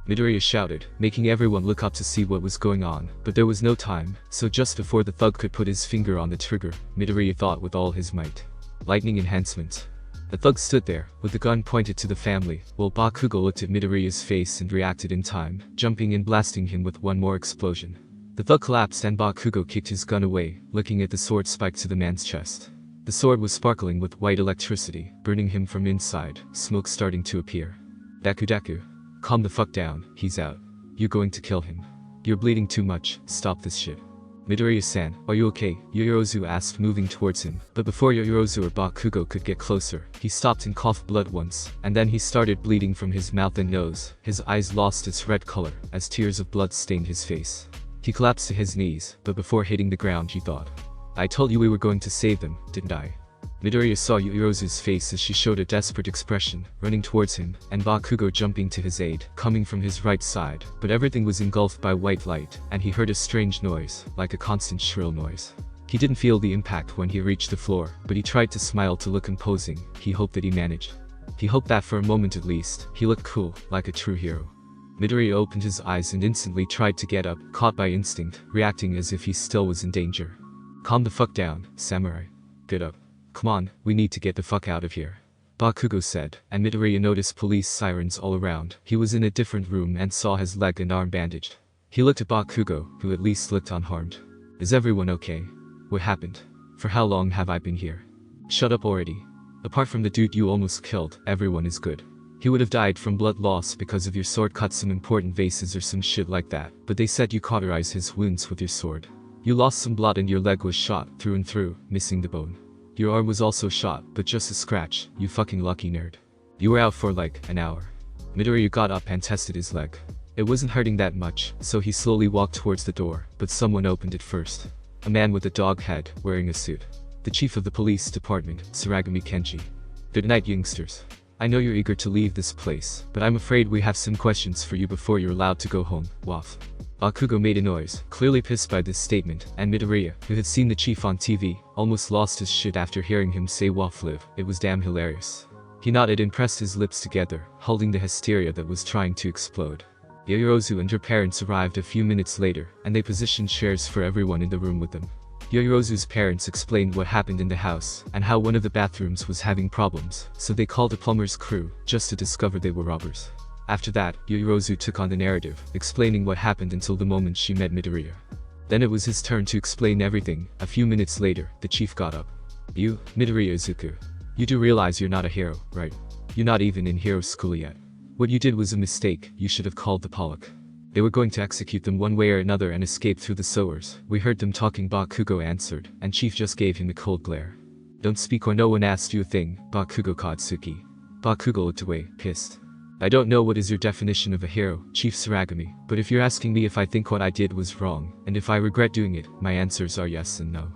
Midoriya shouted, making everyone look up to see what was going on, but there was no time, so just before the thug could put his finger on the trigger, Midoriya thought with all his might. Lightning enhancement. The thug stood there, with the gun pointed to the family, while Bakugo looked at Midoriya's face and reacted in time, jumping and blasting him with one more explosion. The thug collapsed and Bakugo kicked his gun away, looking at the sword spiked to the man's chest. The sword was sparkling with white electricity, burning him from inside, smoke starting to appear. Deku. Calm the fuck down, he's out. You're going to kill him. You're bleeding too much, stop this shit. Midoriya-san, are you okay? Yorozu asked, moving towards him, but before Yorozu or Bakugo could get closer, he stopped and coughed blood once, and then he started bleeding from his mouth and nose. His eyes lost its red color, as tears of blood stained his face. He collapsed to his knees, but before hitting the ground he thought, I told you we were going to save them, didn't I? Midoriya saw Yorozu's face as she showed a desperate expression, running towards him, and Bakugo jumping to his aid, coming from his right side, but everything was engulfed by white light, and he heard a strange noise, like a constant shrill noise. He didn't feel the impact when he reached the floor, but he tried to smile to look imposing. He hoped that he managed. He hoped that for a moment at least, he looked cool, like a true hero. Midoriya opened his eyes and instantly tried to get up, caught by instinct, reacting as if he still was in danger. Calm the fuck down, samurai. Get up. Come on, we need to get the fuck out of here. Bakugo said, and Midoriya noticed police sirens all around. He was in a different room and saw his leg and arm bandaged. He looked at Bakugo, who at least looked unharmed. Is everyone okay? What happened? For how long have I been here? Shut up already. Apart from the dude you almost killed, everyone is good. He would have died from blood loss because of your sword cut some important vases or some shit like that, but they said you cauterized his wounds with your sword. You lost some blood and your leg was shot through and through, missing the bone. Your arm was also shot, but just a scratch, you fucking lucky nerd. You were out for like an hour. Midoriya got up and tested his leg. It wasn't hurting that much, so he slowly walked towards the door, but someone opened it first. A man with a dog head, wearing a suit. The chief of the police department, Suragami Kenji. Good night, youngsters. I know you're eager to leave this place, but I'm afraid we have some questions for you before you're allowed to go home, Waff. Bakugo made a noise, clearly pissed by this statement, and Midoriya, who had seen the chief on TV, almost lost his shit after hearing him say Waff live. It was damn hilarious. He nodded and pressed his lips together, holding the hysteria that was trying to explode. Yorozu and her parents arrived a few minutes later, and they positioned chairs for everyone in the room with them. Yorozu's parents explained what happened in the house, and how one of the bathrooms was having problems, so they called a plumber's crew, just to discover they were robbers. After that, Yorozu took on the narrative, explaining what happened until the moment she met Midoriya. Then it was his turn to explain everything. A few minutes later, the chief got up. You, Midoriya Izuku. You do realize you're not a hero, right? You're not even in hero school yet. What you did was a mistake, you should have called the Pollock. They were going to execute them one way or another and escape through the sewers. We heard them talking, Bakugo answered, and Chief just gave him a cold glare. Don't speak or no one asked you a thing, Bakugo Katsuki. Bakugo looked away, pissed. I don't know what is your definition of a hero, Chief Suragami, but if you're asking me if I think what I did was wrong, and if I regret doing it, my answers are yes and no.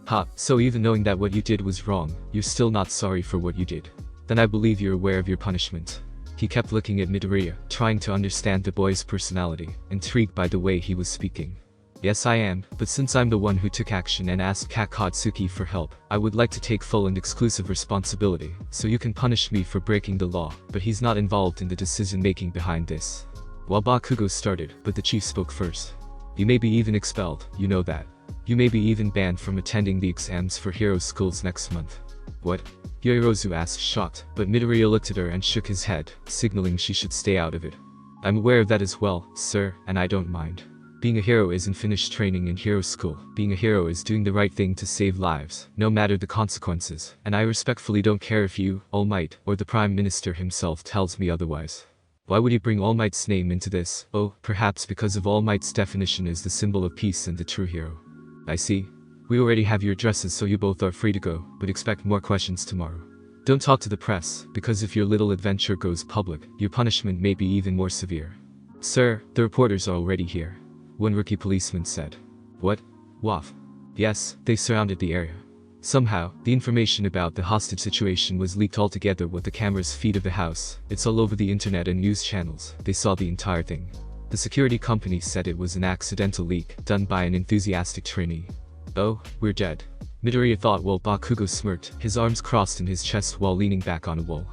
Ha, so even knowing that what you did was wrong, you're still not sorry for what you did. Then I believe you're aware of your punishment. He kept looking at Midoriya, trying to understand the boy's personality, intrigued by the way he was speaking. Yes I am, but since I'm the one who took action and asked Katsuki for help, I would like to take full and exclusive responsibility, so you can punish me for breaking the law, but he's not involved in the decision-making behind this. While Bakugo started, but the chief spoke first. You may be even expelled, you know that. You may be even banned from attending the exams for hero schools next month. What? Yorozu asked, shocked, but Midoriya looked at her and shook his head, signaling she should stay out of it. I'm aware of that as well, sir, and I don't mind. Being a hero isn't finished training in hero school. Being a hero is doing the right thing to save lives, no matter the consequences, and I respectfully don't care if you, All Might, or the Prime Minister himself tells me otherwise. Why would you bring All Might's name into this? Oh, perhaps because of All Might's definition is the symbol of peace and the true hero. I see. We already have your addresses, so you both are free to go, but expect more questions tomorrow. Don't talk to the press, because if your little adventure goes public, your punishment may be even more severe. Sir, the reporters are already here. One rookie policeman said. What? Waff. Yes, they surrounded the area. Somehow, the information about the hostage situation was leaked altogether with the camera's feed of the house. It's all over the internet and news channels. They saw the entire thing. The security company said it was an accidental leak, done by an enthusiastic trainee. Oh, we're dead. Midoriya thought while Bakugo smirked, his arms crossed in his chest while leaning back on a wall.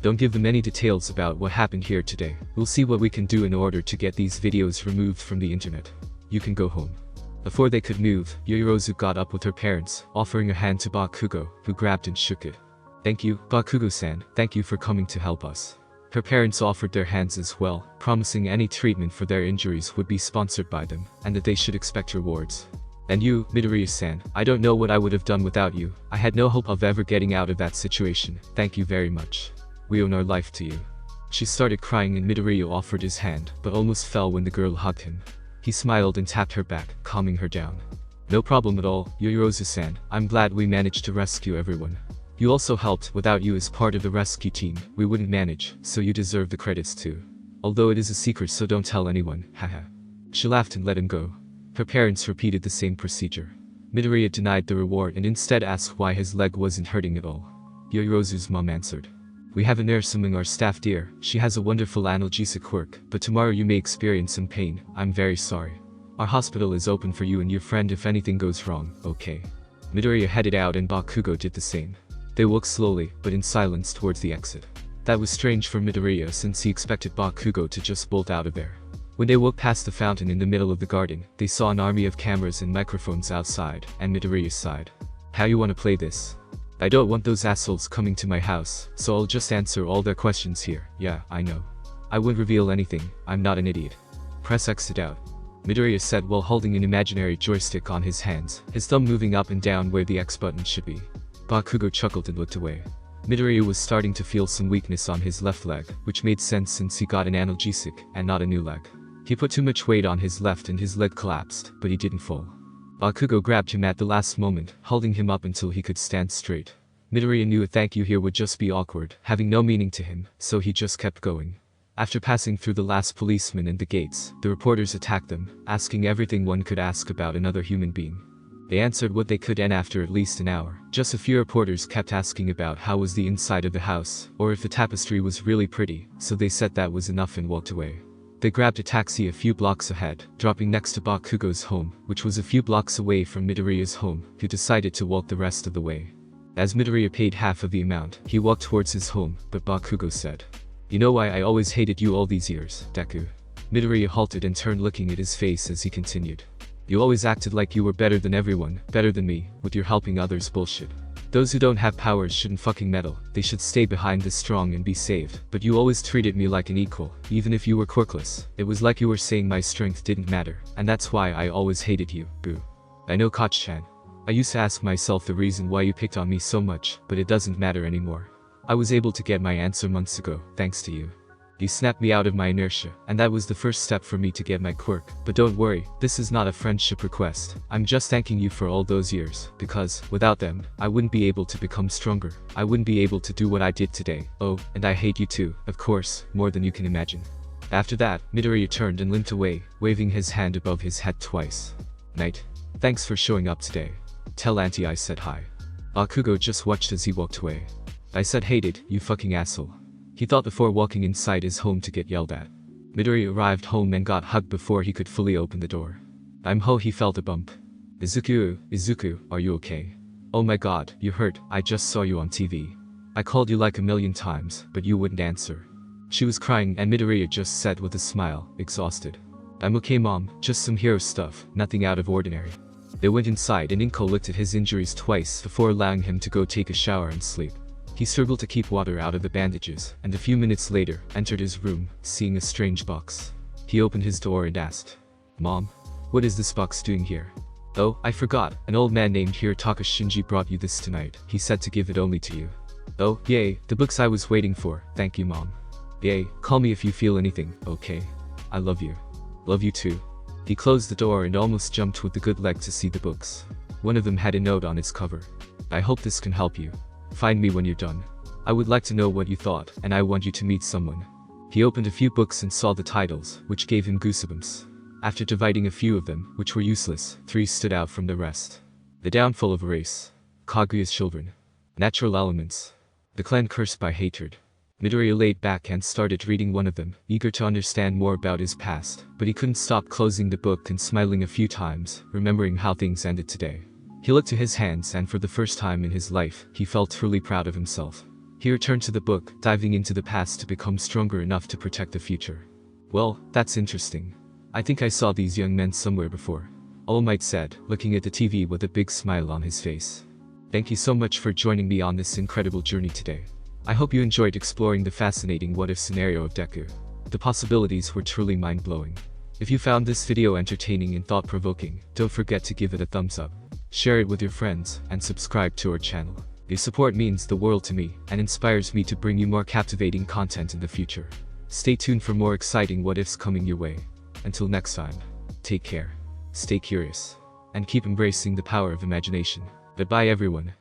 Don't give them any details about what happened here today. We'll see what we can do in order to get these videos removed from the internet. You can go home. Before they could move, Yorozu got up with her parents, offering a hand to Bakugo, who grabbed and shook it. Thank you, Bakugo-san, thank you for coming to help us. Her parents offered their hands as well, promising any treatment for their injuries would be sponsored by them, and that they should expect rewards. And you, Midoriya-san, I don't know what I would have done without you. I had no hope of ever getting out of that situation. Thank you very much. We owe our life to you. She started crying and Midoriya offered his hand, but almost fell when the girl hugged him. He smiled and tapped her back, calming her down. No problem at all, Yorozu-san. I'm glad we managed to rescue everyone. You also helped. Without you as part of the rescue team, we wouldn't manage, so you deserve the credits too. Although it is a secret, so don't tell anyone, haha. She laughed and let him go. Her parents repeated the same procedure. Midoriya denied the reward and instead asked why his leg wasn't hurting at all. Yorozu's mom answered. We have a nurse among our staff, dear. She has a wonderful analgesic quirk, but tomorrow you may experience some pain. I'm very sorry. Our hospital is open for you and your friend if anything goes wrong, okay? Midoriya headed out and Bakugo did the same. They walked slowly, but in silence towards the exit. That was strange for Midoriya since he expected Bakugo to just bolt out of there. When they walked past the fountain in the middle of the garden, they saw an army of cameras and microphones outside, and Midoriya sighed. How you wanna play this? I don't want those assholes coming to my house, so I'll just answer all their questions here. Yeah, I know. I wouldn't reveal anything, I'm not an idiot. Press exit out. Midoriya said while holding an imaginary joystick on his hands, his thumb moving up and down where the X button should be. Bakugo chuckled and looked away. Midoriya was starting to feel some weakness on his left leg, which made sense since he got an analgesic, and not a new leg. He put too much weight on his left and his leg collapsed, but he didn't fall. Bakugo grabbed him at the last moment, holding him up until he could stand straight. Midoriya knew a thank you here would just be awkward, having no meaning to him, so he just kept going. After passing through the last policeman and the gates, the reporters attacked them, asking everything one could ask about another human being. They answered what they could, and after at least an hour, just a few reporters kept asking about how was the inside of the house, or if the tapestry was really pretty, so they said that was enough and walked away. They grabbed a taxi a few blocks ahead, dropping next to Bakugo's home, which was a few blocks away from Midoriya's home, who decided to walk the rest of the way. As Midoriya paid half of the amount, he walked towards his home, but Bakugo said, "You know why I always hated you all these years, Deku?" Midoriya halted and turned, looking at his face as he continued. "You always acted like you were better than everyone, better than me, with your helping others bullshit. Those who don't have powers shouldn't fucking meddle, they should stay behind the strong and be saved, but you always treated me like an equal, even if you were quirkless. It was like you were saying my strength didn't matter, and that's why I always hated you, boo. I know, Koch-chan. I used to ask myself the reason why you picked on me so much, but it doesn't matter anymore. I was able to get my answer months ago, thanks to you. You snapped me out of my inertia, and that was the first step for me to get my quirk. But don't worry, this is not a friendship request. I'm just thanking you for all those years, because, without them, I wouldn't be able to become stronger. I wouldn't be able to do what I did today. Oh, and I hate you too, of course, more than you can imagine." After that, Midoriya turned and limped away, waving his hand above his head twice. "Knight. Thanks for showing up today. Tell Auntie I said hi." Bakugo just watched as he walked away. "I said hated, you fucking asshole." He thought before walking inside his home to get yelled at. Midoriya arrived home and got hugged before he could fully open the door. He felt a bump. Izuku, are you okay? Oh my god, you hurt, I just saw you on TV. I called you like a million times, but you wouldn't answer." She was crying and Midoriya just said with a smile, exhausted. "I'm okay mom, just some hero stuff, nothing out of ordinary." They went inside and Inko looked at his injuries twice before allowing him to go take a shower and sleep. He struggled to keep water out of the bandages, and a few minutes later, entered his room, seeing a strange box. He opened his door and asked, "Mom, what is this box doing here?" "Oh, I forgot, an old man named Hirotaka Shinji brought you this tonight. He said to give it only to you." "Oh, yay, the books I was waiting for, thank you mom." "Yay, call me if you feel anything, okay? I love you." "Love you too." He closed the door and almost jumped with the good leg to see the books. One of them had a note on its cover. "I hope this can help you. Find me when you're done. I would like to know what you thought, and I want you to meet someone." He opened a few books and saw the titles, which gave him goosebumps. After dividing a few of them, which were useless, 3 stood out from the rest. The Downfall of a Race. Kaguya's children. Natural elements. The clan cursed by hatred. Midoriya laid back and started reading one of them, eager to understand more about his past, but he couldn't stop closing the book and smiling a few times, remembering how things ended today. He looked to his hands and for the first time in his life, he felt truly proud of himself. He returned to the book, diving into the past to become stronger enough to protect the future. Well, that's interesting. I think I saw these young men somewhere before. All Might said, looking at the TV with a big smile on his face. Thank you so much for joining me on this incredible journey today. I hope you enjoyed exploring the fascinating what-if scenario of Deku. The possibilities were truly mind-blowing. If you found this video entertaining and thought-provoking, don't forget to give it a thumbs up, share it with your friends, and subscribe to our channel. Your support means the world to me and inspires me to bring you more captivating content in the future. Stay tuned for more exciting what-ifs coming your way. Until next time, take care, stay curious, and keep embracing the power of imagination. Goodbye everyone.